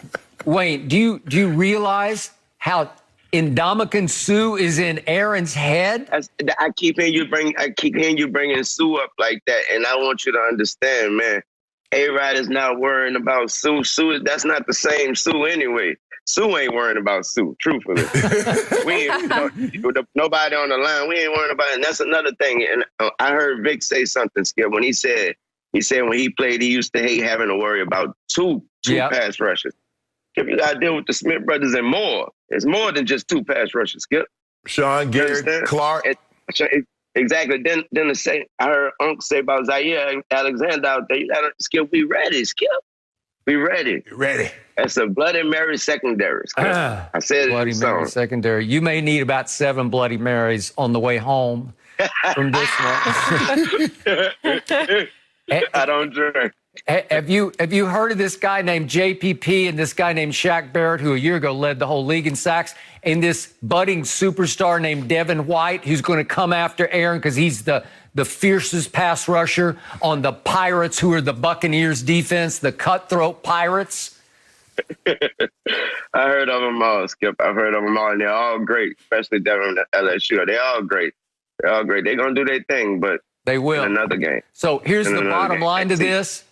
Wayne, do you realize how Ndamukong Suh is in Aaron's head? I keep hearing you bringing Sue up like that, and I want you to understand, man. A-Rod is not worrying about Sue. That's not the same Sue anyway. Sue ain't worrying about Sue, truthfully. Nobody on the line, we ain't worrying about it. And that's another thing. And I heard Vick say something, Skip, when he said when he played, he used to hate having to worry about two pass rushes. Skip, you got to deal with the Smith brothers and more. It's more than just 2 pass rushes, Skip. Sean, Garrett, Clark. Exactly. Then I heard Uncle say about Zaire Alexander out there. You got to, Skip, we ready, Skip. We ready. Ready. That's a Bloody Mary secondary, Skip. I said Bloody Mary secondary. You may need about 7 Bloody Marys on the way home from this one. I don't drink. Have you heard of this guy named JPP and this guy named Shaq Barrett, who a year ago led the whole league in sacks, and this budding superstar named Devin White, who's going to come after Aaron because he's the fiercest pass rusher on the Pirates, who are the Buccaneers defense, the cutthroat Pirates? I heard of them all, Skip. I've heard of them all, and they're all great, especially Devin at LSU. They're all great. They're all great. They're going to do their thing, but they will. In another game. So here's the bottom line to this.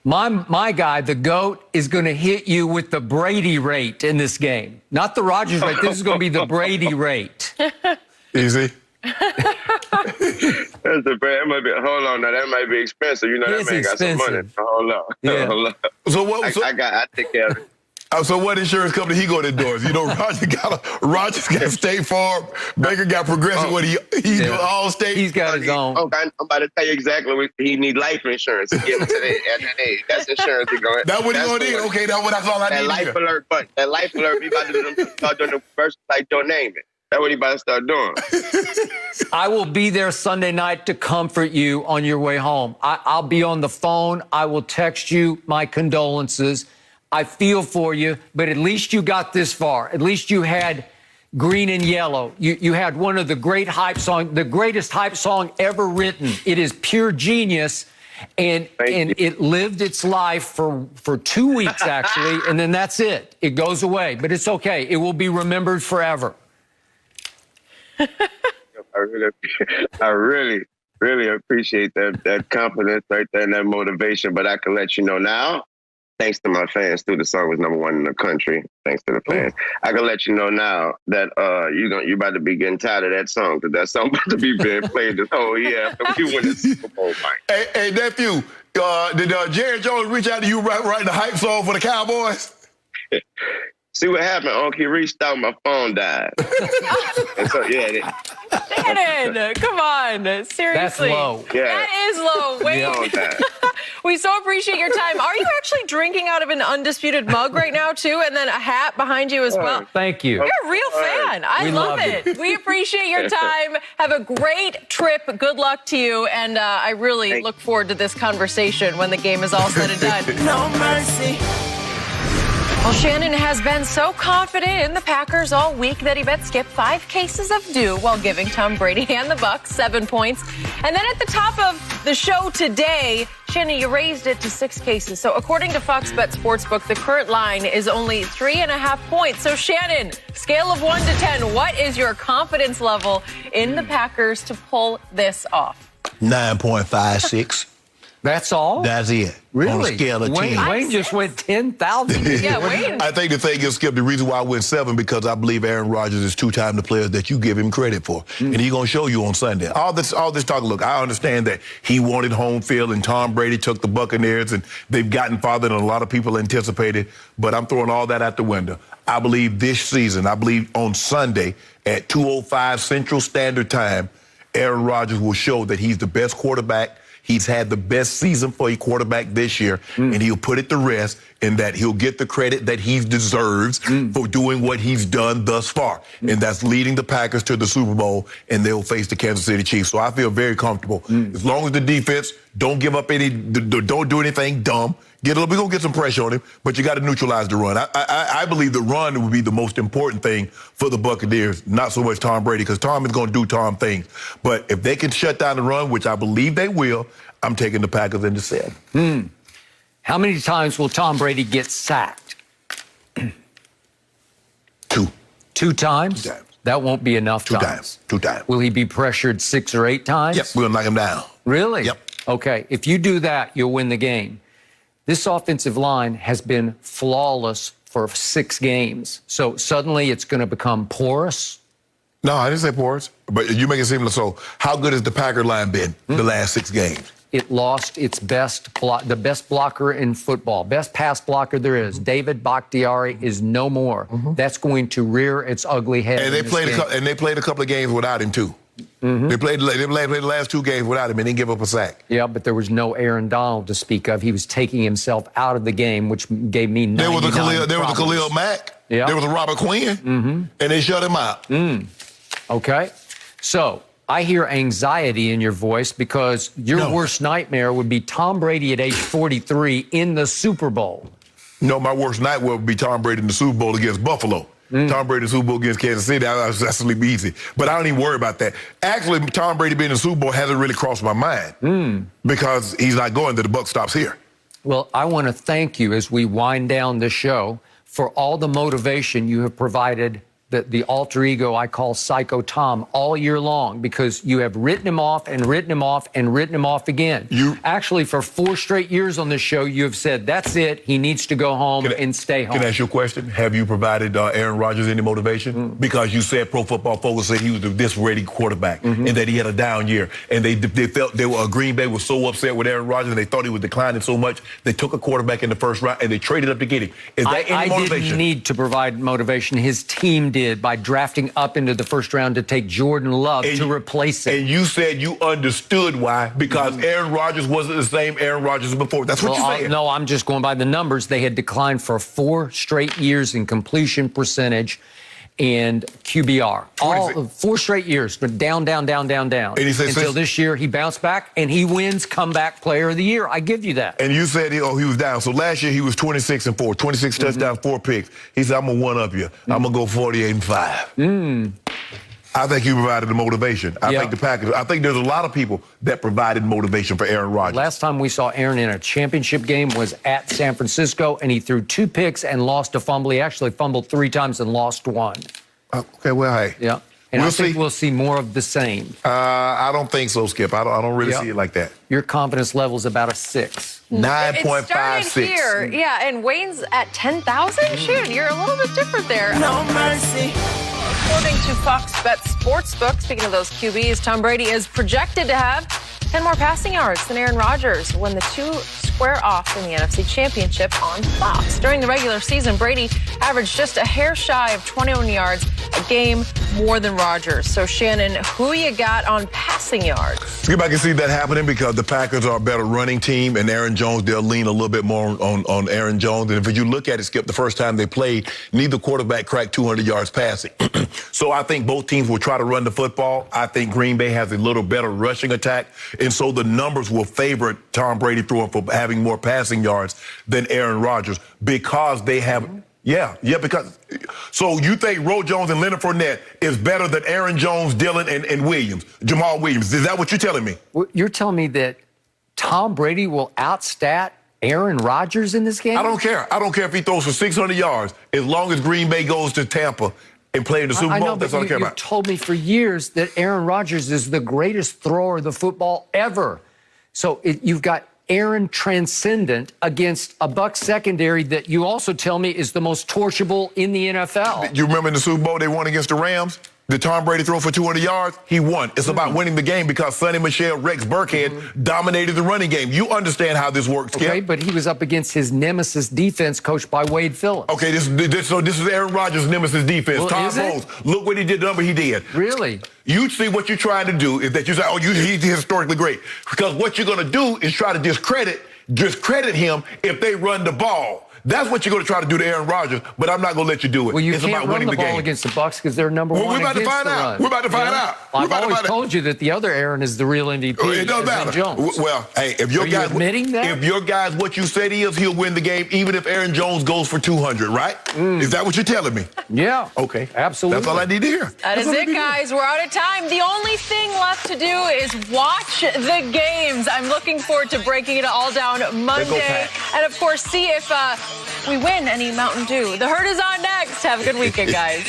My guy, the GOAT, is going to hit you with the Brady rate in this game. Not the Rodgers rate. This is going to be the Brady rate. Easy. That's the Brady. Hold on now. That might be expensive. You know, that man got some money. Hold on. Yeah. Hold on. So I take care of it. So what insurance company he go to endorse? You know, Rodgers got State Farm. Baker got Progressive. What he do all state. He's got his own. Okay, I'm about to tell you exactly what he need life insurance to get him to that age. That's insurance he going. That's what he gonna need. Okay, that's all I need. That life alert button. That life alert. We about to do the first like your name it. That's what he about to start doing. I will be there Sunday night to comfort you on your way home. I'll be on the phone. I will text you my condolences. I feel for you, but at least you got this far. At least you had Green and Yellow. You had one of the great hype song, the greatest hype song ever written. It is pure genius, and it lived its life for 2 weeks actually, and then that's it. It goes away, but it's okay. It will be remembered forever. I really appreciate that confidence right there and that motivation. But I can let you know now, thanks to my fans too. The song was #1 in the country. Thanks to the fans. I can let you know now that you about to be getting tired of that song, because that song about to be being played this whole year after we win the Super Bowl, Mike. Hey, nephew, did Jerry Jones reach out to you writing the hype song for the Cowboys? See what happened? Unky reached out, my phone died. And so, yeah. Shannon, come on. Seriously. That's low. Yeah. That is low. Wait. We so appreciate your time. Are you actually drinking out of an Undisputed mug right now, too? And then a hat behind you as well? Thank you. You're a real fan. I love it. We appreciate your time. Have a great trip. Good luck to you. And I really look forward to this conversation when the game is all said and done. No mercy. Well, Shannon has been so confident in the Packers all week that he bet Skip 5 cases of dew while giving Tom Brady and the Bucs 7 points. And then at the top of the show today, Shannon, you raised it to 6 cases. So according to Fox Bet Sportsbook, the current line is only 3.5 points. So Shannon, scale of 1 to 10, what is your confidence level in the Packers to pull this off? 9.56. That's all? That's it. Really? On a scale of 10. Wayne just went 10,000. Yeah, Wayne. I think the thing is, Skip, the reason why I went 7, because I believe Aaron Rodgers is 2 times the players that you give him credit for. And he's going to show you on Sunday. All this talk, look, I understand that he wanted home field and Tom Brady took the Buccaneers and they've gotten farther than a lot of people anticipated, but I'm throwing all that out the window. I believe this season, on Sunday at 2:05 Central Standard Time, Aaron Rodgers will show that he's the best quarterback. He's had the best season for a quarterback this year, and he'll put it to rest in that he'll get the credit that he deserves for doing what he's done thus far, and that's leading the Packers to the Super Bowl, and they'll face the Kansas City Chiefs. So I feel very comfortable. As long as the defense don't give up don't do anything dumb. We're going to get some pressure on him, but you got to neutralize the run. I believe the run would be the most important thing for the Buccaneers, not so much Tom Brady, because Tom is going to do Tom things. But if they can shut down the run, which I believe they will, I'm taking the Packers into 7. How many times will Tom Brady get sacked? 2. 2 times? 2 times. That won't be enough 2 times. 2 times. Will he be pressured 6 or 8 times? Yep, we'll knock him down. Really? Yep. Okay, if you do that, you'll win the game. This offensive line has been flawless for 6 games. So suddenly it's going to become porous. No, I didn't say porous, but you make it seem so. How good has the Packer line been the last 6 games? It lost its the best blocker in football, best pass blocker there is. David Bakhtiari is no more. That's going to rear its ugly head. And they played a couple of games without him too. They played the last 2 games without him and didn't give up a sack. Yeah, but there was no Aaron Donald to speak of. He was taking himself out of the game, which gave me 99 There was a Khalil Mack. Yeah. There was a Robert Quinn. And they shut him out. Okay. So I hear anxiety in your voice because your worst nightmare would be Tom Brady at age 43 in the Super Bowl. No, my worst nightmare would be Tom Brady in the Super Bowl against Buffalo. Tom Brady in the Super Bowl against Kansas City, that's going to be easy. But I don't even worry about that. Actually, Tom Brady being in the Super Bowl hasn't really crossed my mind because he's not going to the Bucs stops here. Well, I want to thank you as we wind down the show for all the motivation you have provided the alter ego I call Psycho Tom all year long, because you have written him off and written him off and written him off again. Actually, for 4 straight years on this show, you have said, that's it, he needs to go home and stay home. Can I ask you a question? Have you provided Aaron Rodgers any motivation? Because you said Pro Football Focus said he was this ready quarterback and that he had a down year. And they felt Green Bay was so upset with Aaron Rodgers and they thought he was declining so much, they took a quarterback in the first round and they traded up to get him. Is that any motivation? I didn't need to provide motivation. His team did by drafting up into the first round to take Jordan Love to replace him. And you said you understood why, because Aaron Rodgers wasn't the same Aaron Rodgers before. That's what you said. No, I'm just going by the numbers. They had declined for 4 straight years in completion percentage. and QBR. All 4 straight years, but down. And he said, until this year, he bounced back, and he wins comeback player of the year. I give you that. And you said, he was down. So last year, he was 26-4, 26 touchdowns, 4 picks. He said, I'm going to one-up you. I'm going to go 48-5. I think he provided the motivation. I think the Packers, I think there's a lot of people that provided motivation for Aaron Rodgers. Last time we saw Aaron in a championship game was at San Francisco, and he threw 2 picks and lost a fumble. He actually fumbled 3 times and lost 1. Okay, well, hey. Yeah. And I think we'll see more of the same. I don't think so, Skip. I don't really see it like that. Your confidence level is about a 6. 9.56. Here, yeah, and Wayne's at 10,000. Shoot, you're a little bit different there. No mercy. According to Fox Bet Sportsbook, speaking of those QBs, Tom Brady is projected to have 10 more passing yards than Aaron Rodgers when the two square off in the NFC Championship on Fox. During the regular season, Brady averaged just a hair shy of 21 yards a game more than Rodgers. So, Shannon, who you got on passing yards? Skip, I can see that happening because the Packers are a better running team, and Aaron Jones, they'll lean a little bit more on Aaron Jones. And if you look at it, Skip, the first time they played, neither quarterback cracked 200 yards passing. So I think both teams will try to run the football. I think Green Bay has a little better rushing attack, and so the numbers will favor Tom Brady throwing for having more passing yards than Aaron Rodgers because they have because so you think Ro Jones and Leonard Fournette is better than Aaron Jones, Dillon, and Williams, Jamal Williams. Is that what you're telling me? You're telling me that Tom Brady will outstat Aaron Rodgers in this game? I don't care. I don't care if he throws for 600 yards as long as Green Bay goes to Tampa and play in the Super Bowl. I know, that's but all I care about. You've told me for years that Aaron Rodgers is the greatest thrower of the football ever. So you've got Aaron transcendent against a Bucs secondary that you also tell me is the most torchable in the NFL. You remember in the Super Bowl they won against the Rams? Did Tom Brady throw for 200 yards? He won. It's about winning the game because Sonny Michel, Rex Burkhead dominated the running game. You understand how this works, Skip. Okay, but he was up against his nemesis defense coached by Wade Phillips. Okay, this is Aaron Rodgers' nemesis defense. Well, Todd Bowles, look what he did, the number he did. Really? You see what you're trying to do is that you say, he's historically great. Because what you're going to do is try to discredit him if they run the ball. That's what you're going to try to do to Aaron Rodgers, but I'm not going to let you do it. Well, you it's can't about run winning the the ball game against the Bucs because they're number one we're about against to find the out. run. We're about to find out. I've always told you that the other Aaron is the real MVP. It doesn't matter. Jones. Well, hey, if your guys admitting that? If your guy's what you said he is, he'll win the game, even if Aaron Jones goes for 200, right? Is that what you're telling me? Yeah. Okay. Absolutely. That's all I need to hear. That is it, guys. We're out of time. The only thing left to do is watch the games. I'm looking forward to breaking it all down Monday. And, of course, see if we win any Mountain Dew. The Herd is on next. Have a good weekend, guys.